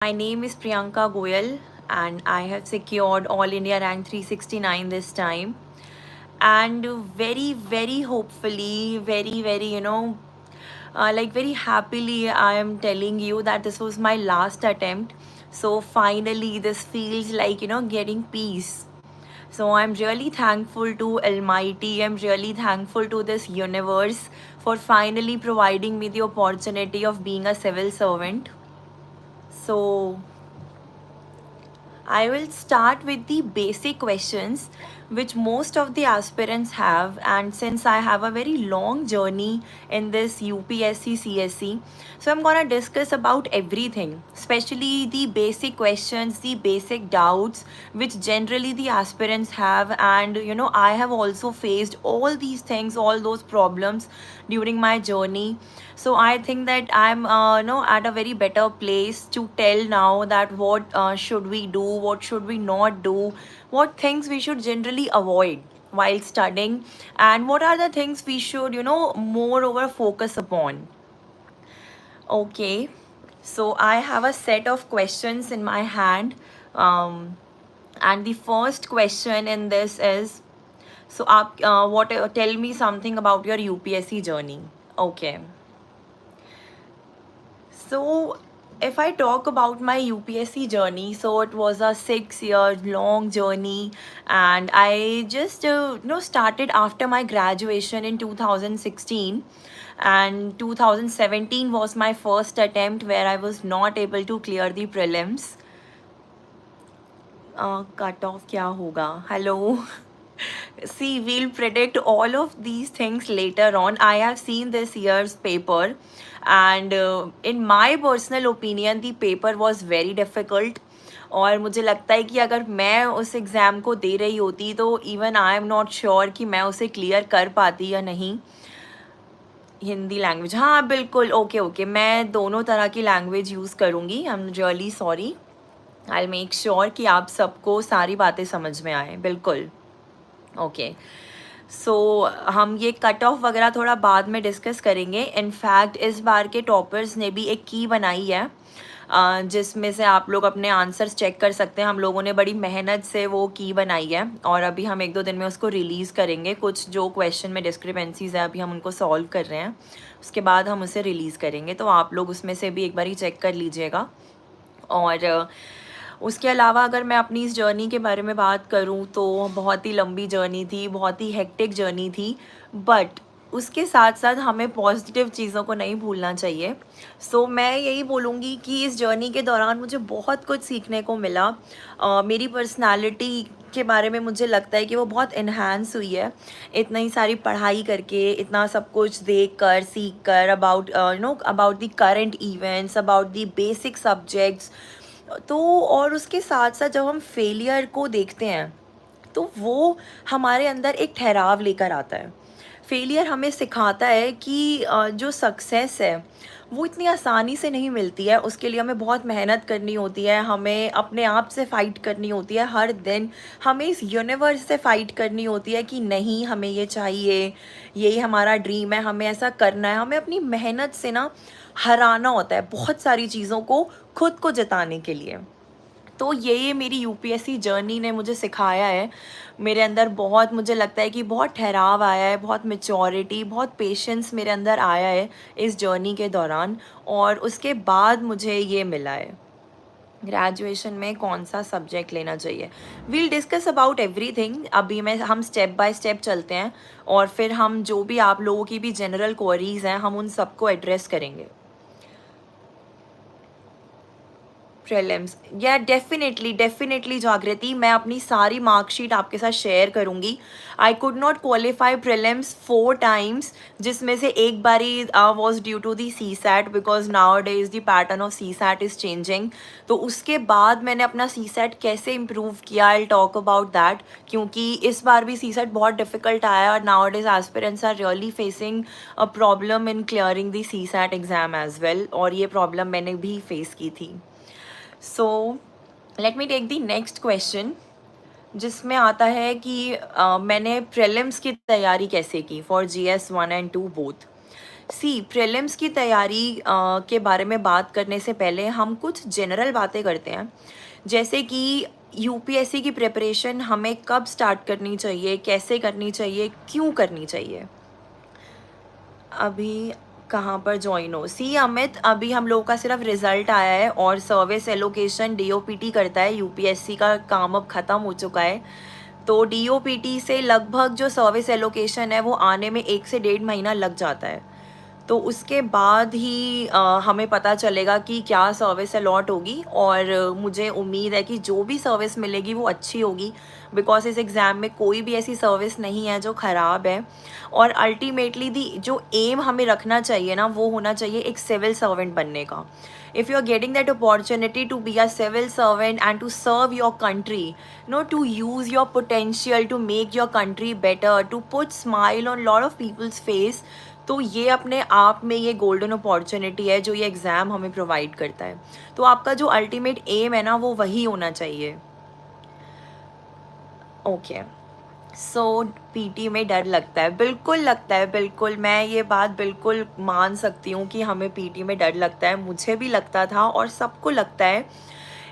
My name is Priyanka Goyal, and I have secured All India Rank 369 this time. And very, very hopefully, very happily, I am telling you that this was my last attempt. So finally, this feels like, getting peace. So I'm really thankful to Almighty. I'm really thankful to this universe for finally providing me the opportunity of being a civil servant. So I will start with the basic questions which most of the aspirants have, and since I have a very long journey in this UPSC CSC, so I'm gonna discuss about everything, especially the basic questions, the basic doubts which generally the aspirants have. And I have also faced all these things, all those problems during my journey. So I think that I'm at a very better place to tell now that what should we do, what should we not do, what things we should generally avoid while studying, and what are the things we should moreover focus upon. Okay, so I have a set of questions in my hand, and the first question in this is, so what tell me something about your UPSC journey. Okay. So, if I talk about my UPSC journey, so it was a 6 year long journey, and I just started after my graduation in 2016, and 2017 was my first attempt where I was not able to clear the prelims. Cut off क्या होगा? Hello. See, we'll predict all of these things later on. I have seen this year's paper, and in my personal opinion, the paper was very difficult. और मुझे लगता है कि अगर मैं उस एग्ज़ाम को दे रही होती तो even I am not sure कि मैं उसे क्लियर कर पाती या नहीं. हिंदी लैंग्वेज, हाँ बिल्कुल, ओके ओके, मैं दोनों तरह की लैंग्वेज यूज़ करूँगी. I am really sorry. I make sure कि आप सबको सारी बातें समझ में आए. बिल्कुल. ओके. सो हम ये कट ऑफ वगैरह थोड़ा बाद में डिस्कस करेंगे. इनफैक्ट इस बार के टॉपर्स ने भी एक की बनाई है, जिसमें से आप लोग अपने आंसर्स चेक कर सकते हैं. हम लोगों ने बड़ी मेहनत से वो की बनाई है, और अभी हम 1-2 दिन में उसको रिलीज़ करेंगे. कुछ जो क्वेश्चन में डिस्क्रिपेंसीज है अभी हम उनको सॉल्व कर रहे हैं, उसके बाद हम उसे रिलीज़ करेंगे. तो आप लोग उसमें से भी एक बार ही चेक कर लीजिएगा. और उसके अलावा अगर मैं अपनी इस जर्नी के बारे में बात करूं तो बहुत ही लंबी जर्नी थी, बहुत ही हेक्टिक जर्नी थी, बट उसके साथ साथ हमें पॉजिटिव चीज़ों को नहीं भूलना चाहिए. सो मैं यही बोलूँगी कि इस जर्नी के दौरान मुझे बहुत कुछ सीखने को मिला. मेरी पर्सनालिटी के बारे में मुझे लगता है कि वो बहुत इन्हांस हुई है इतनी सारी पढ़ाई करके, इतना सब कुछ देख कर सीख कर, about the current events, about the basic subjects. तो और उसके साथ साथ जब हम फेलियर को देखते हैं तो वो हमारे अंदर एक ठहराव लेकर आता है. फेलियर हमें सिखाता है कि जो सक्सेस है वो इतनी आसानी से नहीं मिलती है. उसके लिए हमें बहुत मेहनत करनी होती है, हमें अपने आप से फ़ाइट करनी होती है हर दिन. हमें इस यूनिवर्स से फ़ाइट करनी होती है कि नहीं, हमें ये चाहिए, यही हमारा ड्रीम है, हमें ऐसा करना है. हमें अपनी मेहनत से ना हराना होता है बहुत सारी चीज़ों को खुद को जताने के लिए. तो ये मेरी यूपीएससी जर्नी ने मुझे सिखाया है. मेरे अंदर बहुत, मुझे लगता है कि बहुत ठहराव आया है, बहुत मैच्योरिटी, बहुत पेशेंस मेरे अंदर आया है इस जर्नी के दौरान. और उसके बाद मुझे ये मिला है. ग्रेजुएशन में कौन सा सब्जेक्ट लेना चाहिए, वील डिस्कस अबाउट एवरीथिंग. अभी हम स्टेप बाय स्टेप चलते हैं, और फिर हम जो भी आप लोगों की भी जनरल क्वेरीज हैं हम उन सबको एड्रेस करेंगे. प्रीलिम्स, या डेफिनेटली जागृति, मैं अपनी सारी मार्कशीट आपके साथ शेयर करूंगी. I could not qualify prelims 4 times, जिसमें से एक बारी was due to the CSAT, because nowadays the pattern of CSAT is changing. तो उसके बाद मैंने अपना सी सैट कैसे इम्प्रूव किया, आई टॉक अबाउट दैट, क्योंकि इस बार भी सी सैट बहुत डिफिकल्ट आया, और nowadays aspirants are really facing a problem in clearing the CSAT exam as well, और ये प्रॉब्लम मैंने भी फेस की थी. So let me take the next question, जिसमें आता है कि मैंने प्रीलिम्स की तैयारी कैसे की फॉर GS 1 and 2 बोथ. सी प्रीलिम्स की तैयारी के बारे में बात करने से पहले हम कुछ जनरल बातें करते हैं, जैसे कि यूपीएससी की प्रिपरेशन हमें कब स्टार्ट करनी चाहिए, कैसे करनी चाहिए, क्यों करनी चाहिए। अभी कहाँ पर ज्वाइन हो? सी अमित, अभी हम लोगों का सिर्फ रिजल्ट आया है और सर्विस एलोकेशन डीओपीटी करता है, यूपीएससी का काम अब ख़त्म हो चुका है। तो डीओपीटी से लगभग जो सर्विस एलोकेशन है वो आने में 1 से 1.5 महीना लग जाता है। तो उसके बाद ही हमें पता चलेगा कि क्या सर्विस अलॉट होगी, और मुझे उम्मीद है कि जो भी सर्विस मिलेगी वो अच्छी होगी, बिकॉज इस एग्ज़ाम में कोई भी ऐसी सर्विस नहीं है जो ख़राब है। और अल्टीमेटली दी जो एम हमें रखना चाहिए ना, वो होना चाहिए एक सिविल सर्वेंट बनने का। If you're getting that opportunity to be a civil servant and to serve your country, to use your potential to make your country better, to put smile on lot of people's face, तो ये अपने आप में ये golden opportunity है जो ये exam हमें प्रोवाइड करता है। तो आपका जो अल्टीमेट एम है ना, वो वही होना चाहिए। ओके, सो पीटी में डर लगता है, बिल्कुल लगता है, बिल्कुल मैं ये बात बिल्कुल मान सकती हूँ कि हमें पीटी में डर लगता है। मुझे भी लगता था और सबको लगता है,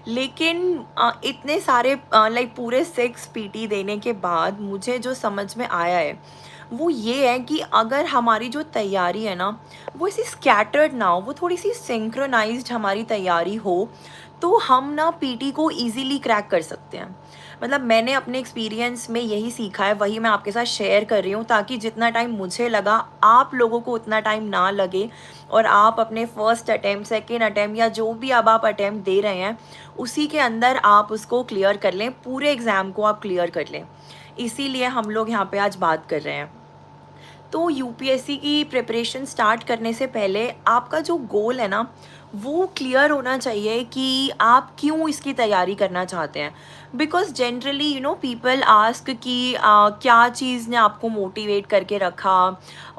लेकिन इतने सारे लाइक पूरे 6 पीटी देने के बाद मुझे जो समझ में आया है वो ये है कि अगर हमारी जो तैयारी है ना वो ऐसी स्कैटर्ड ना हो, वो थोड़ी सी सिंक्रोनाइज्ड हमारी तैयारी हो, तो हम ना पीटी को इजीली क्रैक कर सकते हैं। मतलब मैंने अपने एक्सपीरियंस में यही सीखा है, वही मैं आपके साथ शेयर कर रही हूँ, ताकि जितना टाइम मुझे लगा आप लोगों को उतना टाइम ना लगे, और आप अपने फर्स्ट अटैम्प्ट, सेकेंड अटैम्प्ट या जो भी अब आप अटैम्प्ट दे रहे हैं उसी के अंदर आप उसको क्लियर कर लें, पूरे एग्ज़ाम को आप क्लियर कर लें। इसीलिए हम लोग यहाँ पे आज बात कर रहे हैं। तो यूपीएससी की प्रिपरेशन स्टार्ट करने से पहले आपका जो गोल है ना वो क्लियर होना चाहिए कि आप क्यों इसकी तैयारी करना चाहते हैं। बिकॉज जनरली पीपल आस्क कि क्या चीज़ ने आपको मोटिवेट करके रखा,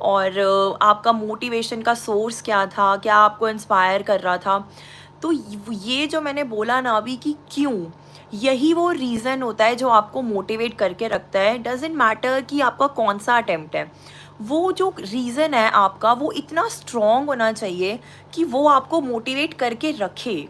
और आपका मोटिवेशन का सोर्स क्या था, क्या आपको इंस्पायर कर रहा था। तो ये जो मैंने बोला ना अभी कि क्यों, यही वो रीज़न होता है जो आपको मोटिवेट करके रखता है। डजेंट मैटर कि आपका कौन सा अटेम्प्ट है, वो जो रीज़न है आपका वो इतना स्ट्रॉन्ग होना चाहिए कि वो आपको मोटिवेट करके रखे,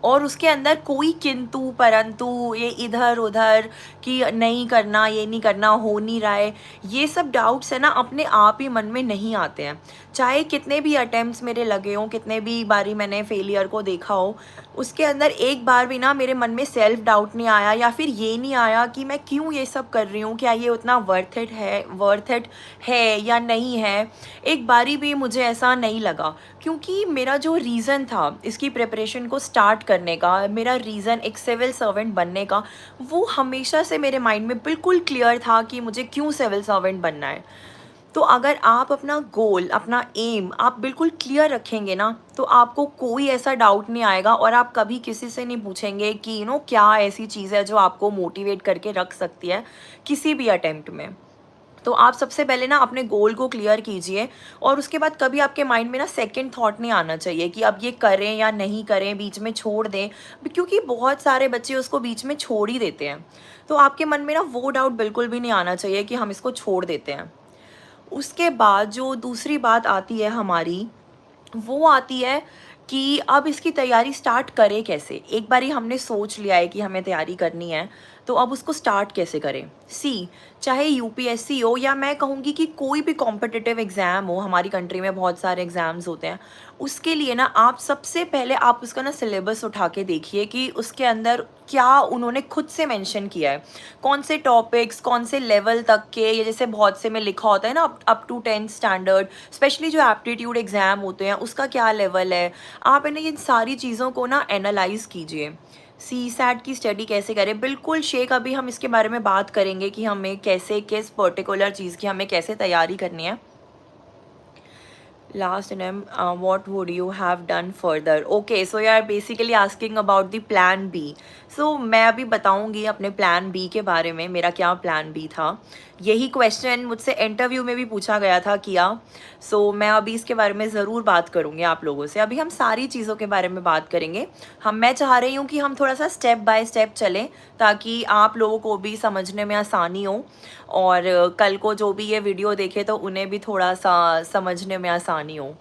और उसके अंदर कोई किंतु परंतु, ये इधर उधर कि नहीं करना, ये नहीं करना, हो नहीं रहा है, ये सब डाउट्स है ना अपने आप ही मन में नहीं आते हैं। चाहे कितने भी अटेम्प्ट्स मेरे लगे हों, कितने भी बारी मैंने फेलियर को देखा हो, उसके अंदर एक बार भी ना मेरे मन में सेल्फ डाउट नहीं आया, या फिर ये नहीं आया कि मैं क्यों ये सब कर रही हूँ, क्या ये उतना वर्थ इट है या नहीं है। एक बारी भी मुझे ऐसा नहीं लगा, क्योंकि मेरा जो रीज़न था इसकी प्रिपरेशन को स्टार्ट करने का, मेरा रीज़न एक सिविल सर्वेंट बनने का, वो हमेशा से मेरे माइंड में बिल्कुल क्लियर था कि मुझे क्यों सिविल सर्वेंट बनना है। तो अगर आप अपना गोल, अपना एम आप बिल्कुल क्लियर रखेंगे ना, तो आपको कोई ऐसा डाउट नहीं आएगा, और आप कभी किसी से नहीं पूछेंगे कि क्या ऐसी चीज़ है जो आपको मोटिवेट करके रख सकती है किसी भी अटेम्प्ट में। तो आप सबसे पहले ना अपने गोल को क्लियर कीजिए, और उसके बाद कभी आपके माइंड में ना सेकंड थॉट नहीं आना चाहिए कि अब ये करें या नहीं करें, बीच में छोड़ दें, क्योंकि बहुत सारे बच्चे उसको बीच में छोड़ ही देते हैं। तो आपके मन में ना वो डाउट बिल्कुल भी नहीं आना चाहिए कि हम इसको छोड़ देते हैं। उसके बाद जो दूसरी बात आती है हमारी, वो आती है कि अब इसकी तैयारी स्टार्ट करें कैसे। एक बारी हमने सोच लिया है कि हमें तैयारी करनी है, तो अब उसको स्टार्ट कैसे करें। सी, चाहे यूपीएससी हो या मैं कहूँगी कि कोई भी कॉम्पिटिटिव एग्ज़ाम हो, हमारी कंट्री में बहुत सारे एग्ज़ाम्स होते हैं, उसके लिए ना आप सबसे पहले आप उसका ना सिलेबस उठा के देखिए कि उसके अंदर क्या उन्होंने खुद से मेंशन किया है, कौन से टॉपिक्स, कौन से लेवल तक के, ये जैसे बहुत से में लिखा होता है ना up to 10th standard, specially जो एप्टीट्यूड एग्ज़ाम होते हैं उसका क्या लेवल है। आप इन्हें इन सारी चीज़ों को ना एनालाइज़ कीजिए। सी सैट की स्टडी कैसे करें, बिल्कुल शेख, अभी हम इसके बारे में बात करेंगे कि हमें कैसे, किस पर्टिकुलर चीज़ की हमें कैसे तैयारी करनी है। Last name, what would you have done further? Okay, so you are basically asking about the plan B. So मैं अभी बताऊंगी अपने प्लान बी के बारे में, मेरा क्या प्लान बी था। यही क्वेश्चन मुझसे इंटरव्यू में भी पूछा गया था किया। सो मैं अभी इसके बारे में ज़रूर बात करूँगी आप लोगों से। अभी हम सारी चीज़ों के बारे में बात करेंगे। मैं चाह रही हूँ कि हम थोड़ा सा स्टेप बाय स्टेप चलें, ताकि आप लोगों को भी समझने में आसानी हो, और कल को जो भी ये वीडियो देखे तो उन्हें भी थोड़ा सा समझने में आसानी पढ़ानी हो।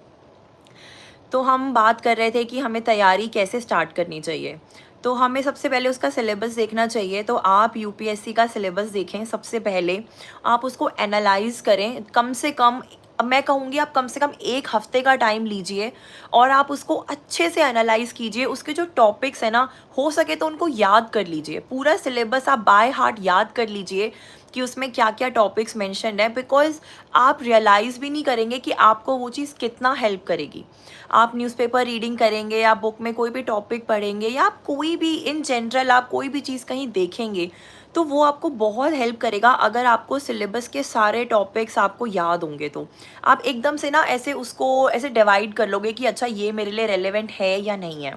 तो हम बात कर रहे थे कि हमें तैयारी कैसे स्टार्ट करनी चाहिए। तो हमें सबसे पहले उसका सिलेबस देखना चाहिए। तो आप यूपीएससी का सिलेबस देखें सबसे पहले, आप उसको एनालाइज़ करें। कम से कम, अब मैं कहूँगी आप कम से कम 1 हफ़्ते का टाइम लीजिए और आप उसको अच्छे से एनालाइज़ कीजिए। उसके जो टॉपिक्स हैं ना, हो सके तो उनको याद कर लीजिए। पूरा सिलेबस आप बाय हार्ट याद कर लीजिए कि उसमें क्या-क्या टॉपिक्स मेंशन्ड है, बिकॉज़ आप रियलाइज़ भी नहीं करेंगे कि आपको वो चीज़ कितना हेल्प करेगी। आप न्यूज़पेपर रीडिंग करेंगे या बुक में कोई भी टॉपिक पढ़ेंगे या आप कोई भी इन जनरल आप कोई भी चीज़ कहीं देखेंगे, तो वो आपको बहुत हेल्प करेगा अगर आपको सिलेबस के सारे टॉपिक्स आपको याद होंगे तो। आप एकदम से ना ऐसे उसको ऐसे डिवाइड कर लोगे कि अच्छा ये मेरे लिए रेलेवेंट है या नहीं है।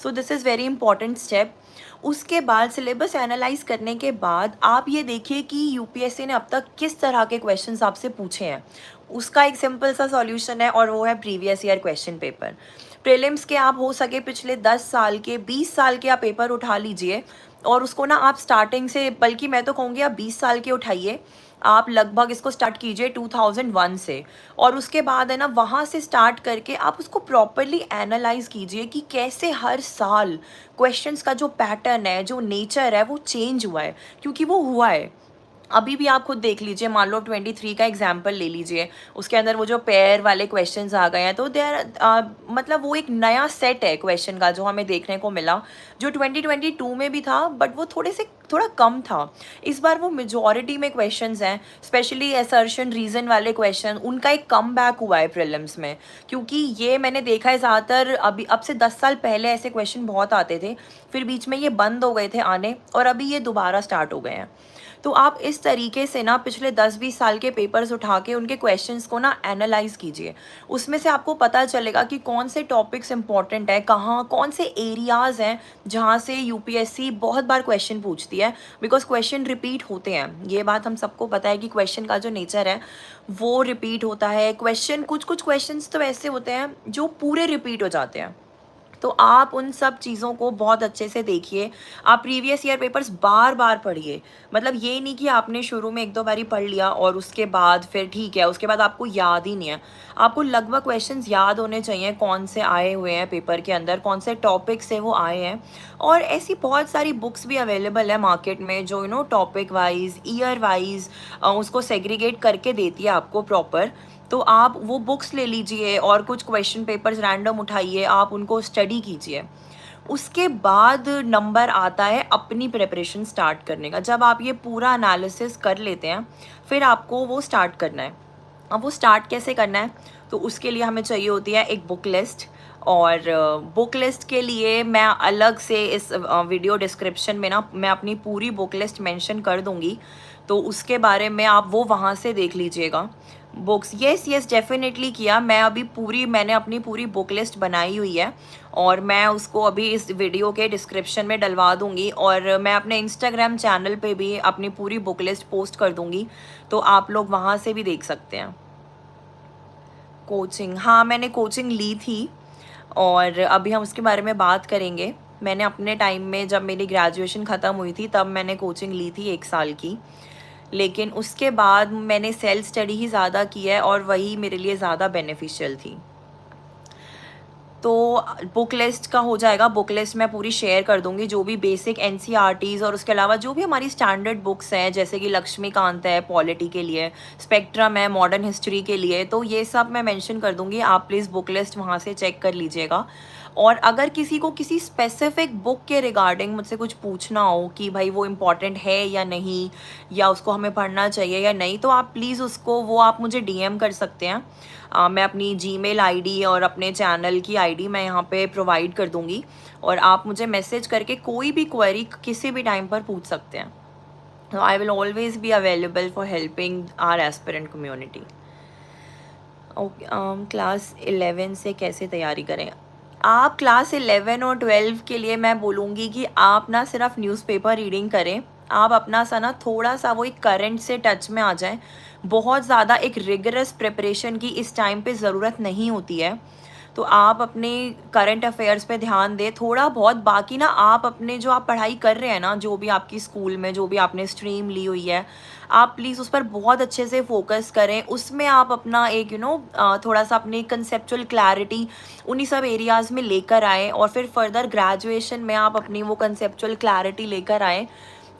So this is very important step. उसके बाद सिलेबस एनालाइज करने के बाद आप ये देखिए कि यूपीएससी ने अब तक किस तरह के क्वेश्चंस आपसे पूछे हैं। उसका एक सिंपल सा सॉल्यूशन है और वो है previous year question paper. Prelims के आप हो सके पिछले 10 साल के, 20 साल के आप पेपर उठा लीजिए और उसको ना आप स्टार्टिंग से, बल्कि मैं तो कहूँगी आप 20 साल के उठाइए। आप लगभग इसको स्टार्ट कीजिए 2001 से और उसके बाद है ना वहाँ से स्टार्ट करके आप उसको प्रॉपरली एनालाइज कीजिए कि कैसे हर साल क्वेश्चंस का जो पैटर्न है, जो नेचर है, वो चेंज हुआ है, क्योंकि वो हुआ है। अभी भी आप खुद देख लीजिए, मान लो 23 का एग्जाम्पल ले लीजिए, उसके अंदर वो जो पेयर वाले क्वेश्चंस आ गए हैं, तो मतलब वो एक नया सेट है क्वेश्चन का जो हमें देखने को मिला, जो 2022 में भी था बट वो थोड़ा कम था। इस बार वो मेजॉरिटी में क्वेश्चंस हैं, स्पेशली असर्शन रीज़न वाले क्वेश्चन, उनका एक कम बैक हुआ है प्रीलिम्स में, क्योंकि ये मैंने देखा है ज़्यादातर अभी अब से 10 साल पहले ऐसे क्वेश्चन बहुत आते थे, फिर बीच में ये बंद हो गए थे आने और अभी ये दोबारा स्टार्ट हो गए हैं। तो आप इस तरीके से ना पिछले 10-20 साल के पेपर्स उठा के उनके क्वेश्चंस को ना एनालाइज कीजिए। उसमें से आपको पता चलेगा कि कौन से टॉपिक्स इंपॉर्टेंट है, कहाँ कौन से एरियाज़ हैं जहाँ से यूपीएससी बहुत बार क्वेश्चन पूछती है, बिकॉज क्वेश्चन रिपीट होते हैं। ये बात हम सबको पता है कि क्वेश्चन का जो नेचर है वो रिपीट होता है। क्वेश्चन कुछ क्वेश्चन तो ऐसे होते हैं जो पूरे रिपीट हो जाते हैं। तो आप उन सब चीज़ों को बहुत अच्छे से देखिए। आप प्रीवियस ईयर पेपर्स बार बार पढ़िए। मतलब ये नहीं कि आपने शुरू में 1-2 बारी पढ़ लिया और उसके बाद फिर ठीक है, उसके बाद आपको याद ही नहीं है। आपको लगभग क्वेश्चंस याद होने चाहिए, कौन से आए हुए हैं पेपर के अंदर, कौन से टॉपिक से वो आए हैं। और ऐसी बहुत सारी बुक्स भी अवेलेबल है मार्केट में जो टॉपिक वाइज, ईयर वाइज उसको सेग्रीगेट करके देती है आपको प्रॉपर। तो आप वो बुक्स ले लीजिए और कुछ क्वेश्चन पेपर्स रैंडम उठाइए, आप उनको स्टडी कीजिए। उसके बाद नंबर आता है अपनी प्रिपरेशन स्टार्ट करने का। जब आप ये पूरा एनालिसिस कर लेते हैं, फिर आपको वो स्टार्ट करना है। अब वो स्टार्ट कैसे करना है, तो उसके लिए हमें चाहिए होती है एक बुक लिस्ट। और बुक लिस्ट के लिए मैं अलग से इस वीडियो डिस्क्रिप्शन में ना मैं अपनी पूरी बुक लिस्ट मेंशन कर दूंगी, तो उसके बारे में आप वो वहाँ से देख लीजिएगा। बुक्स, यस डेफिनेटली किया। मैंने अपनी पूरी बुक लिस्ट बनाई हुई है और मैं उसको अभी इस वीडियो के डिस्क्रिप्शन में डलवा दूंगी और मैं अपने इंस्टाग्राम चैनल पे भी अपनी पूरी बुक लिस्ट पोस्ट कर दूंगी, तो आप लोग वहाँ से भी देख सकते हैं। कोचिंग, हाँ मैंने कोचिंग ली थी और अभी हम उसके बारे में बात करेंगे। मैंने अपने टाइम में जब मेरी ग्रेजुएशन ख़त्म हुई थी तब मैंने कोचिंग ली थी 1 साल की, लेकिन उसके बाद मैंने सेल्फ स्टडी ही ज़्यादा की है और वही मेरे लिए ज़्यादा बेनिफिशियल थी। तो बुक लिस्ट का हो जाएगा, बुक लिस्ट मैं पूरी शेयर कर दूंगी, जो भी बेसिक एनसीईआरटीज़ और उसके अलावा जो भी हमारी स्टैंडर्ड बुक्स हैं, जैसे कि लक्ष्मीकांत है पॉलिटी के लिए, स्पेक्ट्रम है मॉडर्न हिस्ट्री के लिए, तो ये सब मैं मेंशन कर दूंगी। आप प्लीज़ बुक लिस्ट वहाँ से चेक कर लीजिएगा। और अगर किसी को किसी स्पेसिफिक बुक के रिगार्डिंग मुझसे कुछ पूछना हो कि भाई वो इम्पॉर्टेंट है या नहीं, या उसको हमें पढ़ना चाहिए या नहीं, तो आप प्लीज़ वो आप मुझे डीएम कर सकते हैं। मैं अपनी जीमेल आईडी और अपने चैनल की आईडी मैं यहाँ पे प्रोवाइड कर दूँगी और आप मुझे मैसेज करके कोई भी क्वेरी किसी भी टाइम पर पूछ सकते हैं। I will always be available for helping our aspirant community. Okay, class 11 से कैसे तैयारी करें? आप क्लास 11 और 12 के लिए मैं बोलूँगी कि आप ना सिर्फ न्यूज़पेपर रीडिंग करें। आप अपना सा ना थोड़ा सा वो एक करंट से टच में आ जाएं। बहुत ज़्यादा एक रिगरस प्रिपरेशन की इस टाइम पे ज़रूरत नहीं होती है। तो आप अपने करंट अफेयर्स पे ध्यान दें थोड़ा बहुत। बाकी ना आप अपने जो आप पढ़ाई कर रहे हैं ना, जो भी आपकी स्कूल में जो भी आपने स्ट्रीम ली हुई है, आप प्लीज़ उस पर बहुत अच्छे से फोकस करें। उसमें आप अपना एक थोड़ा सा अपनी कंसेप्चुअल क्लैरिटी उन्हीं सब एरियाज़ में लेकर आएँ, और फिर फर्दर ग्रेजुएशन में आप अपनी वो कंसेप्चुअल क्लैरिटी लेकर आएँ।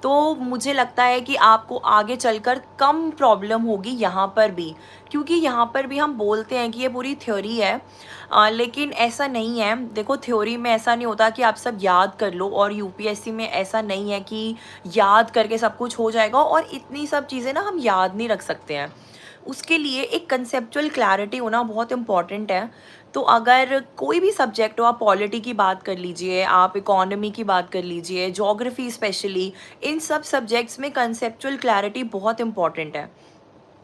तो मुझे लगता है कि आपको आगे चलकर कम प्रॉब्लम होगी यहाँ पर भी, क्योंकि यहाँ पर भी हम बोलते हैं कि ये पूरी थ्योरी है, लेकिन ऐसा नहीं है। देखो, थ्योरी में ऐसा नहीं होता कि आप सब याद कर लो, और यूपीएससी में ऐसा नहीं है कि याद करके सब कुछ हो जाएगा, और इतनी सब चीज़ें ना हम याद नहीं रख सकते हैं। उसके लिए एक कंसेप्चुअल क्लैरिटी होना बहुत इंपॉर्टेंट है। तो अगर कोई भी सब्जेक्ट हो, आप पॉलिटी की बात कर लीजिए, आप इकोनॉमी की बात कर लीजिए, ज्योग्राफी स्पेशली, इन सब सब्जेक्ट्स में कंसेप्चुअल क्लैरिटी बहुत इंपॉर्टेंट है।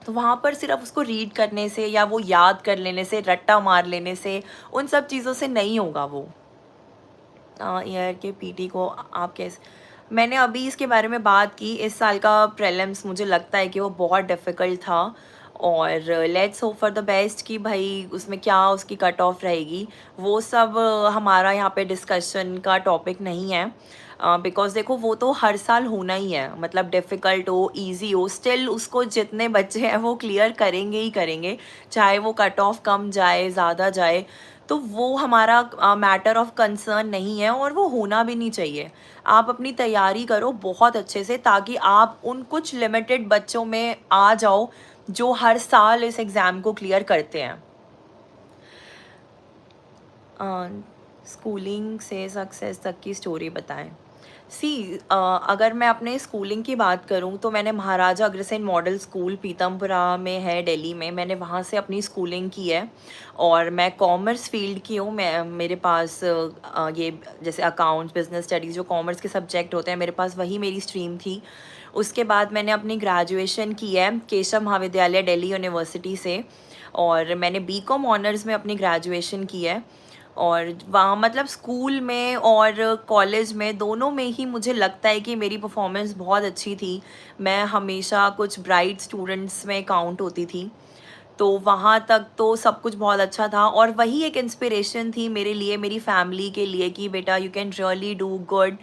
तो वहाँ पर सिर्फ उसको रीड करने से या वो याद कर लेने से, रट्टा मार लेने से, उन सब चीज़ों से नहीं होगा वो। ईयर के पीटी को आप कैसे, मैंने अभी इसके बारे में बात की। इस साल का प्रीलिम्स मुझे लगता है कि वो बहुत डिफ़िकल्ट था, और let's hope for the best कि भाई उसमें क्या उसकी कट ऑफ रहेगी। वो सब हमारा यहाँ पे डिस्कशन का टॉपिक नहीं है, बिकॉज़ देखो वो तो हर साल होना ही है, मतलब डिफ़िकल्ट हो इजी हो, स्टिल उसको जितने बच्चे हैं वो क्लियर करेंगे ही करेंगे, चाहे वो कट ऑफ कम जाए ज़्यादा जाए। तो वो हमारा मैटर ऑफ कंसर्न नहीं है, और वो होना भी नहीं चाहिए। आप अपनी तैयारी करो बहुत अच्छे से, ताकि आप उन कुछ लिमिटेड बच्चों में आ जाओ जो हर साल इस एग्ज़ाम को क्लियर करते हैं। स्कूलिंग से सक्सेस तक की स्टोरी बताएं। सी, अगर मैं अपने स्कूलिंग की बात करूं तो मैंने महाराजा अग्रसेन मॉडल स्कूल पीतमपुरा में है दिल्ली में, मैंने वहां से अपनी स्कूलिंग की है। और मैं कॉमर्स फील्ड की हूँ। मैं मेरे पास ये जैसे अकाउंट्स, बिजनेस स्टडीज़, जो कॉमर्स के सब्जेक्ट होते हैं, मेरे पास वही मेरी स्ट्रीम थी। उसके बाद मैंने अपनी ग्रेजुएशन की है केशव महाविद्यालय दिल्ली यूनिवर्सिटी से, और मैंने बीकॉम ऑनर्स में अपनी ग्रेजुएशन की है। और वहाँ मतलब स्कूल में और कॉलेज में दोनों में ही मुझे लगता है कि मेरी परफॉर्मेंस बहुत अच्छी थी। मैं हमेशा कुछ ब्राइट स्टूडेंट्स में काउंट होती थी। तो वहाँ तक तो सब कुछ बहुत अच्छा था, और वही एक इंस्पिरेशन थी मेरे लिए, मेरी फैमिली के लिए, कि बेटा you can really do good.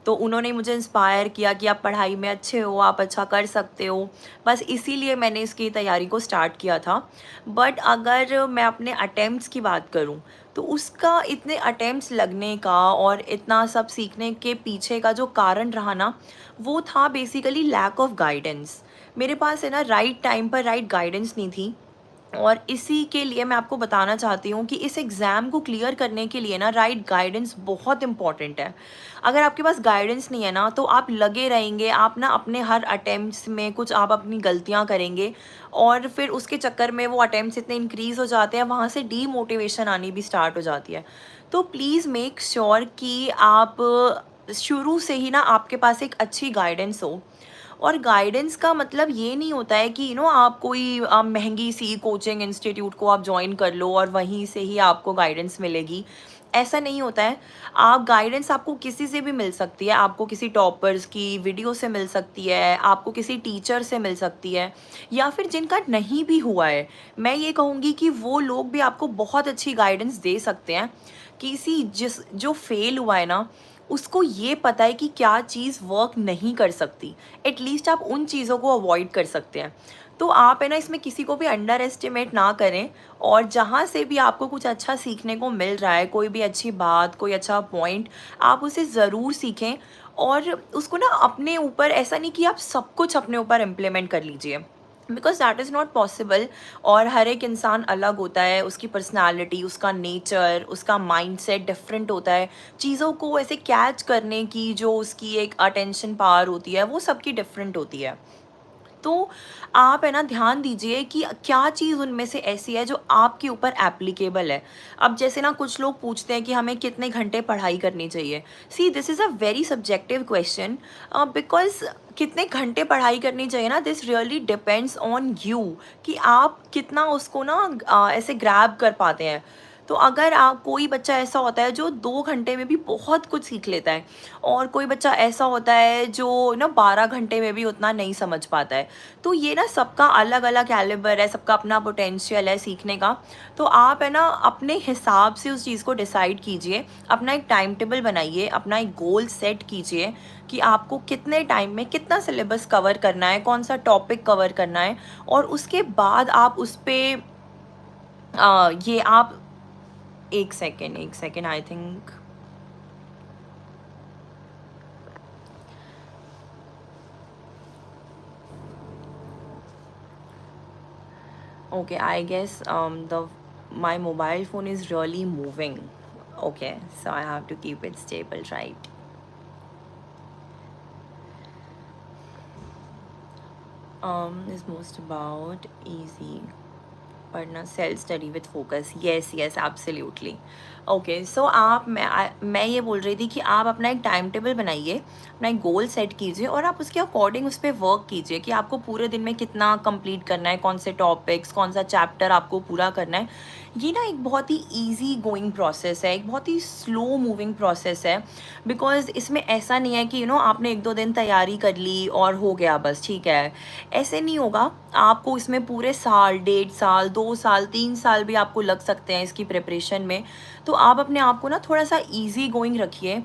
तो उन्होंने मुझे इंस्पायर किया कि आप पढ़ाई में अच्छे हो, आप अच्छा कर सकते हो। बस इसीलिए मैंने इसकी तैयारी को स्टार्ट किया था। बट अगर मैं अपने अटेम्प्ट्स की बात करूं, तो उसका इतने अटेम्प्ट्स लगने का और इतना सब सीखने के पीछे का जो कारण रहा ना, वो था बेसिकली लैक ऑफ गाइडेंस। मेरे पास है ना राइट टाइम पर राइट गाइडेंस नहीं थी। और इसी के लिए मैं आपको बताना चाहती हूँ कि इस एग्ज़ाम को क्लियर करने के लिए ना राइट गाइडेंस बहुत इंपॉर्टेंट है। अगर आपके पास गाइडेंस नहीं है ना, तो आप लगे रहेंगे, आप ना अपने हर अटेम्प्ट्स में कुछ आप अपनी गलतियाँ करेंगे, और फिर उसके चक्कर में वो अटेम्प्ट्स इतने इंक्रीज़ हो जाते हैं, वहाँ से डीमोटिवेशन आनी भी स्टार्ट हो जाती है। तो प्लीज़ मेक श्योर कि आप शुरू से ही ना आपके पास एक अच्छी गाइडेंस हो। और गाइडेंस का मतलब ये नहीं होता है कि आप कोई महंगी सी कोचिंग इंस्टीट्यूट को आप ज्वाइन कर लो और वहीं से ही आपको गाइडेंस मिलेगी। ऐसा नहीं होता है। आप गाइडेंस आपको किसी से भी मिल सकती है, आपको किसी टॉपर्स की वीडियो से मिल सकती है, आपको किसी टीचर से मिल सकती है, या फिर जिनका नहीं भी हुआ है, मैं ये कहूँगी कि वो लोग भी आपको बहुत अच्छी गाइडेंस दे सकते हैं। किसी जिस जो फेल हुआ है ना, उसको ये पता है कि क्या चीज़ वर्क नहीं कर सकती, एटलीस्ट आप उन चीज़ों को अवॉइड कर सकते हैं। तो आप है ना इसमें किसी को भी अंडर एस्टिमेट ना करें, और जहाँ से भी आपको कुछ अच्छा सीखने को मिल रहा है, कोई भी अच्छी बात, कोई अच्छा पॉइंट, आप उसे ज़रूर सीखें। और उसको ना अपने ऊपर, ऐसा नहीं कि आप सब कुछ अपने ऊपर इम्प्लीमेंट कर लीजिए, because that is not possible. और हर एक इंसान अलग होता है, उसकी पर्सनालिटी, उसका नेचर, उसका माइंडसेट डिफरेंट होता है। चीज़ों को ऐसे कैच करने की जो उसकी एक अटेंशन पावर होती है, वो सबकी डिफरेंट होती है। तो आप है ना ध्यान दीजिए कि क्या चीज़ उनमें से ऐसी है जो आपके ऊपर एप्लीकेबल है। अब जैसे ना कुछ लोग पूछते हैं कि हमें कितने घंटे पढ़ाई करनी चाहिए। See, this is a very subjective question, because कितने घंटे पढ़ाई करनी चाहिए ना, this really depends on you, कि आप कितना उसको ना ऐसे ग्रैब कर पाते हैं। तो अगर आप कोई बच्चा ऐसा होता है जो 2 घंटे में भी बहुत कुछ सीख लेता है, और कोई बच्चा ऐसा होता है जो ना 12 घंटे में भी उतना नहीं समझ पाता है। तो ये ना सबका अलग अलग कैलिबर है, सबका अपना पोटेंशियल है सीखने का। तो आप है ना अपने हिसाब से उस चीज़ को डिसाइड कीजिए, अपना एक टाइम टेबल बनाइए, अपना एक गोल सेट कीजिए कि आपको कितने टाइम में कितना सिलेबस कवर करना है, कौन सा टॉपिक कवर करना है, और उसके बाद आप उस पे ये आप एक second I think okay, I guess the my mobile phone is really moving. Okay, so I have to keep it stable, right? Is most about easy पढ़ना, self study with focus, yes yes absolutely. Okay, so आप मैं ये बोल रही थी कि आप अपना एक टाइम टेबल बनाइए, अपना एक गोल सेट कीजिए, और आप उसके अकॉर्डिंग उस पर वर्क कीजिए कि आपको पूरे दिन में कितना कंप्लीट करना है, कौन से टॉपिक्स, कौन सा चैप्टर आपको पूरा करना है। ये ना एक बहुत ही ईजी गोइंग प्रोसेस है, एक बहुत ही स्लो मूविंग प्रोसेस है, बिकॉज इसमें ऐसा नहीं है कि आपने 1-2 दिन तैयारी कर ली और हो गया बस ठीक है। ऐसे नहीं होगा, आपको इसमें पूरे साल, 1.5 साल, 2 साल, 3 साल भी आपको लग सकते हैं इसकी प्रिपरेशन में। तो आप अपने आप को ना थोड़ा सा ईजी गोइंग रखिए,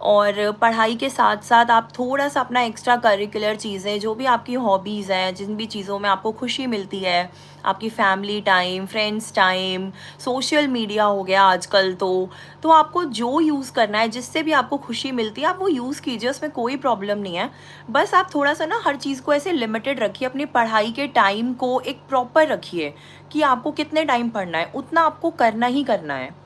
और पढ़ाई के साथ साथ आप थोड़ा सा अपना एक्स्ट्रा करिकुलर चीज़ें, जो भी आपकी हॉबीज़ हैं, जिन भी चीज़ों में आपको खुशी मिलती है, आपकी family time, friends time, social media हो गया आजकल, तो आपको जो यूज़ करना है, जिससे भी आपको खुशी मिलती है, आप वो यूज़ कीजिए, उसमें कोई प्रॉब्लम नहीं है। बस आप थोड़ा सा ना हर चीज़ को ऐसे लिमिटेड रखिए, अपनी पढ़ाई के टाइम को एक प्रॉपर रखिए कि आपको कितने टाइम पढ़ना है, उतना आपको करना ही करना है।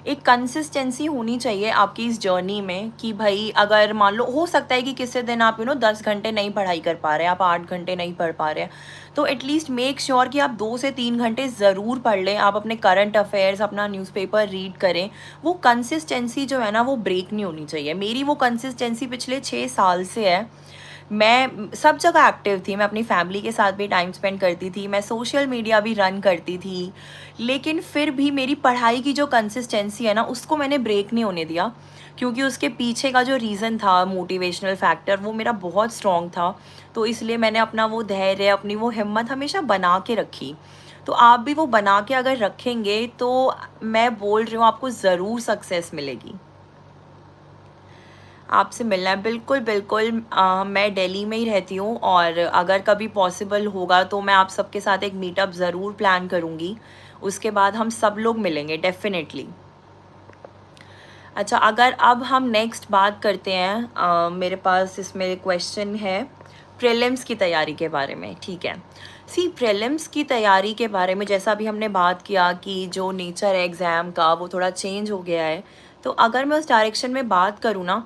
एक कंसिस्टेंसी होनी चाहिए आपकी इस जर्नी में कि भाई अगर मान लो हो सकता है कि किसी दिन आप 10 घंटे नहीं पढ़ाई कर पा रहे हैं, आप 8 घंटे नहीं पढ़ पा रहे हैं, तो एटलीस्ट मेक श्योर कि आप 2 से 3 घंटे ज़रूर पढ़ लें। आप अपने करंट अफेयर्स, अपना न्यूज़पेपर रीड करें। वो कंसिस्टेंसी जो है ना, वो ब्रेक नहीं होनी चाहिए। मेरी वो कंसिस्टेंसी पिछले 6 साल से है। मैं सब जगह एक्टिव थी, मैं अपनी फैमिली के साथ भी टाइम स्पेंड करती थी, मैं सोशल मीडिया भी रन करती थी, लेकिन फिर भी मेरी पढ़ाई की जो कंसिस्टेंसी है ना, उसको मैंने ब्रेक नहीं होने दिया, क्योंकि उसके पीछे का जो रीज़न था, मोटिवेशनल फैक्टर, वो मेरा बहुत स्ट्रॉन्ग था। तो इसलिए मैंने अपना वो धैर्य, अपनी वो हिम्मत हमेशा बना के रखी। तो आप भी वो बना के अगर रखेंगे, तो मैं बोल रही हूँ आपको ज़रूर सक्सेस मिलेगी। आपसे मिलना है, बिल्कुल बिल्कुल। मैं दिल्ली में ही रहती हूँ, और अगर कभी पॉसिबल होगा तो मैं आप सबके साथ एक मीटअप ज़रूर प्लान करूँगी। उसके बाद हम सब लोग मिलेंगे डेफिनेटली। अच्छा, अगर अब हम नेक्स्ट बात करते हैं, मेरे पास इसमें क्वेश्चन है प्रीलिम्स की तैयारी के बारे में, ठीक है। सी, प्रीलिम्स की तैयारी के बारे में जैसा अभी हमने बात किया कि जो नेचर है एग्ज़ाम का, वो थोड़ा चेंज हो गया है। तो अगर मैं उस डायरेक्शन में बात करूँ ना,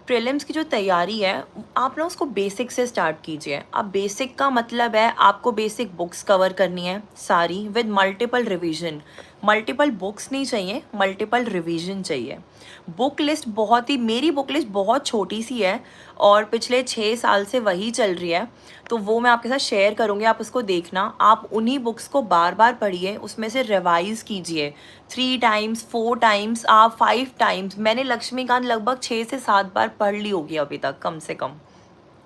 प्रीलिम्स की जो तैयारी है, आप ना उसको बेसिक से स्टार्ट कीजिए। अब बेसिक का मतलब है आपको बेसिक बुक्स कवर करनी है सारी, with multiple revision. Multiple books नहीं चाहिए, मल्टीपल रिवीजन चाहिए। बुक लिस्ट बहुत ही, मेरी बुक लिस्ट बहुत छोटी सी है, और पिछले 6 साल से वही चल रही है। तो वो मैं आपके साथ शेयर करूँगी, आप उसको देखना। आप उन्हीं बुक्स को बार बार पढ़िए, उसमें से रिवाइज़ कीजिए 3 टाइम्स, 4 टाइम्स, आप 5 टाइम्स। मैंने लक्ष्मीकांत लगभग 6 से 7 बार पढ़ ली होगी अभी तक, कम से कम।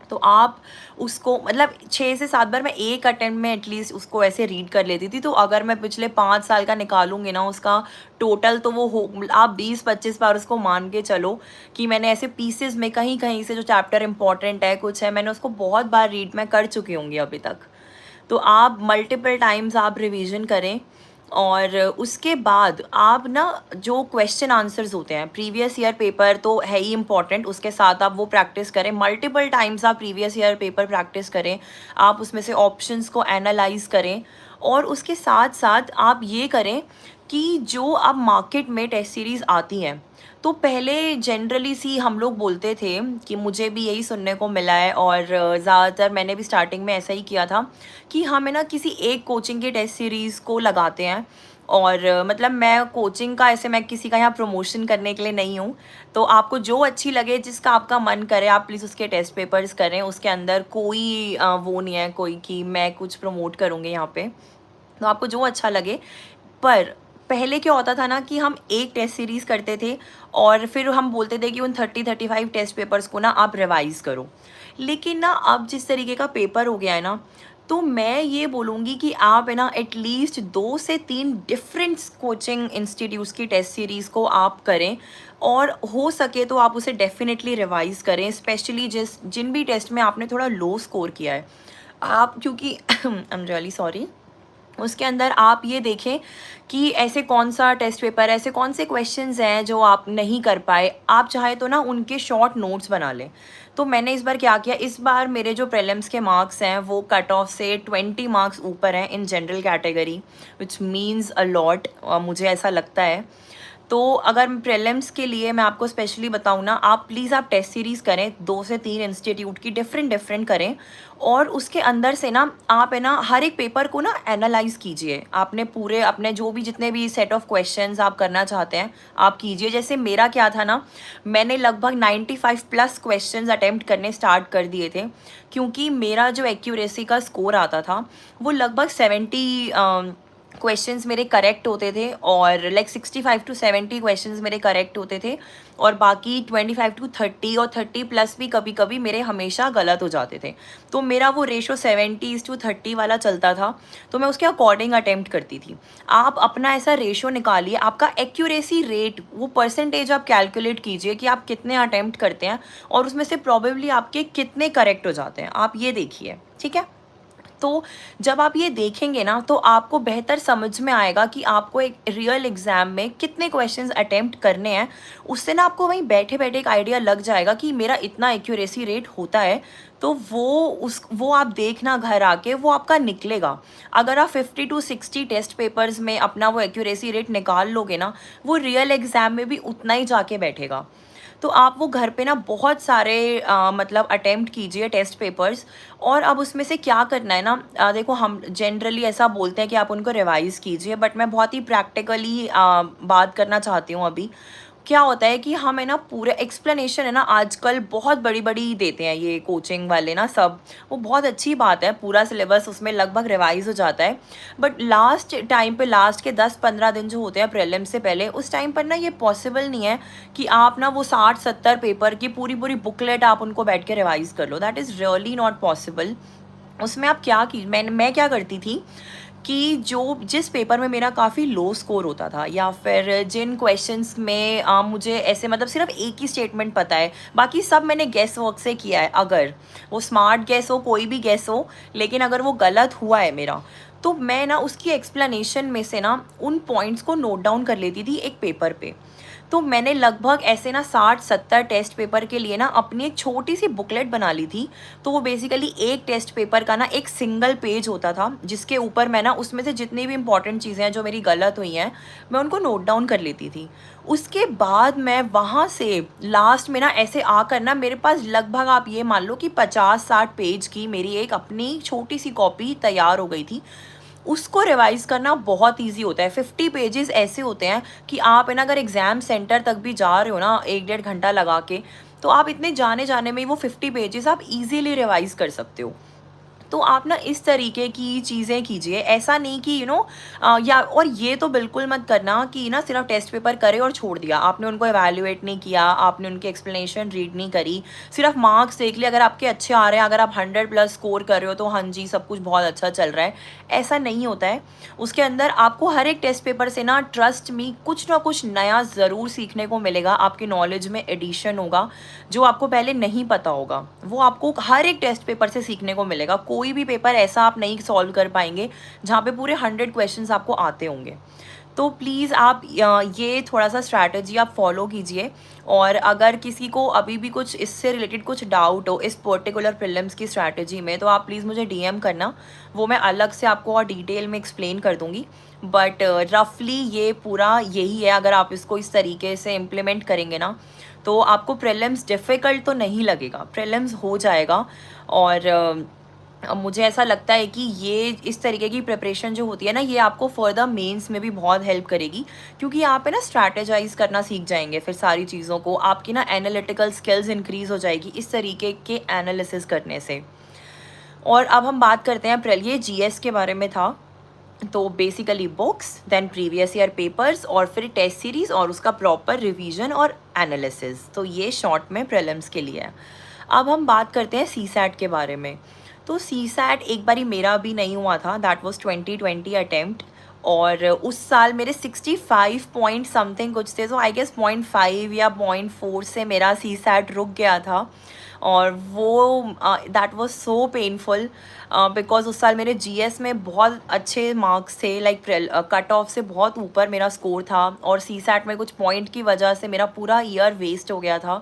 तो आप उसको मतलब 6 से 7 बार, मैं एक अटेम्प्ट में एटलीस्ट उसको ऐसे रीड कर लेती थी। तो अगर मैं पिछले 5 साल का निकालूंगी ना उसका टोटल, तो वो हो, आप 20-25 बार उसको मान के चलो कि मैंने ऐसे पीसेस में कहीं कहीं से जो चैप्टर इंपॉर्टेंट है, कुछ है, मैंने उसको बहुत बार रीड मैं कर चुकी होंगी अभी तक। तो आप मल्टीपल टाइम्स आप रिवीजन करें, और उसके बाद आप ना जो क्वेश्चन आंसर्स होते हैं, प्रीवियस ईयर पेपर तो है ही इम्पॉर्टेंट, उसके साथ आप वो प्रैक्टिस करें। मल्टीपल टाइम्स आप प्रीवियस ईयर पेपर प्रैक्टिस करें, आप उसमें से ऑप्शंस को एनालाइज करें, और उसके साथ साथ आप ये करें कि जो अब मार्केट में टेस्ट सीरीज़ आती हैं, तो पहले जनरली सी हम लोग बोलते थे कि मुझे भी यही सुनने को मिला है, और ज़्यादातर मैंने भी स्टार्टिंग में ऐसा ही किया था कि हम है ना किसी एक कोचिंग की टेस्ट सीरीज़ को लगाते हैं। और मतलब मैं कोचिंग का ऐसे, मैं किसी का यहाँ प्रमोशन करने के लिए नहीं हूँ। तो आपको जो अच्छी लगे, जिसका आपका मन करे, आप प्लीज़ उसके टेस्ट पेपर्स करें। उसके अंदर कोई वो नहीं है कोई कि मैं कुछ प्रमोट करूँगी यहाँ पे। तो आपको जो अच्छा लगे, पर पहले क्या होता था ना कि हम एक टेस्ट सीरीज़ करते थे और फिर हम बोलते थे कि उन 30-35 टेस्ट पेपर्स को ना आप रिवाइज़ करो। लेकिन ना अब जिस तरीके का पेपर हो गया है ना, तो मैं ये बोलूँगी कि आप है ना एटलीस्ट 2 से 3 डिफरेंट कोचिंग इंस्टीट्यूट्स की टेस्ट सीरीज़ को आप करें और हो सके तो आप उसे डेफ़िनेटली रिवाइज़ करें, स्पेशली जिन भी टेस्ट में आपने थोड़ा लो स्कोर किया है। आप क्योंकि आई एम रियली सॉरी, उसके अंदर आप ये देखें कि ऐसे कौन सा टेस्ट पेपर, ऐसे कौन से क्वेश्चंस हैं जो आप नहीं कर पाए। आप चाहे तो ना उनके शॉर्ट नोट्स बना लें। तो मैंने इस बार क्या किया, इस बार मेरे जो प्रीलिम्स के मार्क्स हैं वो कट ऑफ से 20 मार्क्स ऊपर हैं in general category, which means a lot, मुझे ऐसा लगता है। तो अगर प्रीलिम्स के लिए मैं आपको स्पेशली बताऊँ ना, आप प्लीज़ आप टेस्ट सीरीज़ करें, 2 से 3 इंस्टीट्यूट की डिफरेंट करें और उसके अंदर से ना आप है ना हर एक पेपर को ना एनालाइज़ कीजिए। आपने पूरे अपने जो भी जितने भी सेट ऑफ क्वेश्चंस आप करना चाहते हैं, आप कीजिए। जैसे मेरा क्या था ना, मैंने लगभग 95 प्लस क्वेश्चंस अटेम्प्ट करने स्टार्ट कर दिए थे, क्योंकि मेरा जो एक्यूरेसी का स्कोर आता था वो लगभग 70 क्वेश्चंस मेरे करेक्ट होते थे और लाइक 65 to 70 क्वेश्चंस मेरे करेक्ट होते थे और बाकी 25 to 30 और 30 प्लस भी कभी कभी मेरे हमेशा गलत हो जाते थे। तो मेरा वो रेशो 70:30 वाला चलता था, तो मैं उसके अकॉर्डिंग अटेम्प्ट करती थी। आप अपना ऐसा रेशो निकालिए, आपका एक्यूरेसी रेट, वो परसेंटेज आप कैलकुलेट कीजिए कि आप कितने अटेम्प्ट करते हैं और उसमें से प्रॉबेबली आपके कितने करेक्ट हो जाते हैं, आप ये देखिए, ठीक है। तो जब आप ये देखेंगे ना तो आपको बेहतर समझ में आएगा कि आपको एक रियल एग्ज़ाम में कितने क्वेश्चंस अटेम्प्ट करने हैं। उससे ना आपको वहीं बैठे बैठे एक आइडिया लग जाएगा कि मेरा इतना एक्यूरेसी रेट होता है। तो वो आप देखना घर आके, वो आपका निकलेगा। अगर आप 50 to 60 टेस्ट पेपर्स में अपना वो एक्यूरेसी रेट निकाल लोगे ना, वो रियल एग्ज़ाम में भी उतना ही जाके बैठेगा। तो आप वो घर पे ना बहुत सारे मतलब अटेम्प्ट कीजिए टेस्ट पेपर्स। और अब उसमें से क्या करना है ना, देखो हम जनरली ऐसा बोलते हैं कि आप उनको रिवाइज़ कीजिए, बट मैं बहुत ही प्रैक्टिकली बात करना चाहती हूँ अभी। क्या होता है कि हम है ना पूरे एक्सप्लेनेशन है ना आजकल बहुत बड़ी-बड़ी देते हैं ये कोचिंग वाले ना सब, वो बहुत अच्छी बात है, पूरा सिलेबस उसमें लगभग रिवाइज़ हो जाता है। बट लास्ट टाइम पे, लास्ट के 10-15 दिन जो होते हैं प्रीलिम्स से पहले, उस टाइम पर ना ये पॉसिबल नहीं है कि आप ना वो 60-70 पेपर की पूरी-पूरी बुकलेट आप उनको बैठ के रिवाइज़ कर लो। That is really not possible. उसमें आप क्या की मैं क्या करती थी कि जिस पेपर में मेरा काफ़ी लो स्कोर होता था या फिर जिन क्वेश्चंस में मुझे ऐसे मतलब सिर्फ एक ही स्टेटमेंट पता है, बाकी सब मैंने गेस वर्क से किया है, अगर वो स्मार्ट गेस हो, कोई भी गेस हो, लेकिन अगर वो गलत हुआ है मेरा, तो मैं ना उसकी एक्सप्लेनेशन में से ना उन पॉइंट्स को नोट डाउन कर लेती थी एक पेपर पे। तो मैंने लगभग ऐसे ना 60-70 टेस्ट पेपर के लिए ना अपनी एक छोटी सी बुकलेट बना ली थी। तो वो बेसिकली एक टेस्ट पेपर का ना एक सिंगल पेज होता था, जिसके ऊपर मैं ना उसमें से जितनी भी इंपॉर्टेंट चीज़ें हैं जो मेरी गलत हुई हैं, मैं उनको नोट डाउन कर लेती थी। उसके बाद मैं वहाँ से लास्ट में ना ऐसे आकर ना मेरे पास लगभग आप ये मान लो कि 50-60 पेज की मेरी एक अपनी छोटी सी कॉपी तैयार हो गई थी। उसको रिवाइज़ करना बहुत ईज़ी होता है। 50 पेजेस ऐसे होते हैं कि आप है ना अगर एग्ज़ाम सेंटर तक भी जा रहे हो ना 1 डेढ़ घंटा लगा के, तो आप इतने जाने-जाने में ही वो 50 पेजेस आप ईज़िली रिवाइज़ कर सकते हो। तो आप ना इस तरीके की चीज़ें कीजिए, ऐसा नहीं कि या और ये तो बिल्कुल मत करना कि ना सिर्फ टेस्ट पेपर करे और छोड़ दिया, आपने उनको एवेल्युएट नहीं किया, आपने उनकी एक्सप्लेनेशन रीड नहीं करी, सिर्फ मार्क्स देख लिए। अगर आपके अच्छे आ रहे हैं, अगर आप 100 प्लस स्कोर कर रहे हो तो हाँ जी सब कुछ बहुत अच्छा चल रहा है, ऐसा नहीं होता है। उसके अंदर आपको हर एक टेस्ट पेपर से ना ट्रस्ट मी कुछ ना कुछ नया ज़रूर सीखने को मिलेगा, आपकी नॉलेज में एडिशन होगा, जो आपको पहले नहीं पता होगा वो आपको हर एक टेस्ट पेपर से सीखने को मिलेगा। कोई भी पेपर ऐसा आप नहीं सॉल्व कर पाएंगे जहाँ पे पूरे 100 क्वेश्चंस आपको आते होंगे। तो प्लीज़ आप ये थोड़ा सा स्ट्रैटेजी आप फॉलो कीजिए। और अगर किसी को अभी भी कुछ इससे रिलेटेड कुछ डाउट हो इस पर्टिकुलर प्रीलिम्स की स्ट्रैटेजी में, तो आप प्लीज़ मुझे डीएम करना, वो मैं अलग से आपको और डिटेल में एक्सप्लेन कर दूँगी। बट रफली ये पूरा यही है, अगर आप इसको इस तरीके से इम्प्लीमेंट करेंगे ना तो आपको प्रीलिम्स डिफ़िकल्ट तो नहीं लगेगा, प्रीलिम्स हो जाएगा। और मुझे ऐसा लगता है कि ये इस तरीके की प्रिपरेशन जो होती है ना, ये आपको फर्दर मेंस में भी बहुत हेल्प करेगी, क्योंकि आप है ना स्ट्रैटेजाइज करना सीख जाएंगे फिर सारी चीज़ों को, आपकी ना एनालिटिकल स्किल्स इंक्रीज़ हो जाएगी इस तरीके के एनालिसिस करने से। और अब हम बात करते हैं ये जीएस के बारे में था। तो basically books, then previous year papers, और फिर टेस्ट सीरीज़ और उसका प्रॉपर रिवीजन और एनालिसिस। तो ये शॉर्ट में प्रीलिम्स के लिए है। अब हम बात करते हैं सी सैट के बारे में। तो सी सैट एक बारी मेरा भी नहीं हुआ था, दैट वाज 2020 अटेम्प्ट, और उस साल मेरे 65 पॉइंट समथिंग कुछ थे, तो आई गेस 0.5 या 0.4 से मेरा सी सैट रुक गया था। और वो that was so painful, because उस साल मेरे जीएस में बहुत अच्छे मार्क्स थे, लाइक कट ऑफ से बहुत ऊपर मेरा स्कोर था, और सी सैट में कुछ पॉइंट की वजह से मेरा पूरा ईयर वेस्ट हो गया था।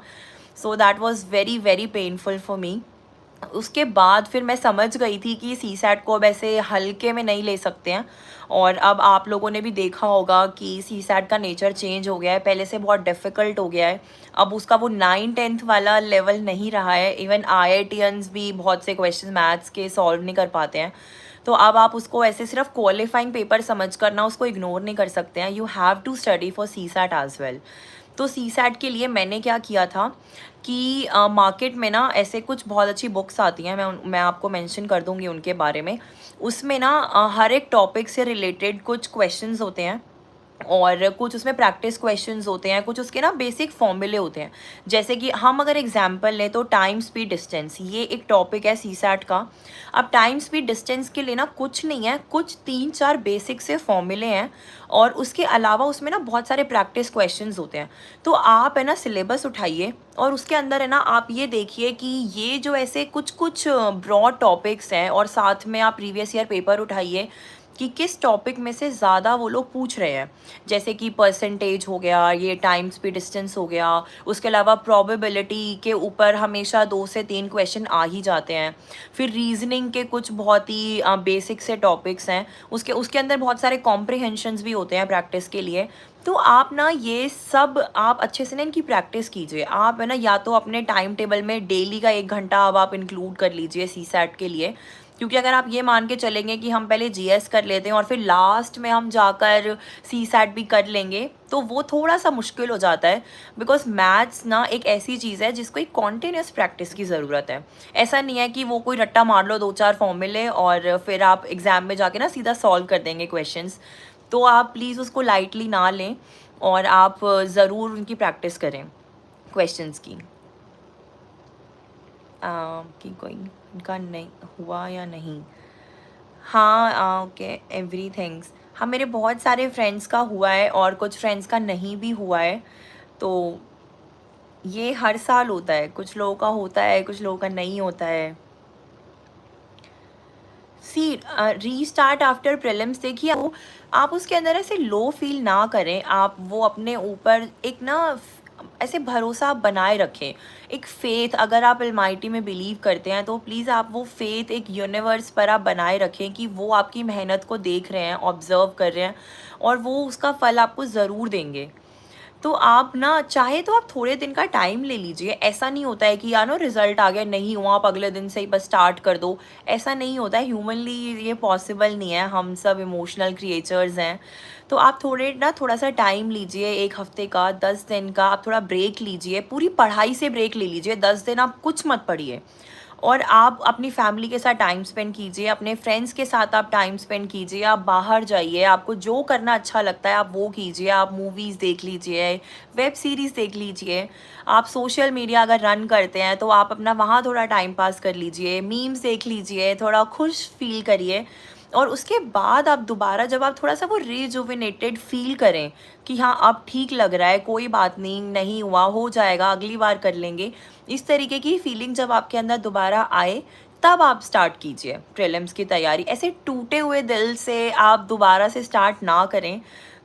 So that was very very painful for me. उसके बाद फिर मैं समझ गई थी कि सी सैट को अब ऐसे हल्के में नहीं ले सकते हैं। और अब आप लोगों ने भी देखा होगा कि सी सैट का नेचर चेंज हो गया है, पहले से बहुत डिफ़िकल्ट हो गया है। अब उसका वो 9-10th वाला लेवल नहीं रहा है, इवन IITians भी बहुत से क्वेश्चन मैथ्स के सॉल्व नहीं कर पाते हैं। तो अब आप उसको ऐसे सिर्फ क्वालिफाइंग पेपर समझ कर ना उसको इग्नोर नहीं कर सकते हैं, you have to study for CSAT as well. तो सी सैट के लिए मैंने क्या किया था कि मार्केट में ना ऐसे कुछ बहुत अच्छी बुक्स आती हैं, मैं आपको मेंशन कर दूंगी उनके बारे में। उसमें ना हर एक टॉपिक से रिलेटेड कुछ क्वेश्चंस होते हैं, और कुछ उसमें प्रैक्टिस क्वेश्चंस होते हैं, कुछ उसके ना बेसिक फॉर्मूले होते हैं। जैसे कि हम अगर एग्जांपल लें तो टाइम स्पीड डिस्टेंस, ये एक टॉपिक है सी सैट का। अब टाइम स्पीड डिस्टेंस के लिए ना कुछ नहीं है, कुछ 3-4 बेसिक से फॉर्मूले हैं, और उसके अलावा उसमें ना बहुत सारे प्रैक्टिस क्वेश्चंस होते हैं। तो आप है ना सिलेबस उठाइए, और उसके अंदर है ना आप ये देखिए कि ये जो ऐसे कुछ कुछ ब्रॉड टॉपिक्स हैं, और साथ में आप प्रीवियस ईयर पेपर उठाइए कि किस टॉपिक में से ज़्यादा वो लोग पूछ रहे हैं। जैसे कि परसेंटेज हो गया, ये टाइम स्पीड डिस्टेंस हो गया, उसके अलावा प्रोबेबिलिटी के ऊपर हमेशा 2 से 3 क्वेश्चन आ ही जाते हैं। फिर रीजनिंग के कुछ बहुत ही बेसिक से टॉपिक्स हैं, उसके उसके अंदर बहुत सारे कॉम्प्रिहेंशंस भी होते हैं प्रैक्टिस के लिए। तो आप ना ये सब आप अच्छे से ना इनकी प्रैक्टिस कीजिए। आप है ना या तो अपने टाइम टेबल में डेली का 1 घंटा अब आप इंक्लूड कर लीजिए सी सैट के लिए, क्योंकि अगर आप ये मान के चलेंगे कि हम पहले जीएस कर लेते हैं और फिर लास्ट में हम जाकर सी सैट भी कर लेंगे, तो वो थोड़ा सा मुश्किल हो जाता है। बिकॉज मैथ्स ना एक ऐसी चीज़ है जिसको एक कॉन्टीन्यूस प्रैक्टिस की ज़रूरत है। ऐसा नहीं है कि वो कोई रट्टा मार लो 2-4 फॉर्मूले और फिर आप एग्ज़ाम में जाके ना सीधा सॉल्व कर देंगे क्वेश्चंस। तो आप प्लीज़ उसको लाइटली ना लें, और आप ज़रूर उनकी प्रैक्टिस करें क्वेश्चंस की। कि कोई उनका नहीं हुआ या नहीं। हाँ, ओके, एवरीथिंग्स। हाँ, मेरे बहुत सारे फ्रेंड्स का हुआ है और कुछ फ्रेंड्स का नहीं भी हुआ है। तो ये हर साल होता है, कुछ लोगों का होता है, कुछ लोगों का नहीं होता है। सी रीस्टार्ट आफ्टर प्रीलिम्स, देखिए आप उसके अंदर ऐसे लो फील ना करें। आप वो अपने ऊपर एक ना ऐसे भरोसा आप बनाए रखें, एक फेथ। अगर आप अलमाइटी में बिलीव करते हैं तो प्लीज़ आप वो फेथ एक यूनिवर्स पर आप बनाए रखें कि वो आपकी मेहनत को देख रहे हैं, ऑब्जर्व कर रहे हैं, और वो उसका फल आपको ज़रूर देंगे। तो आप ना चाहे तो आप थोड़े दिन का टाइम ले लीजिए। ऐसा नहीं होता है कि यार नो रिजल्ट आ गया नहीं हुआ आप अगले दिन से ही बस स्टार्ट कर दो। ऐसा नहीं होता है, ह्यूमनली ये पॉसिबल नहीं है, हम सब इमोशनल क्रिएचर्स हैं। तो आप थोड़ा सा टाइम लीजिए, 1 हफ्ते का, 10 दिन का आप थोड़ा ब्रेक लीजिए। पूरी पढ़ाई से ब्रेक ले लीजिए, 10 दिन आप कुछ मत पढ़िए, और आप अपनी फैमिली के साथ टाइम स्पेंड कीजिए, अपने फ्रेंड्स के साथ आप टाइम स्पेंड कीजिए, आप बाहर जाइए, आपको जो करना अच्छा लगता है आप वो कीजिए। आप मूवीज़ देख लीजिए, वेब सीरीज़ देख लीजिए, आप सोशल मीडिया अगर रन करते हैं तो आप अपना वहाँ थोड़ा टाइम पास कर लीजिए, मीम्स देख लीजिए, थोड़ा खुश फील करिए। और उसके बाद आप दोबारा जब आप थोड़ा सा वो रिजुविनेटेड फील करें कि हाँ अब ठीक लग रहा है, कोई बात नहीं, नहीं हुआ हो जाएगा, अगली बार कर लेंगे, इस तरीके की फीलिंग जब आपके अंदर दोबारा आए, तब आप स्टार्ट कीजिए प्रीलिम्स की तैयारी। ऐसे टूटे हुए दिल से आप दोबारा से स्टार्ट ना करें,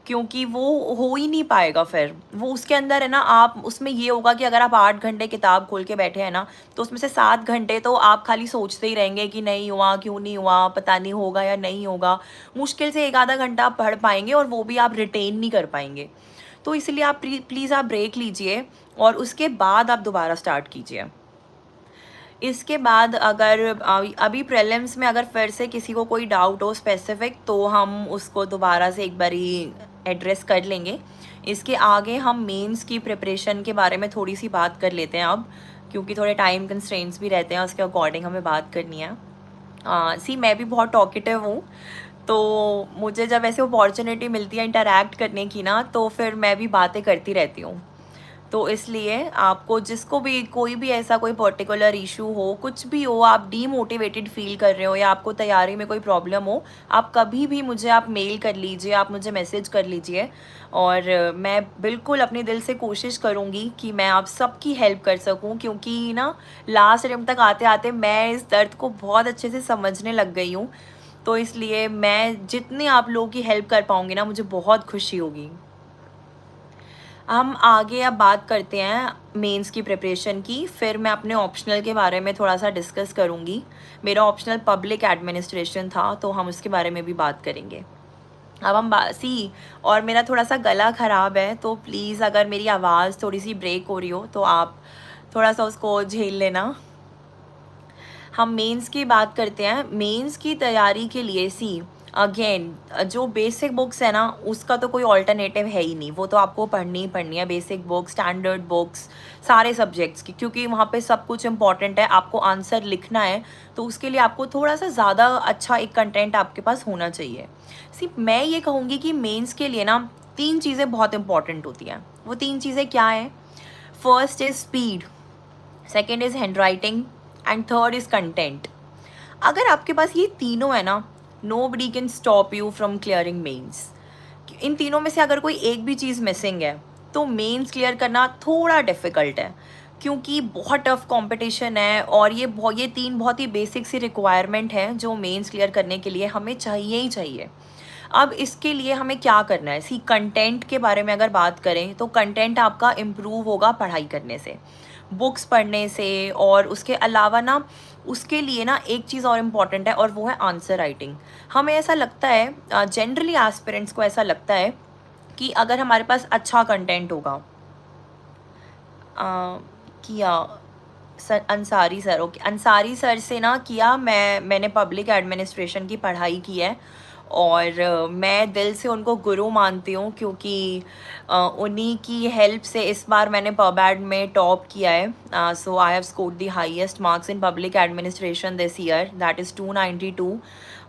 क्योंकि वो हो ही नहीं पाएगा। फिर वो उसके अंदर है ना, आप उसमें ये होगा कि अगर आप 8 घंटे किताब खोल के बैठे हैं ना, तो उसमें से 7 घंटे तो आप खाली सोचते ही रहेंगे कि नहीं हुआ, क्यों नहीं हुआ, पता नहीं होगा या नहीं होगा। मुश्किल से 1 आधा घंटा आप पढ़ पाएंगे, और वो भी आप रिटेन नहीं कर पाएंगे। तो इसलिए आप प्लीज़ आप ब्रेक लीजिए, और उसके बाद आप दोबारा स्टार्ट कीजिए। इसके बाद अगर अभी प्रीलिम्स में अगर फिर से किसी को कोई डाउट हो स्पेसिफिक, तो हम उसको दोबारा से एक बारी एड्रेस कर लेंगे। इसके आगे हम मेंस की प्रिपरेशन के बारे में थोड़ी सी बात कर लेते हैं अब, क्योंकि थोड़े टाइम कंस्ट्रेंट्स भी रहते हैं, उसके अकॉर्डिंग हमें बात करनी है। सी मैं भी बहुत टॉकेटिव हूँ, तो मुझे जब ऐसे अपॉर्चुनिटी मिलती है इंटरैक्ट करने की ना, तो फिर मैं भी बातें करती रहती हूँ। तो इसलिए आपको जिसको भी कोई भी ऐसा कोई पर्टिकुलर इशू हो, कुछ भी हो, आप डीमोटिवेटेड फील कर रहे हो या आपको तैयारी में कोई प्रॉब्लम हो, आप कभी भी मुझे आप मेल कर लीजिए, आप मुझे मैसेज कर लीजिए। और मैं बिल्कुल अपने दिल से कोशिश करूँगी कि मैं आप सबकी हेल्प कर सकूँ, क्योंकि ना लास्ट टाइम तक आते आते मैं इस दर्द को बहुत अच्छे से समझने लग गई हूँ। तो इसलिए मैं जितनी आप लोगों की हेल्प कर पाऊँगी ना, मुझे बहुत खुशी होगी। हम आगे अब बात करते हैं मेंस की प्रिपरेशन की, फिर मैं अपने ऑप्शनल के बारे में थोड़ा सा डिस्कस करूँगी। मेरा ऑप्शनल पब्लिक एडमिनिस्ट्रेशन था, तो हम उसके बारे में भी बात करेंगे। अब हम सी, और मेरा थोड़ा सा गला ख़राब है, तो प्लीज़ अगर मेरी आवाज़ थोड़ी सी ब्रेक हो रही हो तो आप थोड़ा सा उसको झेल लेना। हम मेंस की बात करते हैं। मेंस की तैयारी के लिए सी, अगेन जो बेसिक बुक्स है ना, उसका तो कोई ऑल्टरनेटिव है ही नहीं, वो तो आपको पढ़नी ही पढ़नी है। बेसिक बुक्स, स्टैंडर्ड बुक्स, सारे सब्जेक्ट्स की, क्योंकि वहाँ पे सब कुछ इंपॉर्टेंट है। आपको आंसर लिखना है, तो उसके लिए आपको थोड़ा सा ज़्यादा अच्छा एक कंटेंट आपके पास होना चाहिए। सिर्फ मैं ये कहूँगी कि मेंस के लिए ना 3 चीज़ें बहुत इंपॉर्टेंट होती हैं। वो 3 चीज़ें क्या हैं? First is speed, second is handwriting, and third is content. अगर आपके पास ये तीनों है ना, nobody can stop you from clearing mains. इन तीनों में से अगर कोई एक भी चीज़ मिसिंग है, तो मेंस क्लियर करना थोड़ा डिफ़िकल्ट है, क्योंकि बहुत टफ कंपटीशन है। और ये तीन बहुत ही बेसिक सी रिक्वायरमेंट है जो मेंस क्लियर करने के लिए हमें चाहिए ही चाहिए। अब इसके लिए हमें क्या करना है? सी, कंटेंट के बारे में अगर बात करें, तो कंटेंट आपका इम्प्रूव होगा पढ़ाई करने से, बुक्स पढ़ने से। और उसके अलावा ना, उसके लिए ना एक चीज़ और इम्पॉर्टेंट है, और वो है आंसर राइटिंग। हमें ऐसा लगता है, जनरली एस्पिरेंट्स को ऐसा लगता है कि अगर हमारे पास अच्छा कंटेंट होगा, किया sir, Ansari sir, okay, Ansari sir से ना किया, मैंने पब्लिक एडमिनिस्ट्रेशन की पढ़ाई की है। और मैं दिल से उनको गुरु मानती हूँ, क्योंकि उन्हीं की हेल्प से इस बार मैंने पबैड में टॉप किया है। So I have scored the highest marks in public administration this year, that is 292।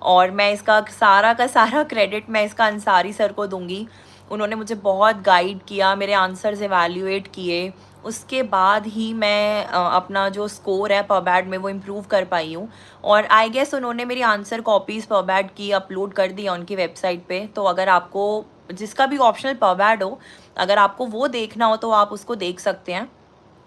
और मैं इसका सारा का सारा क्रेडिट मैं इसका अंसारी सर को दूंगी। उन्होंने मुझे बहुत गाइड किया, मेरे आंसर्स एवेल्यूएट किए, उसके बाद ही मैं अपना जो स्कोर है पबैड में वो इम्प्रूव कर पाई हूँ। और आई गेस उन्होंने मेरी आंसर कॉपीज़ पबैड की अपलोड कर दी है उनकी वेबसाइट पे। तो अगर आपको जिसका भी ऑप्शनल पबैड हो, अगर आपको वो देखना हो तो आप उसको देख सकते हैं।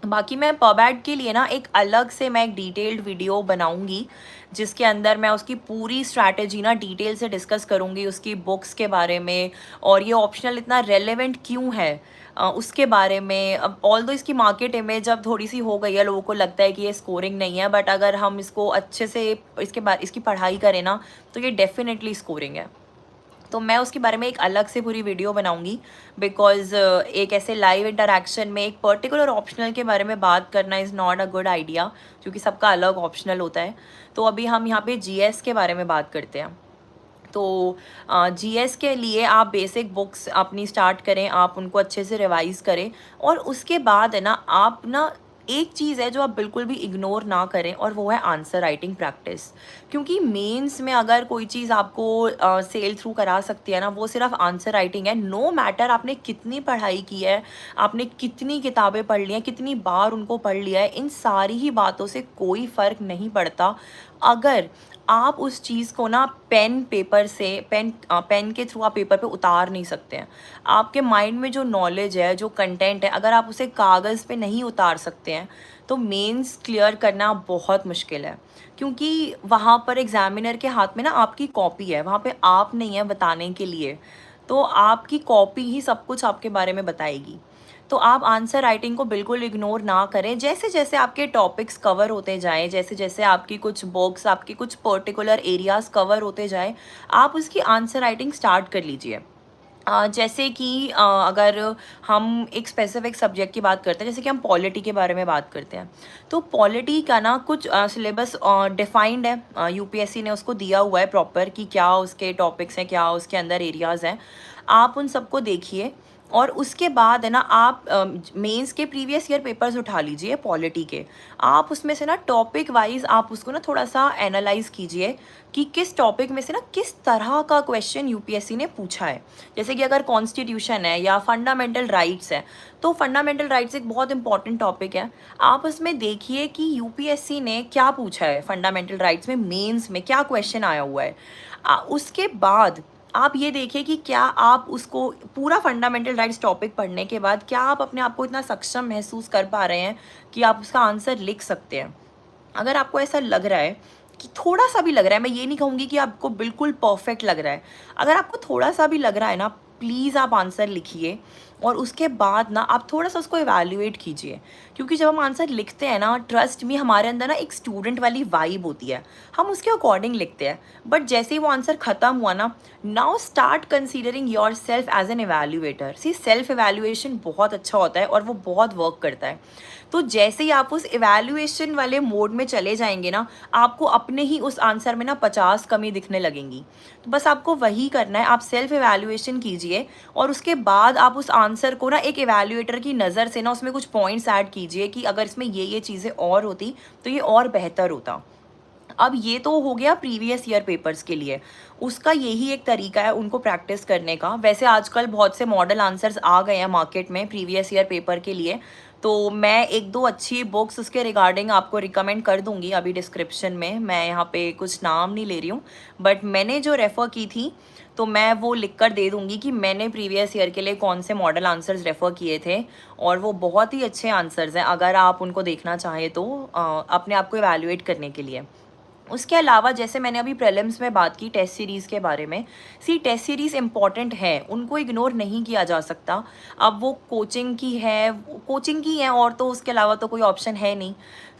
बाकी मैं पबैड के लिए ना एक अलग से मैं एक डिटेल्ड वीडियो बनाऊंगी, जिसके अंदर मैं उसकी पूरी स्ट्रैटेजी ना डिटेल से डिस्कस करूंगी, उसकी बुक्स के बारे में, और ये ऑप्शनल इतना रेलेवेंट क्यों है उसके बारे में। अब ऑल्दो इसकी मार्केट इमेज अब थोड़ी सी हो गई है, लोगों को लगता है कि ये स्कोरिंग नहीं है, बट अगर हम इसको अच्छे से इसकी पढ़ाई करें ना, तो ये डेफिनेटली स्कोरिंग है। तो मैं उसके बारे में एक अलग से पूरी वीडियो बनाऊंगी, बिकॉज एक ऐसे लाइव इंटरेक्शन में एक पर्टिकुलर ऑप्शनल के बारे में बात करना is not a good idea, क्योंकि सबका अलग ऑप्शनल होता है। तो अभी हम यहाँ पे जीएस के बारे में बात करते हैं। तो जीएस के लिए आप बेसिक बुक्स अपनी स्टार्ट करें, आप उनको अच्छे से रिवाइज़ करें। और उसके बाद है ना, आप ना एक चीज़ है जो आप बिल्कुल भी इग्नोर ना करें, और वो है आंसर राइटिंग प्रैक्टिस। क्योंकि मेंस में अगर कोई चीज़ आपको सेल थ्रू करा सकती है ना, वो सिर्फ आंसर राइटिंग है। नो मैटर आपने कितनी पढ़ाई की है, आपने कितनी किताबें पढ़ ली हैं, कितनी बार उनको पढ़ लिया है, इन सारी ही बातों से कोई फ़र्क नहीं पड़ता अगर आप उस चीज़ को ना पेन पेपर से पेन के थ्रू आप पेपर पे उतार नहीं सकते हैं। आपके माइंड में जो नॉलेज है, जो कंटेंट है, अगर आप उसे कागज़ पे नहीं उतार सकते हैं, तो मेंस क्लियर करना बहुत मुश्किल है। क्योंकि वहाँ पर एग्जामिनर के हाथ में ना आपकी कॉपी है, वहाँ पे आप नहीं है बताने के लिए। तो आपकी कॉपी ही सब कुछ आपके बारे में बताएगी। तो आप आंसर राइटिंग को बिल्कुल इग्नोर ना करें। जैसे जैसे आपके टॉपिक्स कवर होते जाएँ, जैसे जैसे आपकी कुछ बुक्स, आपकी कुछ पर्टिकुलर एरियाज़ कवर होते जाएँ, आप उसकी आंसर राइटिंग स्टार्ट कर लीजिए। जैसे कि अगर हम एक स्पेसिफिक सब्जेक्ट की बात करते हैं, जैसे कि हम पॉलिटी के बारे में बात करते हैं, तो पॉलिटी का ना कुछ सिलेबस डिफाइंड है, यूपीएससी ने उसको दिया हुआ है प्रॉपर, कि क्या उसके टॉपिक्स हैं, क्या उसके अंदर एरियाज़ हैं। आप उन सबको देखिए, और उसके बाद है ना आप मेंस के प्रीवियस ईयर पेपर्स उठा लीजिए पॉलिटी के। आप उसमें से ना टॉपिक वाइज आप उसको ना थोड़ा सा एनालाइज कीजिए कि किस टॉपिक में से ना किस तरह का क्वेश्चन यूपीएससी ने पूछा है। जैसे कि अगर कॉन्स्टिट्यूशन है या फंडामेंटल राइट्स है, तो फंडामेंटल राइट्स एक बहुत इंपॉर्टेंट टॉपिक है। आप उसमें देखिए कि यूपीएससी ने क्या पूछा है फंडामेंटल राइट्स में, मेंस में क्या क्वेश्चन आया हुआ है। उसके बाद आप ये देखिए कि क्या आप उसको पूरा फंडामेंटल राइट्स टॉपिक पढ़ने के बाद क्या आप अपने आप को इतना सक्षम महसूस कर पा रहे हैं कि आप उसका आंसर लिख सकते हैं। अगर आपको ऐसा लग रहा है कि थोड़ा सा भी लग रहा है, मैं ये नहीं कहूँगी कि आपको बिल्कुल परफेक्ट लग रहा है, अगर आपको थोड़ा सा भी लग रहा है ना, प्लीज़ आप आंसर लिखिए और उसके बाद ना आप थोड़ा सा उसको इवैल्यूएट कीजिए। क्योंकि जब हम आंसर लिखते हैं ना, ट्रस्ट मी, हमारे अंदर ना एक स्टूडेंट वाली वाइब होती है, हम उसके अकॉर्डिंग लिखते हैं। बट जैसे ही वो आंसर ख़त्म हुआ ना, now start considering yourself as an evaluator. See, self evaluation बहुत अच्छा होता है और वो बहुत वर्क करता है। तो जैसे ही आप उस इवैल्यूएशन वाले मोड में चले जाएंगे ना, आपको अपने ही उस आंसर में ना 50 कमी दिखने लगेंगी। तो बस आपको वही करना है, आप सेल्फ इवैल्यूएशन कीजिए और उसके बाद आप उस आंसर को ना एक इवैल्यूएटर की नज़र से ना उसमें कुछ पॉइंट्स ऐड कीजिए कि अगर इसमें ये चीज़ें और होती तो ये और बेहतर होता। अब ये तो हो गया प्रीवियस ईयर पेपर्स के लिए, उसका यही एक तरीका है उनको प्रैक्टिस करने का। वैसे आजकल बहुत से मॉडल आंसर्स आ गए हैं मार्केट में प्रीवियस ईयर पेपर के लिए, तो मैं एक दो अच्छी बुक्स उसके रिगार्डिंग आपको रिकमेंड कर दूंगी अभी डिस्क्रिप्शन में। मैं यहाँ पे कुछ नाम नहीं ले रही हूँ, बट मैंने जो रेफ़र की थी तो मैं वो लिख कर दे दूँगी कि मैंने प्रीवियस ईयर के लिए कौन से मॉडल आंसर्स रेफ़र किए थे, और वो बहुत ही अच्छे आंसर्स हैं अगर आप उनको देखना चाहें तो अपने आप को इवैल्यूएट करने के लिए। उसके अलावा जैसे मैंने अभी प्रीलिम्स में बात की टेस्ट सीरीज़ के बारे में, सी टेस्ट सीरीज़ इंपॉर्टेंट है, उनको इग्नोर नहीं किया जा सकता। अब वो कोचिंग की है, कोचिंग की है, और तो उसके अलावा तो कोई ऑप्शन है नहीं।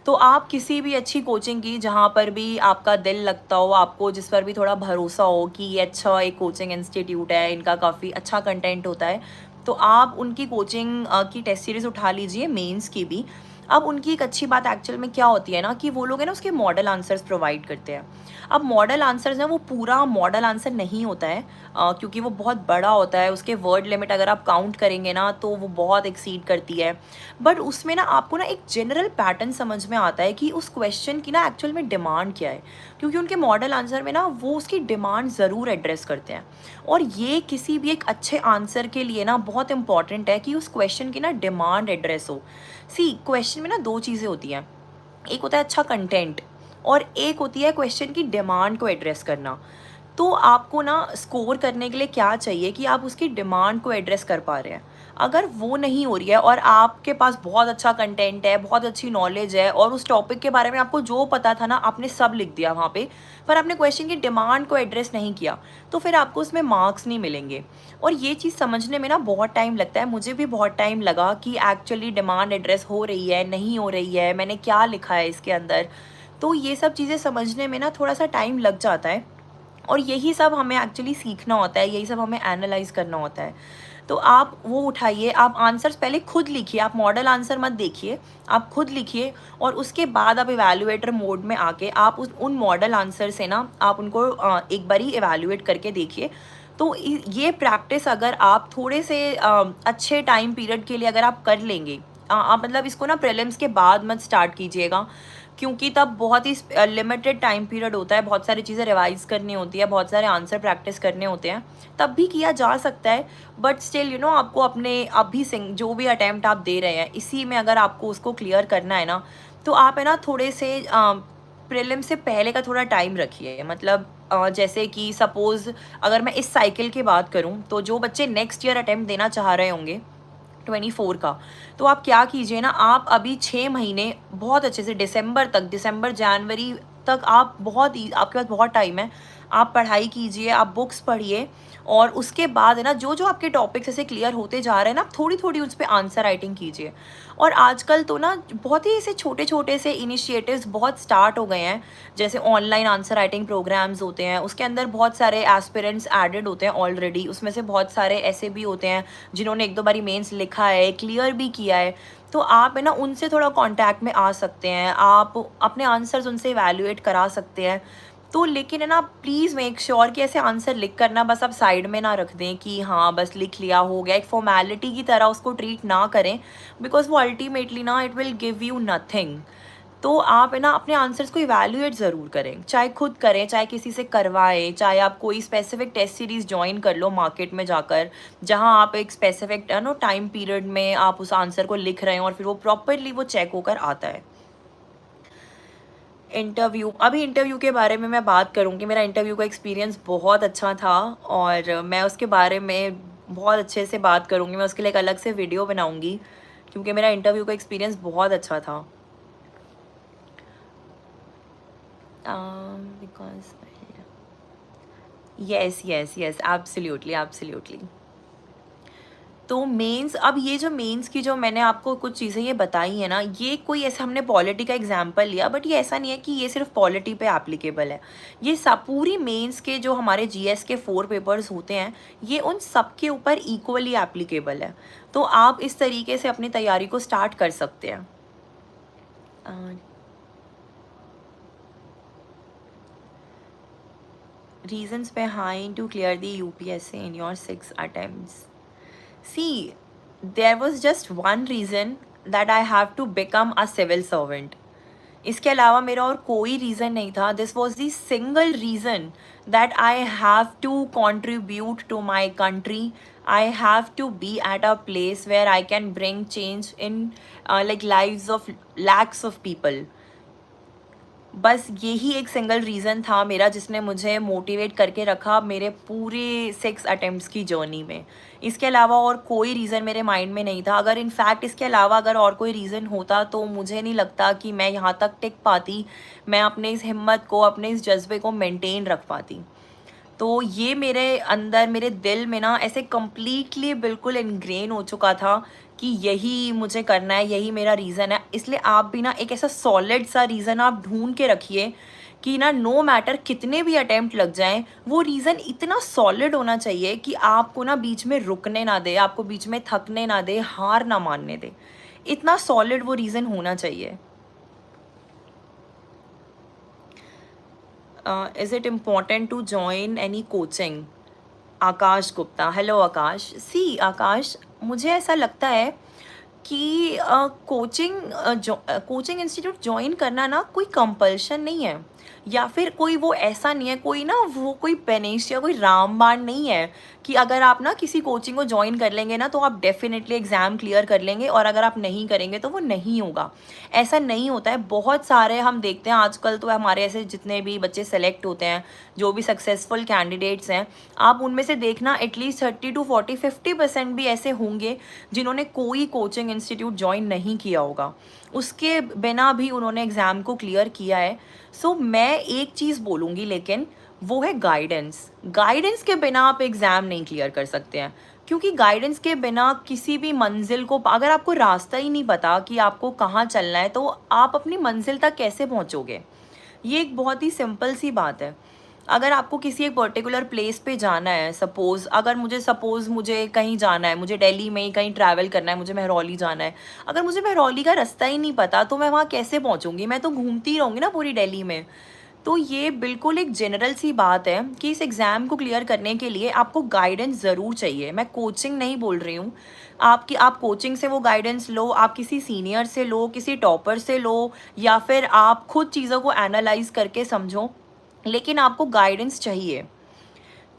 तो आप किसी भी अच्छी कोचिंग की जहाँ पर भी आपका दिल लगता हो, आपको जिस पर भी थोड़ा भरोसा हो कि ये अच्छा एक कोचिंग इंस्टीट्यूट है, इनका काफ़ी अच्छा कंटेंट होता है, तो आप उनकी कोचिंग की टेस्ट सीरीज़ उठा लीजिए, मेंस की भी। अब उनकी एक अच्छी बात एक्चुअल में क्या होती है ना, कि वो लोग है ना उसके मॉडल आंसर्स प्रोवाइड करते हैं। अब मॉडल आंसर्स हैं, वो पूरा मॉडल आंसर नहीं होता है, क्योंकि वो बहुत बड़ा होता है, उसके वर्ड लिमिट अगर आप काउंट करेंगे ना तो वो बहुत एक्सीड करती है। बट उसमें ना आपको ना एक जनरल पैटर्न समझ में आता है कि उस क्वेश्चन की ना एक्चुअल में डिमांड क्या है, क्योंकि उनके मॉडल आंसर में ना वो उसकी डिमांड ज़रूर एड्रेस करते हैं। और ये किसी भी एक अच्छे आंसर के लिए ना बहुत इंपॉर्टेंट है कि उस क्वेश्चन की ना डिमांड एड्रेस हो। सी, क्वेश्चन में ना दो चीज़ें होती हैं, एक होता है अच्छा कंटेंट और एक होती है क्वेश्चन की डिमांड को एड्रेस करना। तो आपको ना स्कोर करने के लिए क्या चाहिए कि आप उसकी डिमांड को एड्रेस कर पा रहे हैं। अगर वो नहीं हो रही है और आपके पास बहुत अच्छा कंटेंट है, बहुत अच्छी नॉलेज है और उस टॉपिक के बारे में आपको जो पता था ना आपने सब लिख दिया वहाँ पे, पर आपने क्वेश्चन की डिमांड को एड्रेस नहीं किया, तो फिर आपको उसमें मार्क्स नहीं मिलेंगे। और ये चीज़ समझने में ना बहुत टाइम लगता है, मुझे भी बहुत टाइम लगा कि एक्चुअली डिमांड एड्रेस हो रही है नहीं हो रही है, मैंने क्या लिखा है इसके अंदर। तो ये सब चीज़ें समझने में ना थोड़ा सा टाइम लग जाता है, और यही सब हमें एक्चुअली सीखना होता है, यही सब हमें एनालाइज करना होता है। तो आप वो उठाइए, आप आंसर्स पहले खुद लिखिए, आप मॉडल आंसर मत देखिए, आप खुद लिखिए और उसके बाद आप इवैल्यूएटर मोड में आके आप उन मॉडल आंसर से ना आप उनको एक बारी इवैल्यूएट करके देखिए। तो ये प्रैक्टिस अगर आप थोड़े से अच्छे टाइम पीरियड के लिए अगर आप कर लेंगे, आप मतलब इसको ना प्रीलिम्स के बाद मत स्टार्ट कीजिएगा, क्योंकि तब बहुत ही लिमिटेड टाइम पीरियड होता है, बहुत सारी चीज़ें रिवाइज करनी होती है, बहुत सारे आंसर प्रैक्टिस करने होते हैं, तब भी किया जा सकता है। बट स्टिल यू नो आपको अपने अभी जो भी अटैम्प्ट आप दे रहे हैं इसी में अगर आपको उसको क्लियर करना है ना, तो आप है ना थोड़े से प्रीलिम से पहले का थोड़ा टाइम रखिए। मतलब जैसे कि सपोज़ अगर मैं इस साइकिल की बात करूँ, तो जो बच्चे नेक्स्ट ईयर अटैम्प्ट देना चाह रहे होंगे 24 का, तो आप क्या कीजिए ना, आप अभी 6 महीने बहुत अच्छे से दिसंबर तक, दिसंबर जनवरी तक आप बहुत ही, आपके पास बहुत टाइम है, आप पढ़ाई कीजिए, आप बुक्स पढ़िए, और उसके बाद है ना जो जो आपके टॉपिक्स ऐसे क्लियर होते जा रहे हैं ना, आप थोड़ी थोड़ी उस पर आंसर राइटिंग कीजिए। और आजकल तो ना बहुत ही ऐसे छोटे छोटे से इनिशिएटिव्स बहुत स्टार्ट हो गए हैं, जैसे ऑनलाइन आंसर राइटिंग प्रोग्राम्स होते हैं, उसके अंदर बहुत सारे एस्पिरेंट्स एडेड होते हैं ऑलरेडी, उसमें से बहुत सारे ऐसे भी होते हैं जिन्होंने एक दो बारी मेंस लिखा है, क्लियर भी किया है। तो आप है ना उनसे थोड़ा कांटेक्ट में आ सकते हैं, आप अपने आंसर्स उनसे इवैल्यूएट करा सकते हैं। तो लेकिन है ना, प्लीज़ मेक श्योर कि ऐसे आंसर लिख कर ना बस आप साइड में ना रख दें कि हाँ बस लिख लिया हो गया, एक फॉर्मेलिटी की तरह उसको ट्रीट ना करें, बिकॉज वो अल्टीमेटली ना it will give you nothing. तो आप है ना अपने आंसर्स को इवैल्यूएट ज़रूर करें, चाहे खुद करें चाहे किसी से करवाएं, चाहे आप कोई स्पेसिफिक टेस्ट सीरीज़ ज्वाइन कर लो मार्केट में जाकर, जहां आप एक स्पेसिफिक नो टाइम पीरियड में आप उस आंसर को लिख रहे हैं और फिर वो प्रॉपरली वो चेक होकर आता है। इंटरव्यू, अभी इंटरव्यू के बारे में मैं बात करूँगी। मेरा इंटरव्यू का एक्सपीरियंस बहुत अच्छा था और मैं उसके बारे में बहुत अच्छे से बात करूँगी। मैं उसके लिए एक अलग से वीडियो बनाऊँगी क्योंकि मेरा इंटरव्यू का एक्सपीरियंस बहुत अच्छा था। Because yes yes yes, absolutely absolutely. तो मेंस, अब ये जो मेंस की जो मैंने आपको कुछ चीज़ें ये बताई है ना, ये कोई ऐसा हमने पॉलिटी का एग्जांपल लिया, बट ये ऐसा नहीं है कि ये सिर्फ पॉलिटी पे एप्लीकेबल है। ये सब पूरी मेंस के जो हमारे जीएस के 4 पेपर्स होते हैं, ये उन सब के ऊपर इक्वली एप्लीकेबल है। तो आप इस तरीके से अपनी तैयारी को स्टार्ट कर सकते हैं। Reasons behind to clear the UPSC in your 6 attempts. See, there was just one reason, that I have to become a civil servant. इसके अलावा मेरा और कोई रीज़न नहीं था. This was the single reason that I have to contribute to my country. I have to be at a place where I can bring change in like lives of lakhs of people. बस यही एक single reason था मेरा जिसने मुझे motivate करके रखा मेरे पूरे 6 अटेम्प्ट्स की जर्नी में. इसके अलावा और कोई रीज़न मेरे माइंड में नहीं था. अगर इनफैक्ट इसके अलावा अगर और कोई रीज़न होता तो मुझे नहीं लगता कि मैं यहाँ तक टिक पाती, मैं अपने इस हिम्मत को, अपने इस जज्बे को मेंटेन रख पाती. तो ये मेरे अंदर, मेरे दिल में ना ऐसे कम्प्लीटली बिल्कुल इनग्रेन हो चुका था कि यही मुझे करना है, यही मेरा रीज़न है. इसलिए आप भी ना एक ऐसा सॉलिड सा रीज़न आप ढूंढ के रखिए कि ना नो मैटर कितने भी अटेम्प्ट लग जाएं, वो रीज़न इतना सॉलिड होना चाहिए कि आपको ना बीच में रुकने ना दे, आपको बीच में थकने ना दे, हार ना मानने दे. इतना सॉलिड वो रीज़न होना चाहिए. Is it important to join any coaching? Akash Gupta, hello Akash. See Akash, मुझे ऐसा लगता है कि कोचिंग इंस्टीट्यूट ज्वाइन करना ना कोई कंपल्शन नहीं है, या फिर कोई वो ऐसा नहीं है, कोई ना वो कोई पेनिश या कोई रामबाण नहीं है कि अगर आप ना किसी कोचिंग को ज्वाइन कर लेंगे ना तो आप डेफिनेटली एग्ज़ाम क्लियर कर लेंगे और अगर आप नहीं करेंगे तो वो नहीं होगा. ऐसा नहीं होता है. बहुत सारे हम देखते हैं आजकल, तो हमारे ऐसे जितने भी बच्चे सेलेक्ट होते हैं, जो भी सक्सेसफुल कैंडिडेट्स हैं, आप उनमें से देखना एटलीस्ट 30 to 40-50% भी ऐसे होंगे जिन्होंने कोई कोचिंग इंस्टीट्यूट ज्वाइन नहीं किया होगा. उसके बिना भी उन्होंने एग्ज़ाम को क्लियर किया है. सो मैं एक चीज़ बोलूँगी, लेकिन वो है गाइडेंस. गाइडेंस के बिना आप एग्ज़ाम नहीं क्लियर कर सकते हैं, क्योंकि गाइडेंस के बिना किसी भी मंजिल को, अगर आपको रास्ता ही नहीं पता कि आपको कहाँ चलना है, तो आप अपनी मंजिल तक कैसे पहुँचोगे. ये एक बहुत ही सिंपल सी बात है. अगर आपको किसी एक पर्टिकुलर प्लेस पे जाना है, सपोज़ मुझे कहीं जाना है, मुझे दिल्ली में ही कहीं ट्रैवल करना है, मुझे महरौली जाना है. अगर मुझे महरौली का रास्ता ही नहीं पता तो मैं वहाँ कैसे पहुँचूँगी. मैं तो घूमती रहूँगी ना पूरी दिल्ली में. तो ये बिल्कुल एक जनरल सी बात है कि इस एग्ज़ाम को क्लियर करने के लिए आपको गाइडेंस ज़रूर चाहिए. मैं कोचिंग नहीं बोल रही हूँ. आप कोचिंग से वो गाइडेंस लो, आप किसी सीनियर से लो, किसी टॉपर से लो, या फिर आप खुद चीज़ों को एनालाइज करके समझो, लेकिन आपको गाइडेंस चाहिए.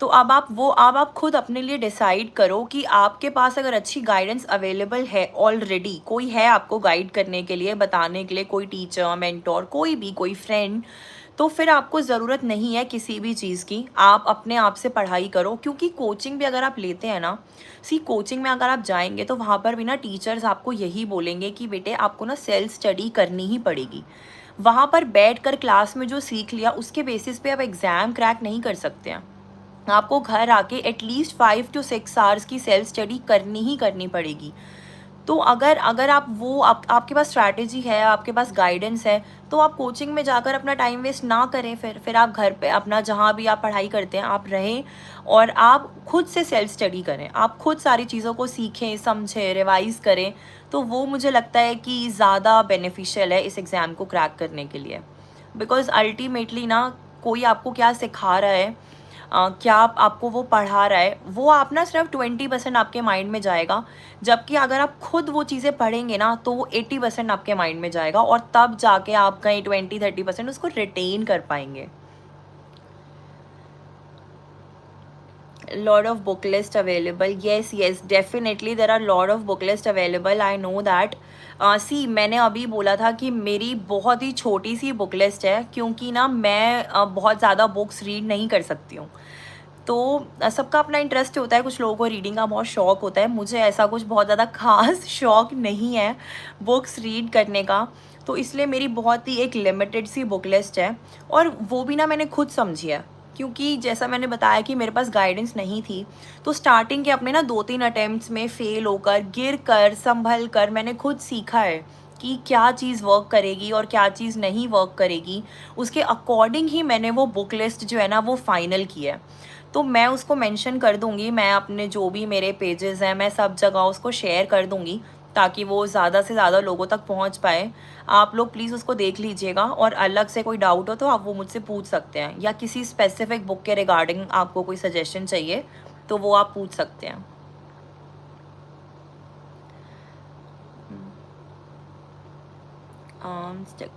तो अब आप खुद अपने लिए डिसाइड करो कि आपके पास अगर अच्छी गाइडेंस अवेलेबल है, ऑलरेडी कोई है आपको गाइड करने के लिए, बताने के लिए, कोई टीचर, मेंटोर, कोई भी, कोई फ्रेंड, तो फिर आपको ज़रूरत नहीं है किसी भी चीज़ की. आप अपने आप से पढ़ाई करो, क्योंकि कोचिंग भी अगर आप लेते हैं ना, कोचिंग में अगर आप जाएंगे तो वहाँ पर भी ना टीचर्स आपको यही बोलेंगे कि बेटे आपको ना सेल्फ स्टडी करनी ही पड़ेगी. वहाँ पर बैठकर क्लास में जो सीख लिया उसके बेसिस पे आप एग्ज़ाम क्रैक नहीं कर सकते हैं. आपको घर आके एटलीस्ट 5 to 6 आवर्स की सेल्फ स्टडी करनी ही करनी पड़ेगी. तो अगर आपके पास स्ट्रैटेजी है, आपके पास गाइडेंस है, तो आप कोचिंग में जाकर अपना टाइम वेस्ट ना करें. फिर आप घर पे अपना जहाँ भी आप पढ़ाई करते हैं आप रहें और आप खुद से सेल्फ स्टडी करें. आप खुद सारी चीज़ों को सीखें, समझें, रिवाइज़ करें. तो वो मुझे लगता है कि ज़्यादा बेनिफिशियल है इस एग्ज़ाम को क्रैक करने के लिए. बिकॉज़ अल्टीमेटली ना कोई आपको क्या सिखा रहा है, क्या आपको वो पढ़ा रहा है, वो आप ना सिर्फ 20% आपके माइंड में जाएगा, जबकि अगर आप खुद वो चीज़ें पढ़ेंगे ना तो वो 80% आपके माइंड में जाएगा, और तब जाके आप कहीं 20-30% उसको रिटेन कर पाएंगे। Lot of book list available. Yes, definitely there are lot of book list available. I know that. सी मैंने अभी बोला था कि मेरी बहुत ही छोटी सी बुक लिस्ट है, क्योंकि ना मैं बहुत ज़्यादा बुक्स रीड नहीं कर सकती हूँ। तो सबका अपना इंटरेस्ट होता है, कुछ लोगों को रीडिंग का बहुत शौक होता है, मुझे ऐसा कुछ बहुत ज़्यादा खास शौक नहीं है बुक्स रीड करने का। तो इसलिए मेरी बहुत ही एक लिमिटेड सी बुक लिस्ट है, और वो भी ना मैंने खुद समझी है, क्योंकि जैसा मैंने बताया कि मेरे पास गाइडेंस नहीं थी। तो स्टार्टिंग के अपने ना 2-3 अटेम्प्ट्स में फेल होकर, गिर कर, संभल कर मैंने खुद सीखा है कि क्या चीज़ वर्क करेगी और क्या चीज़ नहीं वर्क करेगी। उसके अकॉर्डिंग ही मैंने वो बुक लिस्ट जो है ना वो फाइनल की है। तो मैं उसको मेंशन कर दूँगी, मैं अपने जो भी मेरे पेजेस हैं मैं सब जगह उसको शेयर कर दूँगी, ताकि वो ज़्यादा से ज़्यादा लोगों तक पहुँच पाए। आप लोग प्लीज़ उसको देख लीजिएगा, और अलग से कोई डाउट हो तो आप वो मुझसे पूछ सकते हैं, या किसी स्पेसिफिक बुक के रिगार्डिंग आपको कोई सजेशन चाहिए तो वो आप पूछ सकते हैं।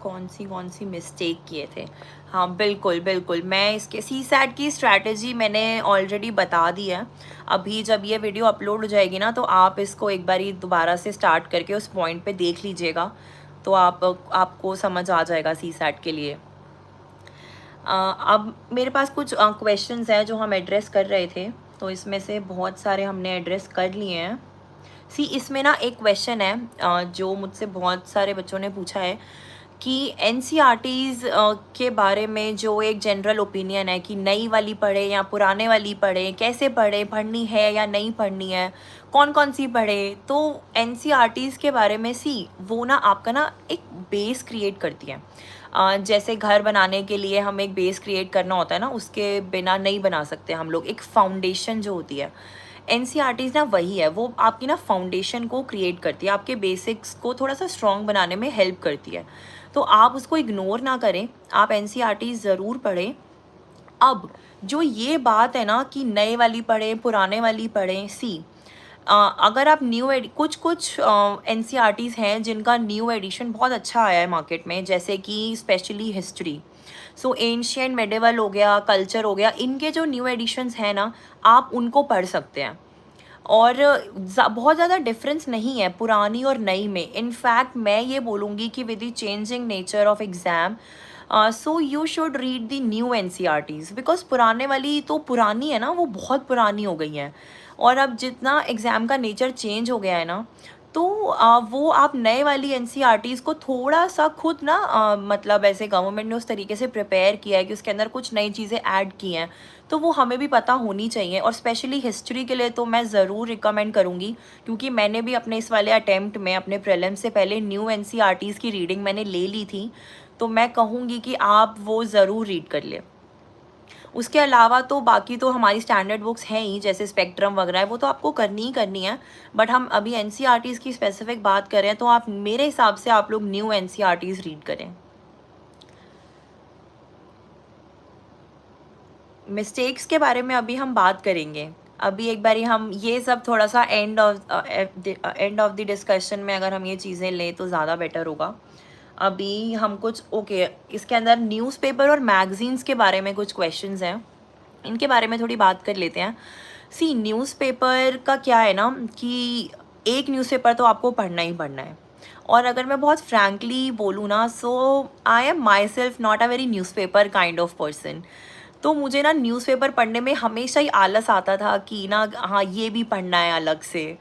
कौन सी मिस्टेक किए थे? हाँ, बिल्कुल बिल्कुल, मैं इसके सी सैट की स्ट्रैटेजी मैंने ऑलरेडी बता दी है। अभी जब ये वीडियो अपलोड हो जाएगी ना तो आप इसको एक बारी दोबारा से स्टार्ट करके उस पॉइंट पे देख लीजिएगा, तो आपको समझ आ जाएगा सी सैट के लिए। अब मेरे पास कुछ क्वेश्चंस हैं जो हम एड्रेस कर रहे थे, तो इसमें से बहुत सारे हमने एड्रेस कर लिए हैं। सी इसमें ना एक क्वेश्चन है जो मुझसे बहुत सारे बच्चों ने पूछा है कि एनसीईआरटीज़ के बारे में जो एक जनरल ओपिनियन है कि नई वाली पढ़े या पुराने वाली पढ़े, कैसे पढ़े, पढ़नी है या नहीं पढ़नी है, कौन कौन सी पढ़े। तो एनसीईआरटीज़ के बारे में सी वो ना आपका ना एक बेस क्रिएट करती है। जैसे घर बनाने के लिए हम एक बेस क्रिएट करना होता है ना, उसके बिना नहीं बना सकते हम लोग, एक फाउंडेशन जो होती है। एनसीईआरटीज़ ना वही है, वो आपकी ना फाउंडेशन को क्रिएट करती है, आपके बेसिक्स को थोड़ा सा स्ट्रॉन्ग बनाने में हेल्प करती है। तो आप उसको इग्नोर ना करें, आप एनसीईआरटीज़ ज़रूर पढ़ें। अब जो ये बात है ना कि नए वाली पढ़ें पुराने वाली पढ़ें, सी अगर आप कुछ कुछ एनसीईआरटीज़ हैं जिनका न्यू एडिशन बहुत अच्छा आया है मार्केट में, जैसे कि स्पेशली हिस्ट्री, सो एंशियंट मेडिवल हो गया, कल्चर हो गया, इनके जो न्यू एडिशंस हैं ना आप उनको पढ़ सकते हैं। और बहुत ज़्यादा डिफरेंस नहीं है पुरानी और नई में। इनफैक्ट मैं ये बोलूँगी कि with the changing nature of exam, so you should read the new NCERTs, because पुराने वाली तो पुरानी है ना, वो बहुत पुरानी हो गई हैं, और अब जितना एग्ज़ाम का नेचर चेंज हो गया है ना, तो वो आप नए वाली एनसीईआरटीज़ को थोड़ा सा खुद ना मतलब ऐसे गवर्नमेंट ने उस तरीके से प्रिपेयर किया है कि उसके अंदर कुछ नई चीज़ें ऐड की हैं, तो वो हमें भी पता होनी चाहिए। और स्पेशली हिस्ट्री के लिए तो मैं ज़रूर रिकमेंड करूँगी, क्योंकि मैंने भी अपने इस वाले अटैम्प्ट में अपने प्रीलिम्स से पहले न्यू एनसीईआरटीज़ की रीडिंग मैंने ले ली थी, तो मैं कहूँगी कि आप वो ज़रूर रीड कर लें। उसके अलावा तो बाकी तो हमारी स्टैंडर्ड बुक्स हैं ही, जैसे स्पेक्ट्रम वगैरह है, वो तो आपको करनी ही करनी है। बट हम अभी एनसीईआरटीज़ की स्पेसिफिक बात कर रहे हैं, तो आप मेरे हिसाब से आप लोग न्यू एनसीईआरटीज़ रीड करें। मिस्टेक्स के बारे में अभी हम बात करेंगे। अभी एक बारी हम ये सब थोड़ा सा एंड ऑफ द डिस्कशन में अगर हम ये चीज़ें लें तो ज़्यादा बेटर होगा। अभी हम कुछ इसके अंदर न्यूज़पेपर और मैगजीन्स के बारे में कुछ क्वेश्चंस हैं, इनके बारे में थोड़ी बात कर लेते हैं। सी न्यूज़पेपर का क्या है ना कि एक न्यूज़पेपर तो आपको पढ़ना ही पढ़ना है, और अगर मैं बहुत फ्रैंकली बोलूँ ना, so I am myself not a very newspaper kind of person. तो मुझे ना न्यूज़पेपर पढ़ने में हमेशा ही आलस आता था कि ना हाँ ये भी पढ़ना है अलग से।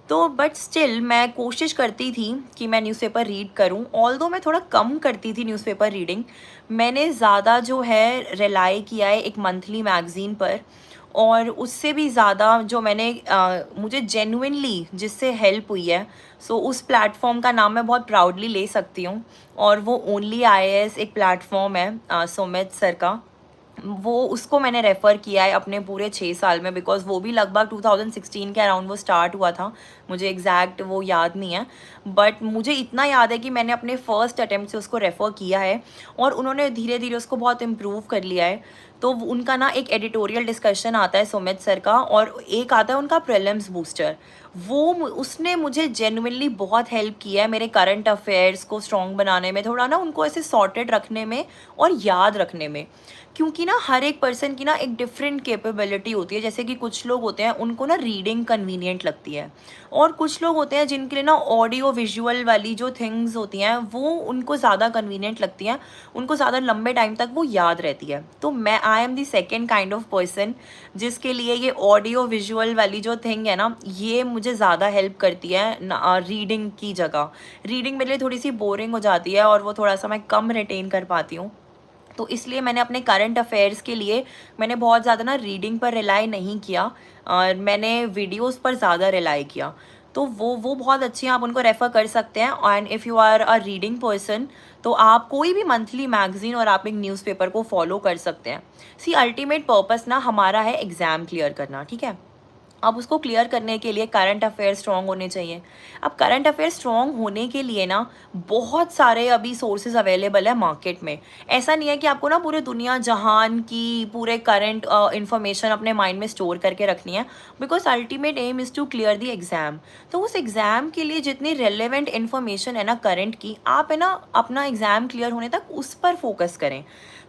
तो बट स्टिल मैं कोशिश करती थी कि मैं न्यूज़पेपर रीड करूं, ऑल्दो मैं थोड़ा कम करती थी न्यूज़पेपर रीडिंग। मैंने ज़्यादा जो है रिलाई किया है एक मंथली मैगज़ीन पर, और उससे भी ज़्यादा जो मैंने मुझे जेन्युइनली जिससे हेल्प हुई है, सो उस प्लेटफॉर्म का नाम मैं बहुत प्राउडली ले सकती हूँ, और वो ओनली आईएएस एक प्लेटफॉर्म है सुमित सर का। वो उसको मैंने रेफ़र किया है अपने पूरे 6 साल में, बिकॉज़ वो भी लगभग 2016 के अराउंड वो स्टार्ट हुआ था, मुझे एग्जैक्ट वो याद नहीं है। बट मुझे इतना याद है कि मैंने अपने फर्स्ट अटेम्प्ट से उसको रेफ़र किया है और उन्होंने धीरे धीरे उसको बहुत इम्प्रूव कर लिया है। तो उनका ना एक एडिटोरियल डिस्कशन आता है सुमित सर का, और एक आता है उनका प्रीलिम्स बूस्टर। उसने मुझे जेन्युइनली बहुत हेल्प किया है मेरे करंट अफेयर्स को स्ट्रॉन्ग बनाने में, थोड़ा ना उनको ऐसे सॉर्टेड रखने में और याद रखने में। क्योंकि ना हर एक पर्सन की ना एक डिफरेंट कैपेबिलिटी होती है। जैसे कि कुछ लोग होते हैं उनको ना रीडिंग कन्वीनियंट लगती है, और कुछ लोग होते हैं जिनके लिए ना ऑडियो विजुअल वाली जो थिंग्स होती हैं वो उनको ज़्यादा कन्वीनियंट लगती हैं, उनको ज़्यादा लंबे टाइम तक वो याद रहती है। तो मैं I am the second kind of person जिसके लिए ये ऑडियो विजुअल वाली जो थिंग है ना, ये मुझे ज़्यादा हेल्प करती है रीडिंग की जगह। रीडिंग मेरे लिए थोड़ी सी बोरिंग हो जाती है और वो थोड़ा सा मैं कम रिटेन कर पाती हूँ। तो इसलिए मैंने अपने करंट अफेयर्स के लिए मैंने बहुत ज़्यादा ना रीडिंग पर रिलाई नहीं किया, और मैंने वीडियोस पर ज़्यादा रिलाई किया। तो वो बहुत अच्छी हैं, आप उनको रेफ़र कर सकते हैं। And if you are a reading person तो आप कोई भी मंथली मैगज़ीन और आप एक न्यूज़पेपर को फॉलो कर सकते हैं। सी अल्टीमेट पर्पस ना हमारा है एग्ज़ाम क्लियर करना, ठीक है। अब उसको क्लियर करने के लिए करंट अफेयर स्ट्रॉन्ग होने चाहिए। अब करंट अफेयर स्ट्रॉन्ग होने के लिए ना बहुत सारे अभी सोर्सेज अवेलेबल है मार्केट में। ऐसा नहीं है कि आपको ना पूरे दुनिया जहान की पूरे करंट इंफॉर्मेशन अपने माइंड में स्टोर करके रखनी है, because ultimate aim is to clear the exam. तो उस एग्ज़ाम के लिए जितनी रेलिवेंट इन्फॉर्मेशन है ना करंट की, आप है ना अपना एग्ज़ाम क्लियर होने तक उस पर फोकस करें।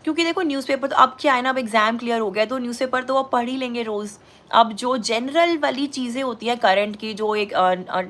क्योंकि देखो न्यूज़पेपर तो अब क्या है ना, अब एग्ज़ाम क्लियर हो गया तो न्यूज़पेपर तो आप पढ़ ही लेंगे रोज़। अब जो जनरल वाली चीज़ें होती हैं करंट की, जो एक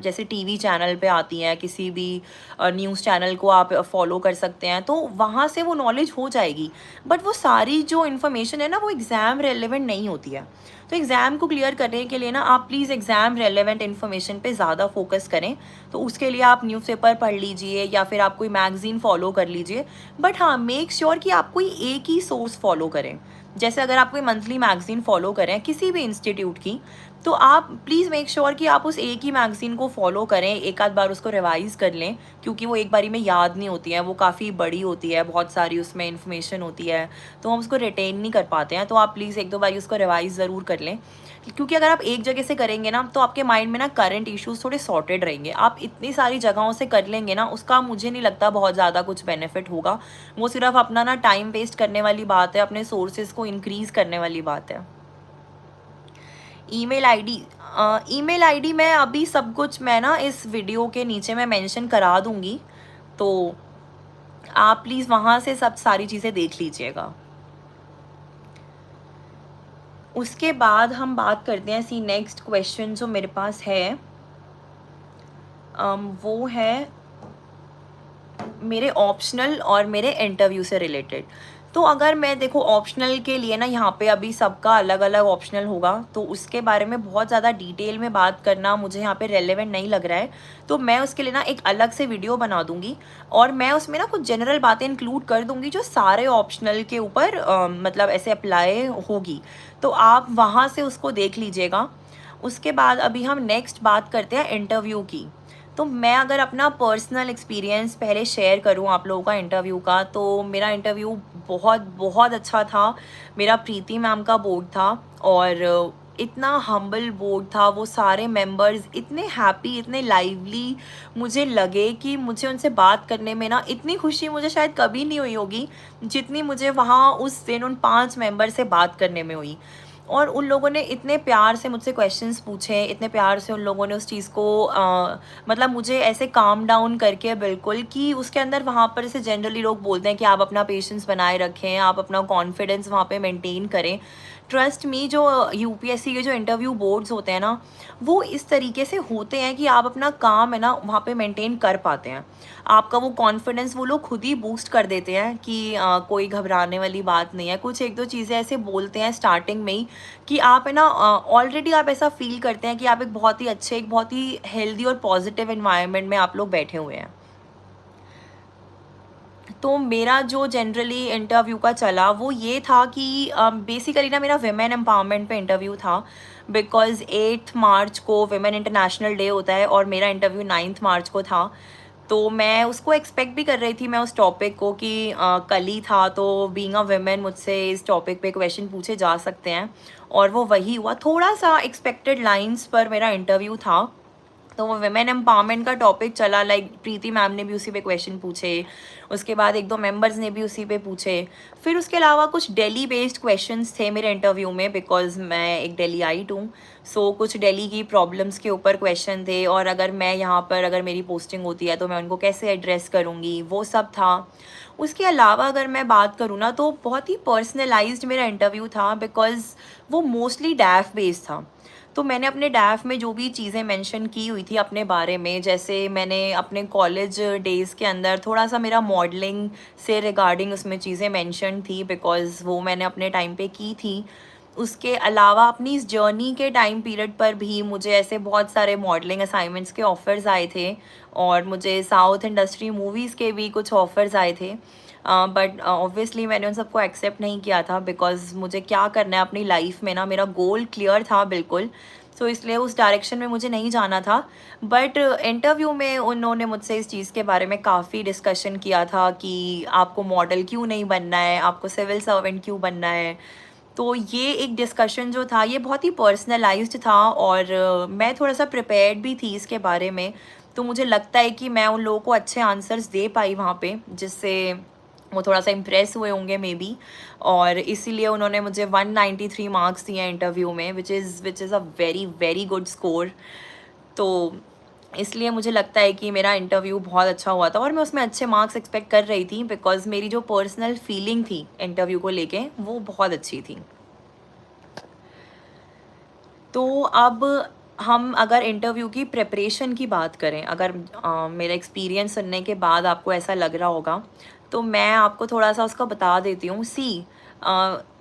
जैसे टीवी चैनल पे आती हैं, किसी भी न्यूज़ चैनल को आप फॉलो कर सकते हैं, तो वहाँ से वो नॉलेज हो जाएगी। बट वो सारी जो इन्फॉर्मेशन है ना वो एग्ज़ाम रेलेवेंट नहीं होती है। तो एग्ज़ाम को क्लियर करने के लिए ना आप प्लीज़ एग्ज़ाम रेलेवेंट इन्फॉर्मेशन पे ज़्यादा फोकस करें। तो उसके लिए आप न्यूज़पेपर पढ़ लीजिए या फिर आप कोई मैगज़ीन फॉलो कर लीजिए। बट हाँ, मेक श्योर कि आप कोई एक ही सोर्स फॉलो करें। जैसे अगर आप कोई मंथली मैगज़ीन फॉलो करें किसी भी इंस्टीट्यूट की, तो आप प्लीज़ मेक श्योर कि आप उस एक ही मैगज़ीन को फॉलो करें, एक आध बार उसको रिवाइज़ कर लें, क्योंकि वो एक बारी में याद नहीं होती है, वो काफ़ी बड़ी होती है, बहुत सारी उसमें इन्फॉर्मेशन होती है, तो हम उसको रिटेन नहीं कर पाते हैं। तो आप प्लीज़ एक दो बार उसको रिवाइज़ ज़रूर कर लें, क्योंकि अगर आप एक जगह से करेंगे ना तो आपके माइंड में ना करंट इश्यूज़ थोड़े सॉर्टेड रहेंगे। आप इतनी सारी जगहों से कर लेंगे ना, उसका मुझे नहीं लगता बहुत ज़्यादा कुछ बेनिफिट होगा। वो सिर्फ अपना ना टाइम वेस्ट करने वाली बात है, अपने सोर्सेज को इंक्रीज़ करने वाली बात है। ईमेल आईडी, ईमेल आईडी मैं अभी सब कुछ मैं ना इस वीडियो के नीचे मैं मेंशन करा दूंगी, तो आप प्लीज़ वहाँ से सब सारी चीज़ें देख लीजिएगा। उसके बाद हम बात करते हैं, सी नेक्स्ट क्वेश्चन जो मेरे पास है वो है मेरे ऑप्शनल और मेरे इंटरव्यू से रिलेटेड। तो अगर मैं देखो ऑप्शनल के लिए ना, यहाँ पे अभी सबका अलग अलग ऑप्शनल होगा, तो उसके बारे में बहुत ज़्यादा डिटेल में बात करना मुझे यहाँ पे रेलेवेंट नहीं लग रहा है। तो मैं उसके लिए ना एक अलग से वीडियो बना दूँगी, और मैं उसमें ना कुछ जनरल बातें इंक्लूड कर दूँगी जो सारे ऑप्शनल के ऊपर मतलब ऐसे अप्लाई होगी। तो आप वहाँ से उसको देख लीजिएगा। उसके बाद अभी हम नेक्स्ट बात करते हैं इंटरव्यू की। तो मैं अगर अपना पर्सनल एक्सपीरियंस पहले शेयर करूं आप लोगों का इंटरव्यू का, तो मेरा इंटरव्यू बहुत बहुत अच्छा था। मेरा प्रीति मैम का बोर्ड था, और इतना हम्बल बोर्ड था। वो सारे मेंबर्स इतने हैप्पी, इतने लाइवली मुझे लगे कि मुझे उनसे बात करने में ना इतनी खुशी मुझे शायद कभी नहीं हुई होगी जितनी मुझे वहाँ उस दिन उन 5 मेंबर से बात करने में हुई। और उन लोगों ने इतने प्यार से मुझसे क्वेश्चंस पूछे, इतने प्यार से उन लोगों ने उस चीज़ को मतलब मुझे ऐसे काम डाउन करके बिल्कुल, कि उसके अंदर वहाँ पर से जनरली लोग बोलते हैं कि आप अपना पेशेंस बनाए रखें, आप अपना कॉन्फिडेंस वहाँ पे मेंटेन करें। ट्रस्ट मी, जो यूपीएससी के जो इंटरव्यू बोर्ड्स होते हैं ना, वो इस तरीके से होते हैं कि आप अपना काम है ना वहाँ पे मेंटेन कर पाते हैं। आपका वो कॉन्फिडेंस वो लोग खुद ही बूस्ट कर देते हैं कि कोई घबराने वाली बात नहीं है। कुछ एक दो चीज़ें ऐसे बोलते हैं स्टार्टिंग में ही कि आप है ना ऑलरेडी आप ऐसा फील करते हैं कि आप एक बहुत ही अच्छे, एक बहुत ही हेल्दी और पॉजिटिव एनवायरनमेंट में आप लोग बैठे हुए हैं। तो मेरा जो जनरली इंटरव्यू का चला वो ये था कि बेसिकली ना मेरा विमेन एम्पावरमेंट पे इंटरव्यू था, बिकॉज़ 8 मार्च को विमेन इंटरनेशनल डे होता है और मेरा इंटरव्यू 9 मार्च को था। तो मैं उसको एक्सपेक्ट भी कर रही थी, मैं उस टॉपिक को कि कल ही था, तो बीइंग अ वुमेन मुझसे इस टॉपिक पे क्वेश्चन पूछे जा सकते हैं, और वो वही हुआ। थोड़ा सा एक्सपेक्टेड लाइंस पर मेरा इंटरव्यू था, तो वो विमेन एम्पावरमेंट का टॉपिक चला, लाइक प्रीति मैम ने भी उसी पे क्वेश्चन पूछे, उसके बाद एक दो मेंबर्स ने भी उसी पे पूछे। फिर उसके अलावा कुछ दिल्ली बेस्ड क्वेश्चंस थे मेरे इंटरव्यू में, बिकॉज मैं एक दिल्ली आई हूँ। सो कुछ दिल्ली की प्रॉब्लम्स के ऊपर क्वेश्चन थे, और अगर मैं यहाँ पर अगर मेरी पोस्टिंग होती है तो मैं उनको कैसे एड्रेस करूँगी, वो सब था। उसके अलावा अगर मैं बात करूँ ना, तो बहुत ही पर्सनलाइज्ड मेरा इंटरव्यू था, बिकॉज वो मोस्टली डैफ बेस्ड था। तो मैंने अपने डैफ में जो भी चीज़ें मेंशन की हुई थी अपने बारे में, जैसे मैंने अपने कॉलेज डेज़ के अंदर थोड़ा सा मेरा मॉडलिंग से रिगार्डिंग उसमें चीज़ें मेंशन थी, बिकॉज़ वो मैंने अपने टाइम पे की थी। उसके अलावा अपनी इस जर्नी के टाइम पीरियड पर भी मुझे ऐसे बहुत सारे मॉडलिंग असाइनमेंट्स के ऑफ़र्स आए थे, और मुझे साउथ इंडस्ट्री मूवीज़ के भी कुछ ऑफ़र्स आए थे। बट ऑब्वियसली मैंने उन सबको एक्सेप्ट नहीं किया था, बिकॉज़ मुझे क्या करना है अपनी लाइफ में ना, मेरा गोल क्लियर था बिल्कुल। सो इसलिए उस डायरेक्शन में मुझे नहीं जाना था। बट इंटरव्यू में उन्होंने मुझसे इस चीज़ के बारे में काफ़ी डिस्कशन किया था कि आपको मॉडल क्यों नहीं बनना है, आपको सिविल सर्वेंट क्यों बनना है। तो ये एक डिस्कशन जो था ये बहुत ही पर्सनलाइज्ड था, और मैं थोड़ा सा प्रिपेयर्ड भी थी इसके बारे में। तो मुझे लगता है कि मैं उन लोगों को अच्छे आंसर्स दे पाई वहाँ पे, जिससे वो थोड़ा सा इम्प्रेस हुए होंगे मे बी, और इसीलिए उन्होंने मुझे 193 मार्क्स दिए हैं इंटरव्यू में, which is a very very good score. तो इसलिए मुझे लगता है कि मेरा इंटरव्यू बहुत अच्छा हुआ था, और मैं उसमें अच्छे मार्क्स एक्सपेक्ट कर रही थी, बिकॉज मेरी जो पर्सनल फीलिंग थी इंटरव्यू को लेके वो बहुत अच्छी थी। तो अब हम अगर इंटरव्यू की प्रिपरेशन की बात करें, अगर मेरा एक्सपीरियंस सुनने के बाद आपको ऐसा लग रहा होगा, तो मैं आपको थोड़ा सा उसका बता देती हूँ। सी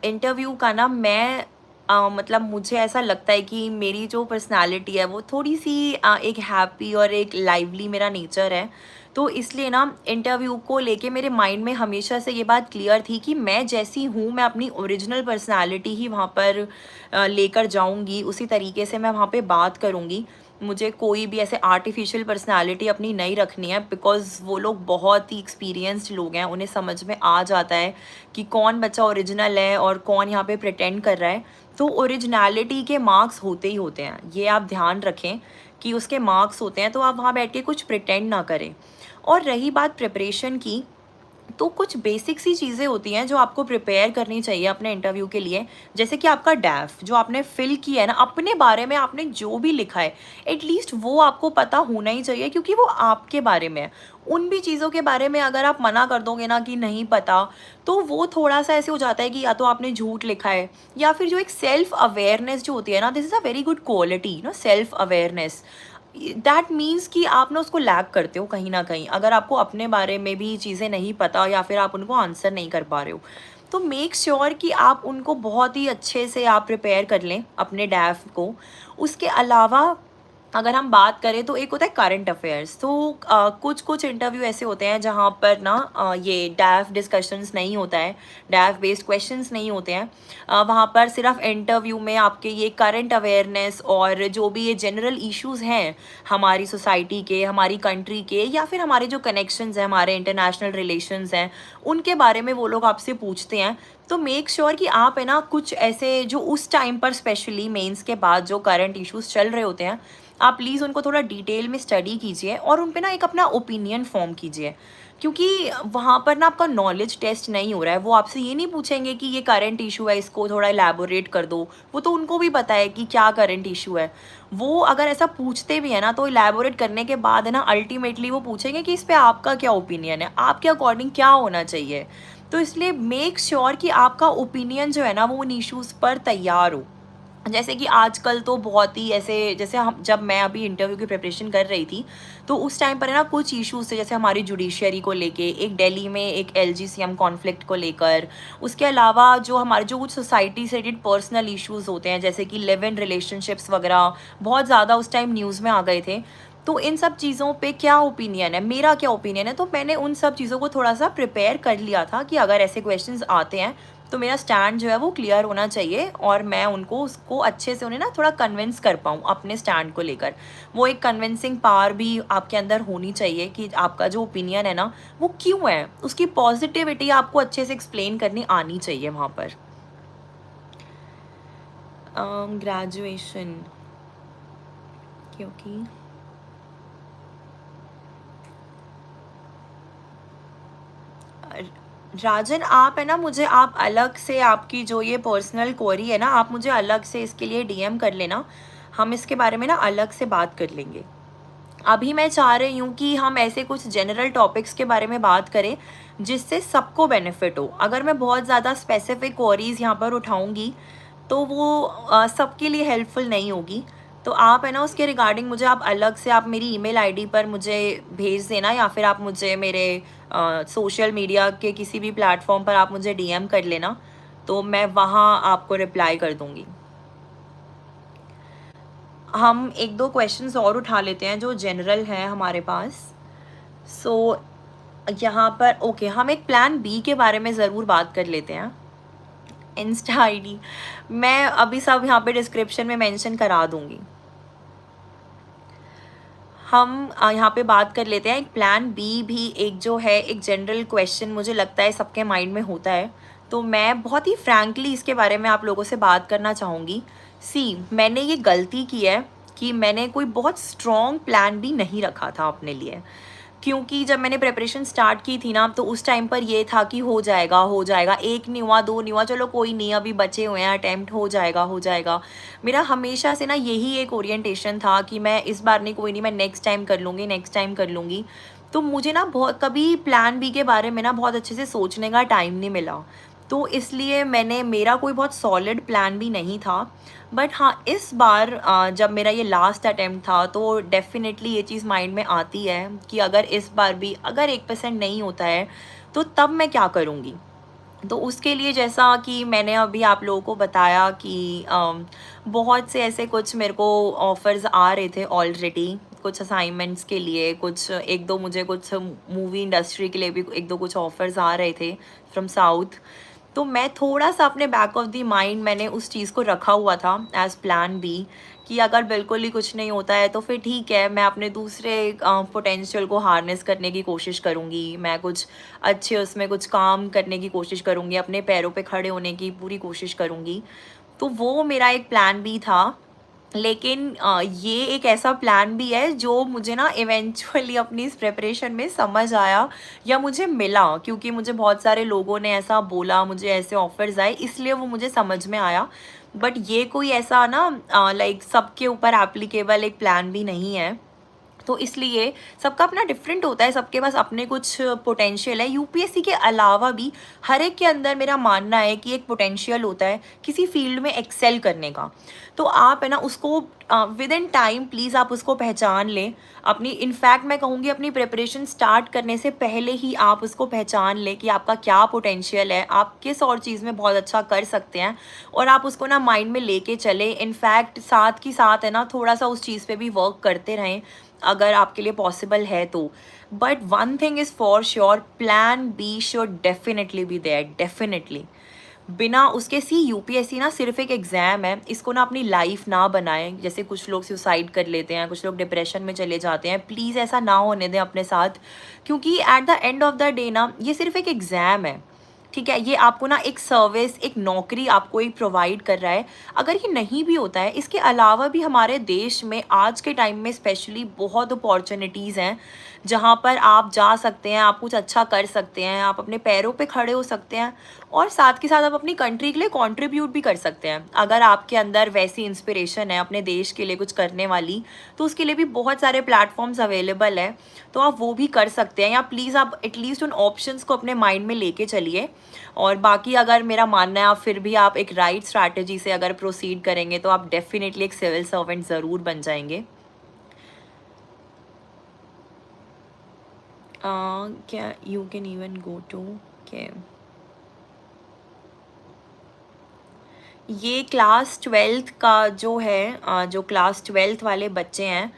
इंटरव्यू का ना, मैं मतलब मुझे ऐसा लगता है कि मेरी जो पर्सनालिटी है वो थोड़ी सी एक हैप्पी और एक लाइवली मेरा नेचर है। तो इसलिए ना इंटरव्यू को लेके मेरे माइंड में हमेशा से ये बात क्लियर थी कि मैं जैसी हूँ, मैं अपनी ओरिजिनल पर्सनालिटी ही वहाँ पर लेकर जाऊँगी, उसी तरीके से मैं वहाँ पे बात करूँगी। मुझे कोई भी ऐसे आर्टिफिशियल पर्सनालिटी अपनी नहीं रखनी है, बिकॉज़ वो लोग बहुत ही एक्सपीरियंस्ड लोग हैं, उन्हें समझ में आ जाता है कि कौन बच्चा ओरिजिनल है और कौन यहाँ पे प्रिटेंड कर रहा है। तो ओरिजिनलिटी के मार्क्स होते ही होते हैं, ये आप ध्यान रखें कि उसके मार्क्स होते हैं, तो आप वहाँ बैठ के कुछ प्रिटेंड ना करें। और रही बात प्रिपरेशन की, तो कुछ बेसिक सी चीज़ें होती हैं जो आपको प्रिपेयर करनी चाहिए अपने इंटरव्यू के लिए। जैसे कि आपका डैफ जो आपने फिल किया है ना, अपने बारे में आपने जो भी लिखा है, एटलीस्ट वो आपको पता होना ही चाहिए, क्योंकि वो आपके बारे में है। उन भी चीज़ों के बारे में अगर आप मना कर दोगे ना कि नहीं पता, तो वो थोड़ा सा ऐसे हो जाता है कि या तो आपने झूठ लिखा है, या फिर जो एक सेल्फ अवेयरनेस जो होती है ना, this is a very good quality ना, सेल्फ अवेयरनेस। दैट मीन्स कि आप ना उसको लैक करते हो कहीं ना कहीं, अगर आपको अपने बारे में भी चीज़ें नहीं पता, या फिर आप उनको आंसर नहीं कर पा रहे हो। तो मेक श्योर कि आप उनको बहुत ही अच्छे से आप प्रिपेयर कर लें अपने डैफ को। उसके अलावा अगर हम बात करें, तो एक होता है करंट अफेयर्स। तो कुछ कुछ इंटरव्यू ऐसे होते हैं जहाँ पर ना ये डैफ डिस्कशंस नहीं होता है, डैफ बेस्ड क्वेश्चंस नहीं होते हैं। वहाँ पर सिर्फ इंटरव्यू में आपके ये करंट अवेयरनेस और जो भी ये जनरल इश्यूज हैं हमारी सोसाइटी के, हमारी कंट्री के, या फिर हमारे जो कनेक्शंस हैं, हमारे इंटरनेशनल रिलेशंस हैं, उनके बारे में वो लोग आपसे पूछते हैं। तो मेक श्योर कि आप है ना कुछ ऐसे जो उस टाइम पर स्पेशली मेंस के बाद जो करंट इश्यूज चल रहे होते हैं, आप प्लीज़ उनको थोड़ा डिटेल में स्टडी कीजिए, और उन पे ना एक अपना ओपिनियन फॉर्म कीजिए। क्योंकि वहाँ पर ना आपका नॉलेज टेस्ट नहीं हो रहा है, वो आपसे ये नहीं पूछेंगे कि ये करंट इशू है, इसको थोड़ा एलैबोरेट कर दो। वो तो उनको भी पता है कि क्या करंट इशू है। वो अगर ऐसा पूछते भी है ना, तो एलैबोरेट करने के बाद है ना, अल्टीमेटली वो पूछेंगे कि इस पे आपका क्या ओपिनियन है, आपके अकॉर्डिंग क्या होना चाहिए। तो इसलिए मेक श्योर कि आपका ओपिनियन जो है ना, वो उन इश्यूज़ पर तैयार हो। जैसे कि आजकल तो बहुत ही ऐसे, जैसे हम, जब मैं अभी इंटरव्यू की प्रिपरेशन कर रही थी, तो उस टाइम पर है ना कुछ इश्यूज थे, जैसे हमारी जुडिशरी को लेके, एक दिल्ली में एक LG CM कॉन्फ्लिक्ट को लेकर। उसके अलावा जो हमारे जो कुछ सोसाइटी से रिलेटेड पर्सनल इश्यूज होते हैं, जैसे कि लिव इन रिलेशनशिप्स वगैरह, बहुत ज़्यादा उस टाइम न्यूज़ में आ गए थे। तो इन सब चीज़ों पे क्या ओपिनियन है, मेरा क्या ओपिनियन है, तो मैंने उन सब चीज़ों को थोड़ा सा प्रिपेयर कर लिया था कि अगर ऐसे क्वेश्चंस आते हैं तो मेरा स्टैंड जो है वो क्लियर होना चाहिए, और मैं उनको उसको अच्छे से उन्हें ना थोड़ा कन्विंस कर पाऊँ अपने स्टैंड को लेकर। वो एक कन्विंसिंग पावर भी आपके अंदर होनी चाहिए कि आपका जो ओपिनियन है ना, वो क्यों है, उसकी पॉजिटिविटी आपको अच्छे से एक्सप्लेन करनी आनी चाहिए वहाँ पर। ग्रेजुएशन, क्योंकि राजन, आप है ना, मुझे आप अलग से आपकी जो ये पर्सनल क्वेरी है ना, आप मुझे अलग से इसके लिए डीएम कर लेना, हम इसके बारे में ना अलग से बात कर लेंगे। अभी मैं चाह रही हूँ कि हम ऐसे कुछ जनरल टॉपिक्स के बारे में बात करें जिससे सबको बेनिफिट हो। अगर मैं बहुत ज़्यादा स्पेसिफिक क्वेरीज यहाँ पर उठाऊँगी तो वो सबके लिए हेल्पफुल नहीं होगी। तो आप है ना उसके रिगार्डिंग मुझे आप अलग से आप मेरी ईमेल आईडी पर मुझे भेज देना, या फिर आप मुझे मेरे सोशल मीडिया के किसी भी प्लेटफॉर्म पर आप मुझे डीएम कर लेना, तो मैं वहाँ आपको रिप्लाई कर दूँगी। हम एक दो क्वेश्चंस और उठा लेते हैं जो जनरल हैं हमारे पास। सो यहाँ पर ओके, हम एक प्लान बी के बारे में ज़रूर बात कर लेते हैं। इंस्टा आईडी मैं अभी सब यहाँ पे डिस्क्रिप्शन में मेंशन करा दूँगी। हम यहाँ पे बात कर लेते हैं एक प्लान बी भी, एक जो है एक जनरल क्वेश्चन मुझे लगता है सबके माइंड में होता है, तो मैं बहुत ही फ्रैंकली इसके बारे में आप लोगों से बात करना चाहूँगी। मैंने ये गलती की है कि मैंने कोई बहुत स्ट्रॉन्ग प्लान बी नहीं रखा था अपने लिए, क्योंकि जब मैंने प्रिपरेशन स्टार्ट की थी ना, तो उस टाइम पर ये था कि हो जाएगा हो जाएगा, एक नहीं हुआ दो नहीं हुआ, चलो कोई नहीं, अभी बचे हुए हैं अटेम्प्ट, हो जाएगा हो जाएगा। मेरा हमेशा से ना यही एक ओरिएंटेशन था कि मैं इस बार नहीं, कोई नहीं, मैं नेक्स्ट टाइम कर लूँगी, नेक्स्ट टाइम कर लूँगी। तो मुझे ना बहुत कभी प्लान बी के बारे में ना बहुत अच्छे से सोचने का टाइम नहीं मिला, तो इसलिए मेरा कोई बहुत सॉलिड प्लान भी नहीं था। बट हाँ, इस बार जब मेरा ये लास्ट अटेम्प्ट था तो डेफिनेटली ये चीज़ माइंड में आती है कि अगर इस बार भी अगर 1% नहीं होता है तो तब मैं क्या करूँगी। तो उसके लिए जैसा कि मैंने अभी आप लोगों को बताया कि बहुत से ऐसे कुछ मेरे को ऑफ़र्स आ रहे थे ऑलरेडी, कुछ असाइनमेंट्स के लिए, कुछ एक दो मुझे कुछ मूवी इंडस्ट्री के लिए भी एक दो कुछ ऑफ़र्स आ रहे थे फ्रॉम साउथ। तो मैं थोड़ा-सा अपने बैक ऑफ द माइंड मैंने उस चीज़ को रखा हुआ था एज़ प्लान बी, कि अगर बिल्कुल ही कुछ नहीं होता है तो फिर ठीक है, मैं अपने दूसरे पोटेंशियल को हार्नेस करने की कोशिश करूँगी, मैं कुछ अच्छे उसमें कुछ काम करने की कोशिश करूँगी, अपने पैरों पे खड़े होने की पूरी कोशिश करूँगी। तो वो मेरा एक प्लान बी था। लेकिन ये एक ऐसा प्लान भी है जो मुझे ना इवेंचुअली अपनी इस प्रिपरेशन में समझ आया या मुझे मिला, क्योंकि मुझे बहुत सारे लोगों ने ऐसा बोला, मुझे ऐसे ऑफर्स आए, इसलिए वो मुझे समझ में आया। बट ये कोई ऐसा ना लाइक सबके ऊपर एप्लीकेबल एक प्लान भी नहीं है, तो इसलिए सबका अपना डिफरेंट होता है, सबके पास अपने कुछ पोटेंशियल है। यूपीएससी के अलावा भी हर एक के अंदर मेरा मानना है कि एक पोटेंशियल होता है किसी फील्ड में एक्सेल करने का। तो आप है ना उसको विद इन टाइम प्लीज़ आप उसको पहचान लें अपनी, इनफैक्ट मैं कहूँगी अपनी प्रिपरेशन स्टार्ट करने से पहले ही आप उसको पहचान लें कि आपका क्या पोटेंशियल है, आप किस और चीज़ में बहुत अच्छा कर सकते हैं, और आप उसको ना माइंड में लेके चलें। इनफैक्ट साथ की साथ है ना थोड़ा सा उस चीज़ पे भी वर्क करते रहें अगर आपके लिए पॉसिबल है तो। But one thing is for sure, plan B should definitely be there, definitely. बिना उसके यूपीएससी ना सिर्फ एक एग्ज़ाम है, इसको ना अपनी लाइफ ना बनाएं। जैसे कुछ लोग सुसाइड कर लेते हैं, कुछ लोग डिप्रेशन में चले जाते हैं, प्लीज़ ऐसा ना होने दें अपने साथ, क्योंकि at the end of the day ना ये सिर्फ एक एग्ज़ाम है, ठीक है। ये आपको ना एक सर्विस, एक नौकरी आपको एक प्रोवाइड कर रहा है। अगर ये नहीं भी होता है, इसके अलावा भी हमारे देश में आज के टाइम में स्पेशली बहुत अपॉर्चुनिटीज़ हैं जहाँ पर आप जा सकते हैं, आप कुछ अच्छा कर सकते हैं, आप अपने पैरों पे खड़े हो सकते हैं, और साथ के साथ आप अपनी कंट्री के लिए कंट्रीब्यूट भी कर सकते हैं। अगर आपके अंदर वैसी इंस्पिरेशन है अपने देश के लिए कुछ करने वाली, तो उसके लिए भी बहुत सारे प्लेटफॉर्म्स अवेलेबल है, तो आप वो भी कर सकते हैं। या प्लीज़ आप एटलीस्ट उन ऑप्शंस को अपने माइंड में लेके चलिए। और बाकी अगर मेरा मानना है आप फिर भी आप एक राइट स्ट्रैटेजी से अगर प्रोसीड करेंगे तो आप डेफिनेटली एक सिविल सर्वेंट ज़रूर बन जाएंगे। क्या you can even go to के ये क्लास 12th का जो है जो क्लास 12th वाले बच्चे हैं,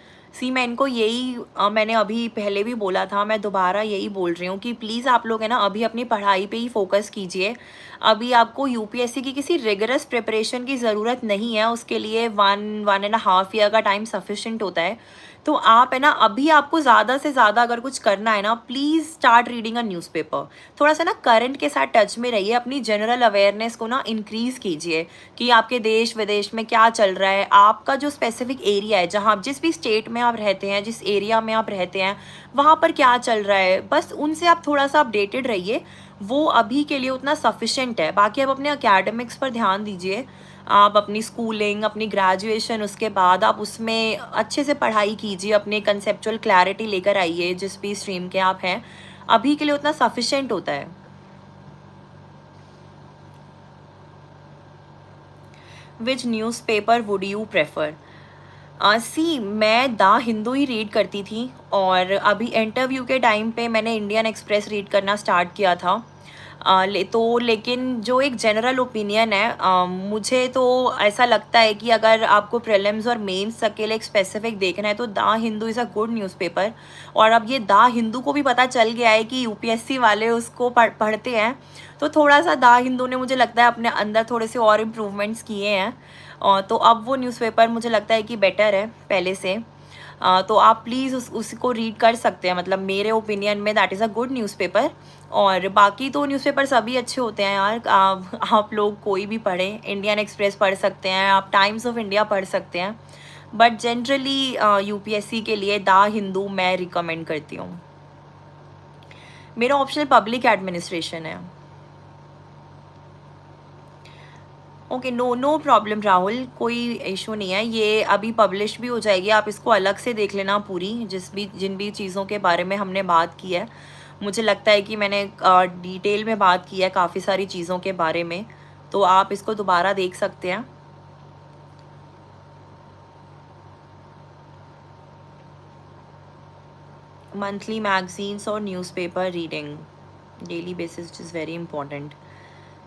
मैं इनको यही मैंने अभी पहले भी बोला था, मैं दोबारा यही बोल रही हूँ कि प्लीज़ आप लोग है ना अभी अपनी पढ़ाई पे ही फोकस कीजिए। अभी आपको यूपीएससी की किसी रिगरस प्रिपरेशन की ज़रूरत नहीं है, उसके लिए 1.5 ईयर का टाइम सफिशेंट होता है। तो आप है ना अभी आपको ज़्यादा से ज़्यादा अगर कुछ करना है ना, please start reading a newspaper. थोड़ा सा ना करंट के साथ टच में रहिए, अपनी जनरल अवेयरनेस को ना इंक्रीज़ कीजिए कि आपके देश विदेश में क्या चल रहा है, आपका जो स्पेसिफिक एरिया है, जहाँ जिस भी स्टेट में आप रहते हैं, जिस एरिया में आप रहते हैं, वहाँ पर क्या चल रहा है, बस उनसे आप थोड़ा सा अपडेटेड रहिए। वो अभी के लिए उतना सफिशेंट है। बाकी आप अपने एकेडमिक्स पर ध्यान दीजिए, आप अपनी स्कूलिंग, अपनी ग्रेजुएशन, उसके बाद आप उसमें अच्छे से पढ़ाई कीजिए, अपने कंसेप्चुअल क्लैरिटी लेकर आइए जिस भी स्ट्रीम के आप हैं, अभी के लिए उतना सफिशेंट होता है। विच न्यूज़पेपर वुड यू प्रेफर? सी मैं द हिंदू ही रीड करती थी, और अभी इंटरव्यू के टाइम पे मैंने इंडियन एक्सप्रेस रीड करना स्टार्ट किया था। लेकिन जो एक जनरल ओपिनियन है, मुझे तो ऐसा लगता है कि अगर आपको प्रीलिम्स और मेंस तक के लिए एक स्पेसिफिक देखना है तो the Hindu is a good newspaper. और अब ये द हिंदू को भी पता चल गया है कि यूपीएससी वाले उसको पढ़ते हैं, तो थोड़ा सा द हिंदू ने मुझे लगता है अपने अंदर थोड़े से और इम्प्रूवमेंट्स किए हैं। तो अब वो न्यूज़पेपर मुझे लगता है कि बेटर है पहले से। तो आप प्लीज़ उसको रीड कर सकते हैं, मतलब मेरे ओपिनियन में that is a good newspaper. और बाकी तो न्यूज़पेपर सभी अच्छे होते हैं यार, आप लोग कोई भी पढ़ें, इंडियन एक्सप्रेस पढ़ सकते हैं, आप टाइम्स ऑफ इंडिया पढ़ सकते हैं, बट जनरली यूपीएससी के लिए द हिंदू मैं रिकमेंड करती हूँ। मेरा ऑप्शनल पब्लिक एडमिनिस्ट्रेशन है। Okay, no no problem Rahul, कोई इशू नहीं है, ये अभी पब्लिश भी हो जाएगी, आप इसको अलग से देख लेना पूरी, जिन भी चीज़ों के बारे में हमने बात की है। मुझे लगता है कि मैंने डिटेल में बात की है काफ़ी सारी चीज़ों के बारे में, तो आप इसको दोबारा देख सकते हैं। मंथली मैगजीन्स और newspaper reading daily basis is very important.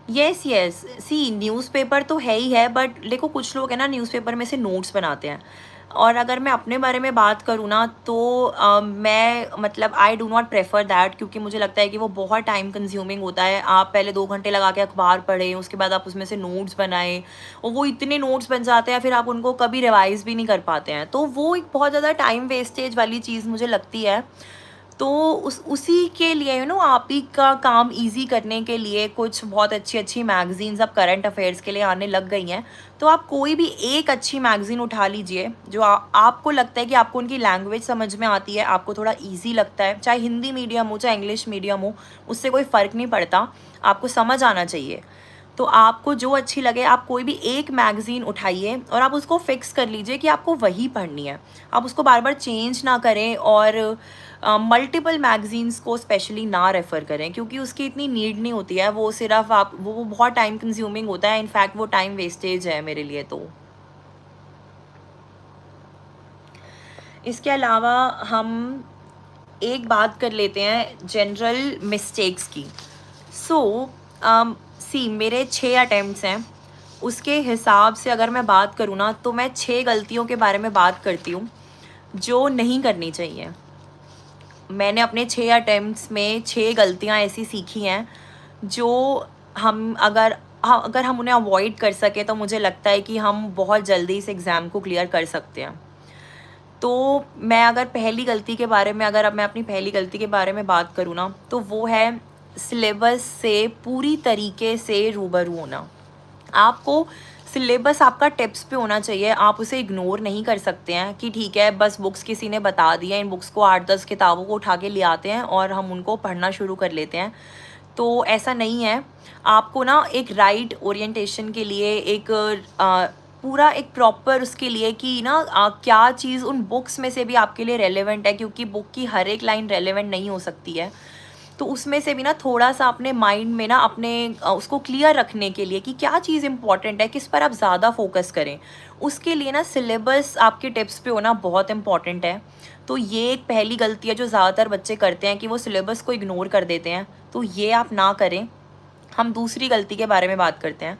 Yes yes, see newspaper तो है ही है, बट देखो कुछ लोग हैं ना न्यूज़पेपर में से नोट्स बनाते हैं। और अगर मैं अपने बारे में बात करूँ ना तो मैं मतलब I do not prefer that, क्योंकि मुझे लगता है कि वो बहुत टाइम कंज्यूमिंग होता है। आप पहले 2 घंटे लगा के अखबार पढ़ें, उसके बाद आप उसमें से नोट्स बनाएं, और वो इतने नोट्स बन जाते हैं फिर आप उनको कभी रिवाइज़ भी नहीं कर पाते हैं, तो वो एक बहुत ज़्यादा टाइम वेस्टेज वाली चीज़ मुझे लगती है। तो उसी के लिए आप ही का काम इजी करने के लिए कुछ बहुत अच्छी अच्छी मैगजीन्स अब करंट अफेयर्स के लिए आने लग गई हैं। तो आप कोई भी एक अच्छी मैगजीन उठा लीजिए जो आपको लगता है कि आपको उनकी लैंग्वेज समझ में आती है, आपको थोड़ा इजी लगता है, चाहे हिंदी मीडियम हो चाहे इंग्लिश मीडियम हो, उससे कोई फ़र्क नहीं पड़ता, आपको समझ आना चाहिए। तो आपको जो अच्छी लगे आप कोई भी एक मैगज़ीन उठाइए और आप उसको फिक्स कर लीजिए कि आपको वही पढ़नी है। आप उसको बार बार चेंज ना करें, और मल्टीपल मैगज़ीन्स को स्पेशली ना रेफ़र करें, क्योंकि उसकी इतनी नीड नहीं होती है। वो सिर्फ आप वो बहुत टाइम कंज्यूमिंग होता है, इनफैक्ट वो टाइम वेस्टेज है मेरे लिए। तो इसके अलावा हम एक बात कर लेते हैं जनरल मिस्टेक्स की। सो सी मेरे 6 अटेम्प्ट्स हैं, उसके हिसाब से अगर मैं बात करूँ ना तो मैं 6 गलतियों के बारे में बात करती हूँ जो नहीं करनी चाहिए। मैंने अपने 6 अटेम्प्ट्स में 6 गलतियाँ ऐसी सीखी हैं जो हम अगर हम उन्हें अवॉइड कर सके तो मुझे लगता है कि हम बहुत जल्दी इस एग्ज़ाम को क्लियर कर सकते हैं। तो मैं अगर पहली गलती के बारे में अगर अब मैं अपनी पहली गलती के बारे में बात करूँ ना तो वो है सिलेबस से पूरी तरीके से रूबरू होना। आपको सिलेबस आपका टिप्स पे होना चाहिए, आप उसे इग्नोर नहीं कर सकते हैं कि ठीक है बस बुक्स किसी ने बता दिया, इन बुक्स को 8-10 किताबों को उठा के ले आते हैं और हम उनको पढ़ना शुरू कर लेते हैं। तो ऐसा नहीं है। आपको ना एक राइट ओरिएंटेशन के लिए एक पूरा एक प्रॉपर उसके लिए कि ना क्या चीज़ उन बुक्स में से भी आपके लिए रेलेवेंट है, क्योंकि बुक की हर एक लाइन रेलेवेंट नहीं हो सकती है। तो उसमें से भी ना थोड़ा सा अपने माइंड में ना अपने उसको क्लियर रखने के लिए कि क्या चीज़ इंपॉर्टेंट है, किस पर आप ज़्यादा फोकस करें, उसके लिए ना सिलेबस आपके टिप्स पे होना बहुत इंपॉर्टेंट है। तो ये एक पहली गलती है जो ज़्यादातर बच्चे करते हैं कि वो सिलेबस को इग्नोर कर देते हैं, तो ये आप ना करें। हम दूसरी गलती के बारे में बात करते हैं,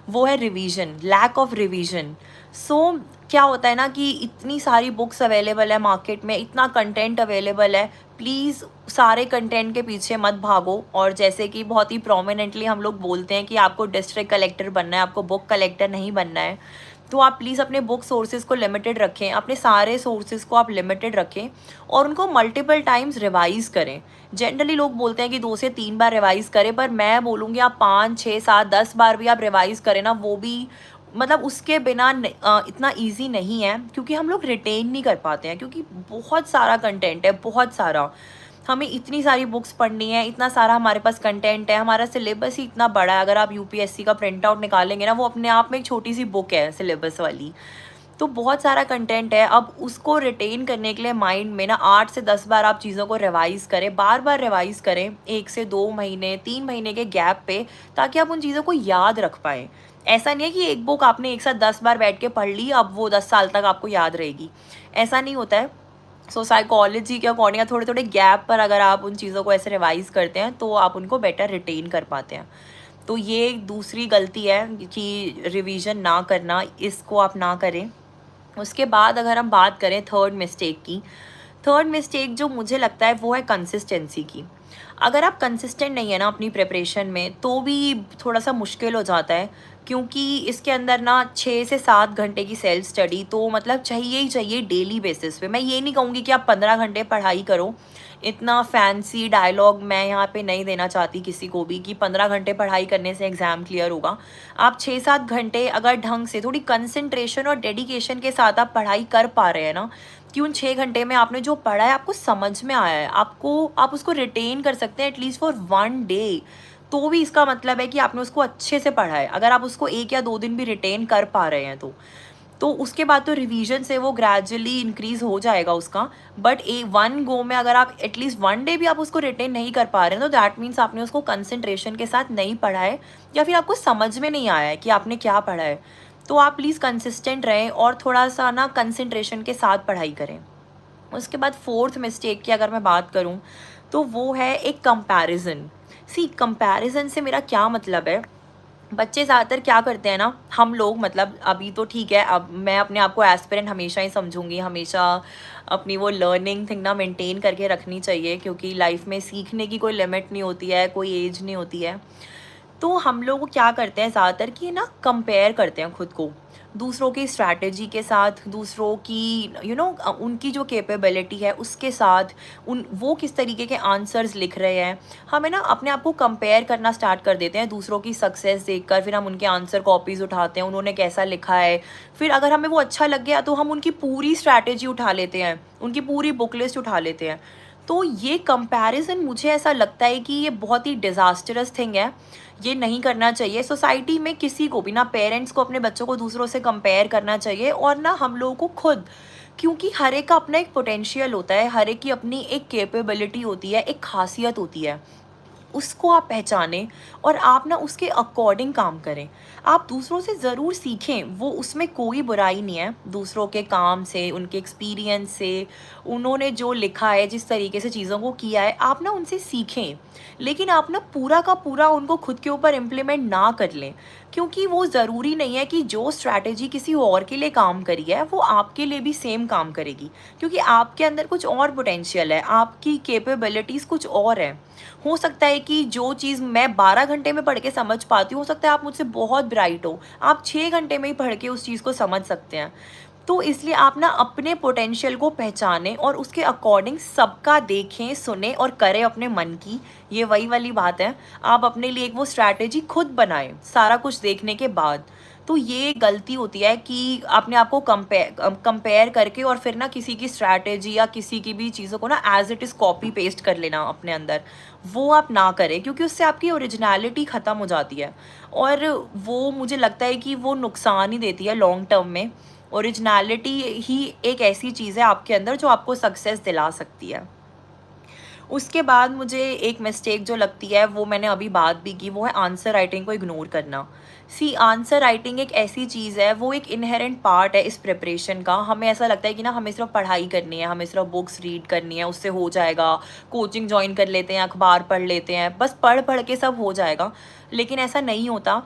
वो है रिवीजन, लैक ऑफ रिवीजन। सो क्या होता है ना कि इतनी सारी बुक्स अवेलेबल है मार्केट में, इतना कंटेंट अवेलेबल है, प्लीज़ सारे कंटेंट के पीछे मत भागो। और जैसे कि बहुत ही प्रोमिनेंटली हम लोग बोलते हैं कि आपको डिस्ट्रिक्ट कलेक्टर बनना है, आपको बुक कलेक्टर नहीं बनना है, तो आप प्लीज़ अपने बुक सोर्सेज को लिमिटेड रखें, अपने सारे सोर्सेज को आप लिमिटेड रखें और उनको मल्टीपल टाइम्स रिवाइज़ करें। जनरली लोग बोलते हैं कि 2 से 3 बार रिवाइज़ करें, पर मैं बोलूँगी आप 5, 6, 7, 10 बार भी आप रिवाइज़ करें ना, वो भी मतलब उसके बिना इतना ईजी नहीं है, क्योंकि हम लोग रिटेन नहीं कर पाते हैं, क्योंकि बहुत सारा कंटेंट है, बहुत सारा। हमें इतनी सारी बुक्स पढ़नी है, इतना सारा हमारे पास कंटेंट है, हमारा सिलेबस ही इतना बड़ा है। अगर आप यूपीएससी का प्रिंट आउट निकालेंगे ना, वो अपने आप में एक छोटी सी बुक है सिलेबस वाली। तो बहुत सारा कंटेंट है। अब उसको रिटेन करने के लिए माइंड में ना 8 से 10 बार आप चीज़ों को रिवाइज़ करें, बार बार रिवाइज़ करें, 1 से 2 महीने 3 महीने के गैप पे, ताकि आप उन चीज़ों को याद रख पाएँ। ऐसा नहीं है कि एक बुक आपने एक साथ 10 बार बैठ के पढ़ ली, अब वो 10 साल तक आपको याद रहेगी, ऐसा नहीं होता है। सो साइकोलॉजी के अकॉर्डिंग थोड़े थोड़े गैप पर अगर आप उन चीज़ों को ऐसे रिवाइज़ करते हैं तो आप उनको बेटर रिटेन कर पाते हैं। तो ये दूसरी गलती है कि रिवीजन ना करना, इसको आप ना करें। उसके बाद अगर हम बात करें थर्ड मिस्टेक की, थर्ड मिस्टेक जो मुझे लगता है वो है कंसिस्टेंसी की। अगर आप कंसिस्टेंट नहीं है ना अपनी प्रिपरेशन में, तो भी थोड़ा सा मुश्किल हो जाता है, क्योंकि इसके अंदर ना 6 से 7 घंटे की सेल्फ स्टडी तो मतलब चाहिए ही चाहिए डेली बेसिस पे। मैं ये नहीं कहूँगी कि आप 15 घंटे पढ़ाई करो, इतना फैंसी डायलॉग मैं यहाँ पे नहीं देना चाहती किसी को भी कि 15 घंटे पढ़ाई करने से एग्ज़ाम क्लियर होगा। आप 6-7 घंटे अगर ढंग से थोड़ी कंसंट्रेशन और डेडिकेशन के साथ आप पढ़ाई कर पा रहे हैं ना, कि उन 6 घंटे में आपने जो पढ़ा है आपको समझ में आया है, आपको आप उसको रिटेन कर सकते हैं एटलीस्ट फॉर 1 डे, तो भी इसका मतलब है कि आपने उसको अच्छे से पढ़ा है। अगर आप उसको 1 या 2 दिन भी रिटेन कर पा रहे हैं तो उसके बाद तो रिवीजन से वो ग्रेजुअली इंक्रीज हो जाएगा उसका। बट वन गो में अगर आप एटलीस्ट 1 डे भी आप उसको रिटेन नहीं कर पा रहे हैं, तो दैट मीन्स आपने उसको कंसंट्रेशन के साथ नहीं पढ़ा है, या फिर आपको समझ में नहीं आया है कि आपने क्या पढ़ा है। तो आप प्लीज़ कंसिस्टेंट रहें और थोड़ा सा ना कंसंट्रेशन के साथ पढ़ाई करें। उसके बाद फोर्थ मिस्टेक की अगर मैं बात करूं, तो वो है एक कंपैरिजन। सी कंपैरिजन से मेरा क्या मतलब है, बच्चे ज़्यादातर क्या करते हैं ना, हम लोग मतलब अभी तो ठीक है, अब मैं अपने आप को एस्पिरेंट हमेशा ही समझूंगी, हमेशा अपनी वो लर्निंग थिंग ना मेंटेन करके रखनी चाहिए, क्योंकि लाइफ में सीखने की कोई लिमिट नहीं होती है, कोई एज नहीं होती है। तो हम लोग क्या करते हैं ज़्यादातर कि ना कंपेयर करते हैं खुद को दूसरों की स्ट्रैटेजी के साथ, दूसरों की उनकी जो कैपेबिलिटी है उसके साथ, उन वो किस तरीके के आंसर्स लिख रहे हैं, हमें ना अपने आप को कंपेयर करना स्टार्ट कर देते हैं दूसरों की सक्सेस देखकर। फिर हम उनके आंसर कॉपीज़ उठाते हैं, उन्होंने कैसा लिखा है, फिर अगर हमें वो अच्छा लग गया तो हम उनकी पूरी स्ट्रैटेजी उठा लेते हैं, उनकी पूरी बुक लिस्ट उठा लेते हैं। तो ये कंपैरिजन मुझे ऐसा लगता है कि ये बहुत ही डिज़ास्टरस थिंग है, ये नहीं करना चाहिए। सोसाइटी में किसी को भी ना, पेरेंट्स को अपने बच्चों को दूसरों से कंपेयर करना चाहिए, और ना हम लोगों को खुद, क्योंकि हर एक का अपना एक पोटेंशियल होता है, हर एक की अपनी एक कैपेबिलिटी होती है, एक खासियत होती है, उसको आप पहचानें और आप ना उसके अकॉर्डिंग काम करें। आप दूसरों से ज़रूर सीखें, वो उसमें कोई बुराई नहीं है, दूसरों के काम से, उनके एक्सपीरियंस से, उन्होंने जो लिखा है, जिस तरीके से चीज़ों को किया है, आप ना उनसे सीखें। लेकिन आप ना पूरा का पूरा उनको खुद के ऊपर इम्प्लीमेंट ना कर लें, क्योंकि वो ज़रूरी नहीं है कि जो स्ट्रैटेजी किसी और के लिए काम करी है वो आपके लिए भी सेम काम करेगी, क्योंकि आपके अंदर कुछ और पोटेंशियल है, आपकी कैपेबिलिटीज़ कुछ और है। हो सकता है कि जो चीज़ मैं 12 घंटे में पढ़ के समझ पाती हूँ, हो सकता है आप मुझसे बहुत ब्राइट हो, आप 6 घंटे में ही पढ़ के उस चीज़ को समझ सकते हैं। तो इसलिए आप ना अपने पोटेंशियल को पहचानें और उसके अकॉर्डिंग सबका देखें, सुने और करें अपने मन की। ये वही वाली बात है, आप अपने लिए एक वो स्ट्रैटेजी खुद बनाएं सारा कुछ देखने के बाद। तो ये गलती होती है कि अपने आप को कंपेयर करके और फिर ना किसी की स्ट्रैटेजी या किसी की भी चीज़ों को ना as it is copy paste कर लेना अपने अंदर। वो आप ना करें, क्योंकि उससे आपकी ओरिजिनलिटी ख़त्म हो जाती है, और वो मुझे लगता है कि वो नुकसान ही देती है लॉन्ग टर्म में। ओरिजिनलिटी ही एक ऐसी चीज़ है आपके अंदर जो आपको सक्सेस दिला सकती है। उसके बाद मुझे एक मिस्टेक जो लगती है, वो मैंने अभी बात भी की, वो है आंसर राइटिंग को इग्नोर करना। सी आंसर राइटिंग एक ऐसी चीज़ है, वो एक इनहेरेंट पार्ट है इस प्रिपरेशन का। हमें ऐसा लगता है कि ना हमें सिर्फ पढ़ाई करनी है, हमें सिर्फ बुक्स रीड करनी है, उससे हो जाएगा, कोचिंग ज्वाइन कर लेते हैं, अखबार पढ़ लेते हैं, बस पढ़ पढ़ के सब हो जाएगा। लेकिन ऐसा नहीं होता।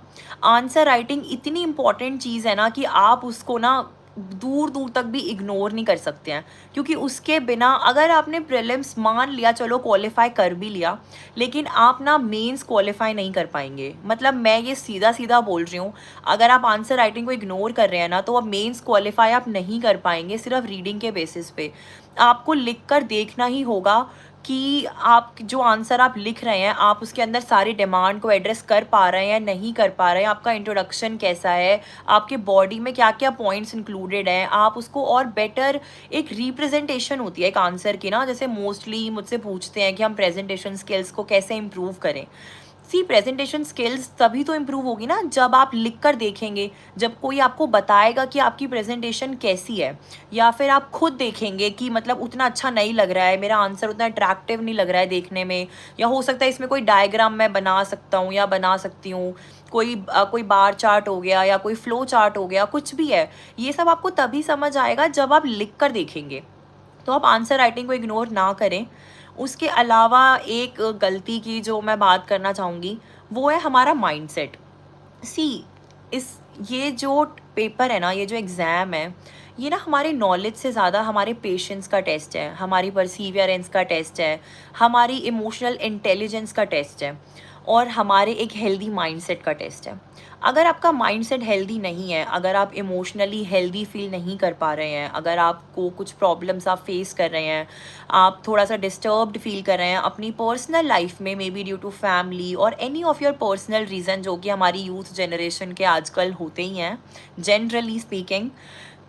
आंसर राइटिंग इतनी इंपॉर्टेंट चीज़ है ना कि आप उसको ना दूर दूर तक भी इग्नोर नहीं कर सकते हैं, क्योंकि उसके बिना अगर आपने प्रीलिम्स मान लिया, चलो क्वालिफाई कर भी लिया, लेकिन आप ना मेंस क्वालिफाई नहीं कर पाएंगे। मतलब मैं ये सीधा सीधा बोल रही हूँ, अगर आप आंसर राइटिंग को इग्नोर कर रहे हैं ना, तो अब मेंस क्वालिफाई आप नहीं कर पाएंगे सिर्फ रीडिंग के बेसिस पे। आपको लिख कर देखना ही होगा कि आप जो आंसर आप लिख रहे हैं, आप उसके अंदर सारी डिमांड को एड्रेस कर पा रहे हैं या नहीं कर पा रहे हैं, आपका इंट्रोडक्शन कैसा है, आपके बॉडी में क्या क्या पॉइंट्स इंक्लूडेड हैं, आप उसको और बेटर, एक रिप्रेजेंटेशन होती है एक आंसर की ना, जैसे मोस्टली मुझसे पूछते हैं कि हम प्रेजेंटेशन स्किल्स को कैसे इम्प्रूव करें। सी, प्रेजेंटेशन स्किल्स तभी तो इम्प्रूव होगी ना जब आप लिख कर देखेंगे, जब कोई आपको बताएगा कि आपकी प्रेजेंटेशन कैसी है, या फिर आप खुद देखेंगे कि मतलब उतना अच्छा नहीं लग रहा है, मेरा आंसर उतना अट्रैक्टिव नहीं लग रहा है देखने में, या हो सकता है इसमें कोई डायग्राम मैं बना सकता हूँ या बना सकती हूँ, कोई बार चार्ट हो गया या कोई फ्लो चार्ट हो गया, कुछ भी है, ये सब आपको तभी समझ आएगा जब आप लिख कर देखेंगे। तो आप आंसर राइटिंग को इग्नोर ना करें। उसके अलावा एक गलती की जो मैं बात करना चाहूँगी, वो है हमारा माइंडसेट। सी, इस ये जो पेपर है ना, ये जो एग्ज़ाम है, ये ना हमारे नॉलेज से ज़्यादा हमारे पेशेंस का टेस्ट है, हमारी परसीवियरेंस का टेस्ट है, हमारी इमोशनल इंटेलिजेंस का टेस्ट है, और हमारे एक हेल्दी माइंडसेट का टेस्ट है। अगर आपका माइंडसेट हेल्दी नहीं है, अगर आप इमोशनली हेल्दी फील नहीं कर पा रहे हैं, अगर आपको कुछ प्रॉब्लम्स आप फेस कर रहे हैं, आप थोड़ा सा डिस्टर्ब्ड फील कर रहे हैं अपनी पर्सनल लाइफ में, maybe due to family और any of your personal reason, जो कि हमारी यूथ जनरेशन के आजकल होते ही हैं जनरली स्पीकिंग,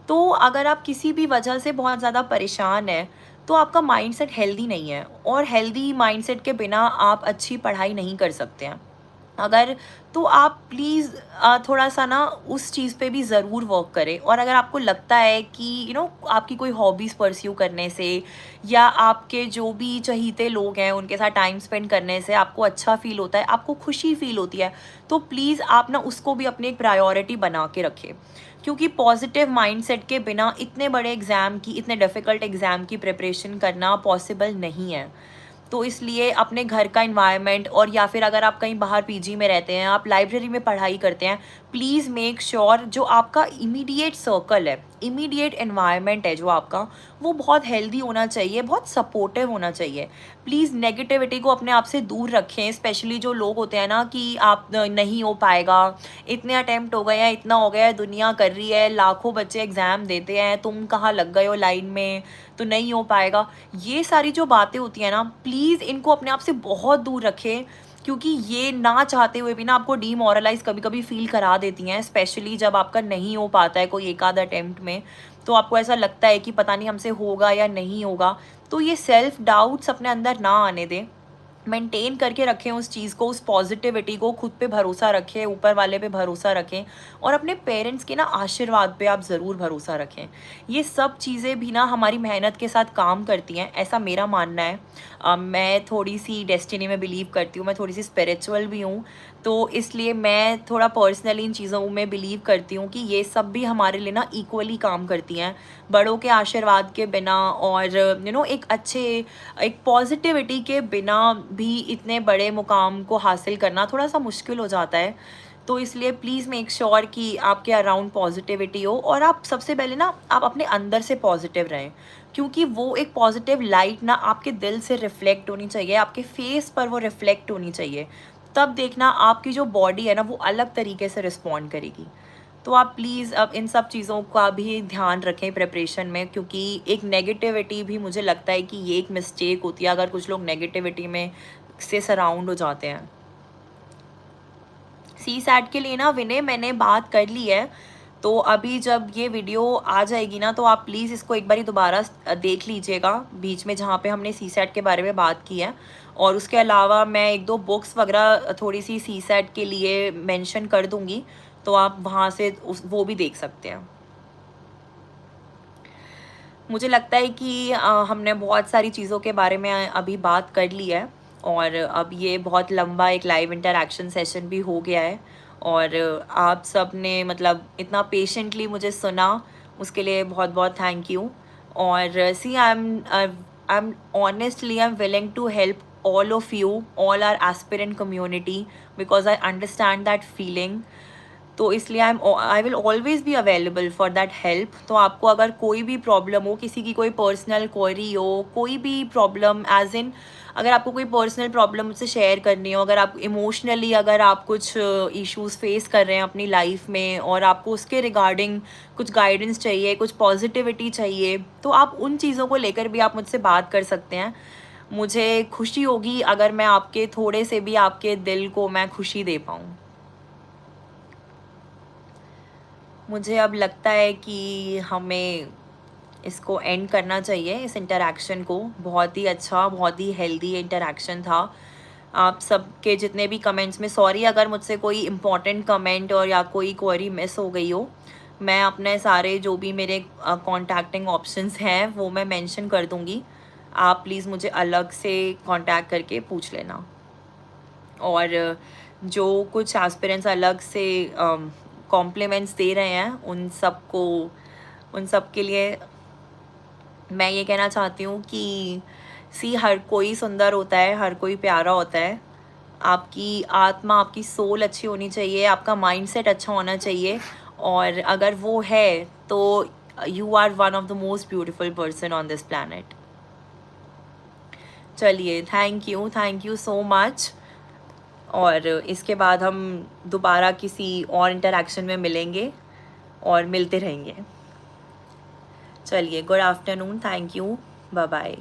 तो अगर आप किसी भी वजह से बहुत ज़्यादा परेशान हैं, तो आपका माइंडसेट हेल्दी नहीं है, और हेल्दी माइंडसेट के बिना आप अच्छी पढ़ाई नहीं कर सकते हैं। अगर, तो आप प्लीज़ थोड़ा सा ना उस चीज़ पे भी ज़रूर वर्क करें। और अगर आपको लगता है कि आपकी कोई हॉबीज़ परस्यू करने से, या आपके जो भी चहीते लोग हैं उनके साथ टाइम स्पेंड करने से आपको अच्छा फ़ील होता है, आपको खुशी फ़ील होती है, तो प्लीज़ आप ना उसको भी अपनी एक प्रायोरिटी बना के रखें। क्योंकि पॉजिटिव माइंडसेट के बिना इतने बड़े एग्ज़ाम की, इतने डिफ़िकल्ट एग्ज़ाम की प्रिपरेशन करना पॉसिबल नहीं है। तो इसलिए अपने घर का इन्वायरमेंट, और या फिर अगर आप कहीं बाहर पीजी में रहते हैं, आप लाइब्रेरी में पढ़ाई करते हैं, प्लीज़ मेक श्योर जो आपका इमीडिएट सर्कल है, इमीडिएट इन्वायरमेंट है जो आपका, वो बहुत हेल्दी होना चाहिए, बहुत सपोर्टिव होना चाहिए। प्लीज़ नेगेटिविटी को अपने आप से दूर रखें, स्पेशली जो लोग होते हैं ना कि आप नहीं हो पाएगा, इतने अटैम्प्ट हो गए हैं, इतना हो गया है, दुनिया कर रही है, लाखों बच्चे एग्ज़ाम देते हैं, तुम कहाँ लग गए हो लाइन में, तो नहीं हो पाएगा। ये सारी जो बातें होती हैं ना, प्लीज़ इनको अपने आप से बहुत दूर रखें, क्योंकि ये ना चाहते हुए भी ना आपको डीमोरलाइज़ कभी कभी फील करा देती हैं, स्पेशली जब आपका नहीं हो पाता है कोई एक आध अटेम्प्ट में, तो आपको ऐसा लगता है कि पता नहीं हमसे होगा या नहीं होगा। तो ये सेल्फ डाउट्स अपने अंदर ना आने दें, मेंटेन करके रखें उस चीज़ को, उस पॉजिटिविटी को, खुद पे भरोसा रखें, ऊपर वाले पे भरोसा रखें, और अपने पेरेंट्स के ना आशीर्वाद पे आप ज़रूर भरोसा रखें। ये सब चीज़ें भी ना हमारी मेहनत के साथ काम करती हैं, ऐसा मेरा मानना है। मैं थोड़ी सी डेस्टिनी में बिलीव करती हूँ, मैं थोड़ी सी स्पिरिचुअल भी हूँ, तो इसलिए मैं थोड़ा पर्सनली इन चीज़ों में बिलीव करती हूँ कि ये सब भी हमारे लिए ना इक्वली काम करती हैं। बड़ों के आशीर्वाद के बिना, और एक पॉजिटिविटी के बिना भी इतने बड़े मुकाम को हासिल करना थोड़ा सा मुश्किल हो जाता है। तो इसलिए प्लीज़ मेक श्योर कि आपके अराउंड पॉजिटिविटी हो, और आप सबसे पहले ना आप अपने अंदर से पॉजिटिव रहें, क्योंकि वो एक पॉजिटिव लाइट ना आपके दिल से रिफ्लेक्ट होनी चाहिए, आपके फेस पर वो रिफ्लेक्ट होनी चाहिए। तब देखना आपकी जो बॉडी है ना, वो अलग तरीके से रिस्पॉन्ड करेगी। तो आप प्लीज़ अब इन सब चीज़ों का भी ध्यान रखें प्रिपरेशन में, क्योंकि एक नेगेटिविटी भी मुझे लगता है कि ये एक मिस्टेक होती है अगर कुछ लोग नेगेटिविटी में से सराउंड हो जाते हैं। सी सैट के लिए ना विनय मैंने बात कर ली है, तो अभी जब ये वीडियो आ जाएगी ना, तो आप प्लीज़ इसको एक बारी दोबारा देख लीजिएगा, बीच में जहाँ पे हमने सी सैट के बारे में बात की है। और उसके अलावा मैं एक दो बुक्स वगैरह थोड़ी सी सी सैट के लिए मेंशन कर दूँगी, तो आप वहाँ से वो भी देख सकते हैं। मुझे लगता है कि हमने बहुत सारी चीज़ों के बारे में अभी बात कर ली है, और अब ये बहुत लंबा एक लाइव इंटरेक्शन सेशन भी हो गया है, और आप सब ने मतलब इतना पेशेंटली मुझे सुना, उसके लिए बहुत बहुत थैंक यू। और see, I am honestly I am willing to help all of you, all our aspirant community, because I understand that feeling। तो इसलिए आई will always be available for that help. तो आपको अगर कोई भी प्रॉब्लम हो, किसी की कोई पर्सनल क्वेरी हो, कोई भी प्रॉब्लम, एज इन अगर आपको कोई पर्सनल प्रॉब्लम मुझसे शेयर करनी हो, अगर आप इमोशनली अगर आप कुछ इश्यूज फेस कर रहे हैं अपनी लाइफ में, और आपको उसके रिगार्डिंग कुछ गाइडेंस चाहिए, कुछ पॉजिटिविटी चाहिए, तो आप उन चीज़ों को लेकर भी आप मुझसे बात कर सकते हैं। मुझे खुशी होगी अगर मैं आपके थोड़े से भी आपके दिल को मैं खुशी दे पाऊँ। मुझे अब लगता है कि हमें इसको एंड करना चाहिए, इस इंटरैक्शन को। बहुत ही अच्छा, बहुत ही हेल्दी इंटरैक्शन था। आप सबके जितने भी कमेंट्स में सॉरी अगर मुझसे कोई इम्पोर्टेंट कमेंट और या कोई क्वेरी मिस हो गई हो। मैं अपने सारे जो भी मेरे कॉन्टैक्टिंग ऑप्शंस हैं वो मैं मेंशन कर दूँगी। आप प्लीज़ मुझे अलग से कांटेक्ट करके पूछ लेना। और जो कुछ एस्पिरेंट्स अलग से कॉम्प्लीमेंट्स दे रहे हैं उन सब के लिए मैं ये कहना चाहती हूँ कि हर कोई सुंदर होता है, हर कोई प्यारा होता है। आपकी आत्मा, आपकी सोल अच्छी होनी चाहिए, आपका माइंडसेट अच्छा होना चाहिए, और अगर वो है तो you are one of the most beautiful person on this planet. चलिए, थैंक यू सो मच। और इसके बाद हम दोबारा किसी और इंटरैक्शन में मिलेंगे और मिलते रहेंगे। चलिए, good afternoon, thank you, bye bye.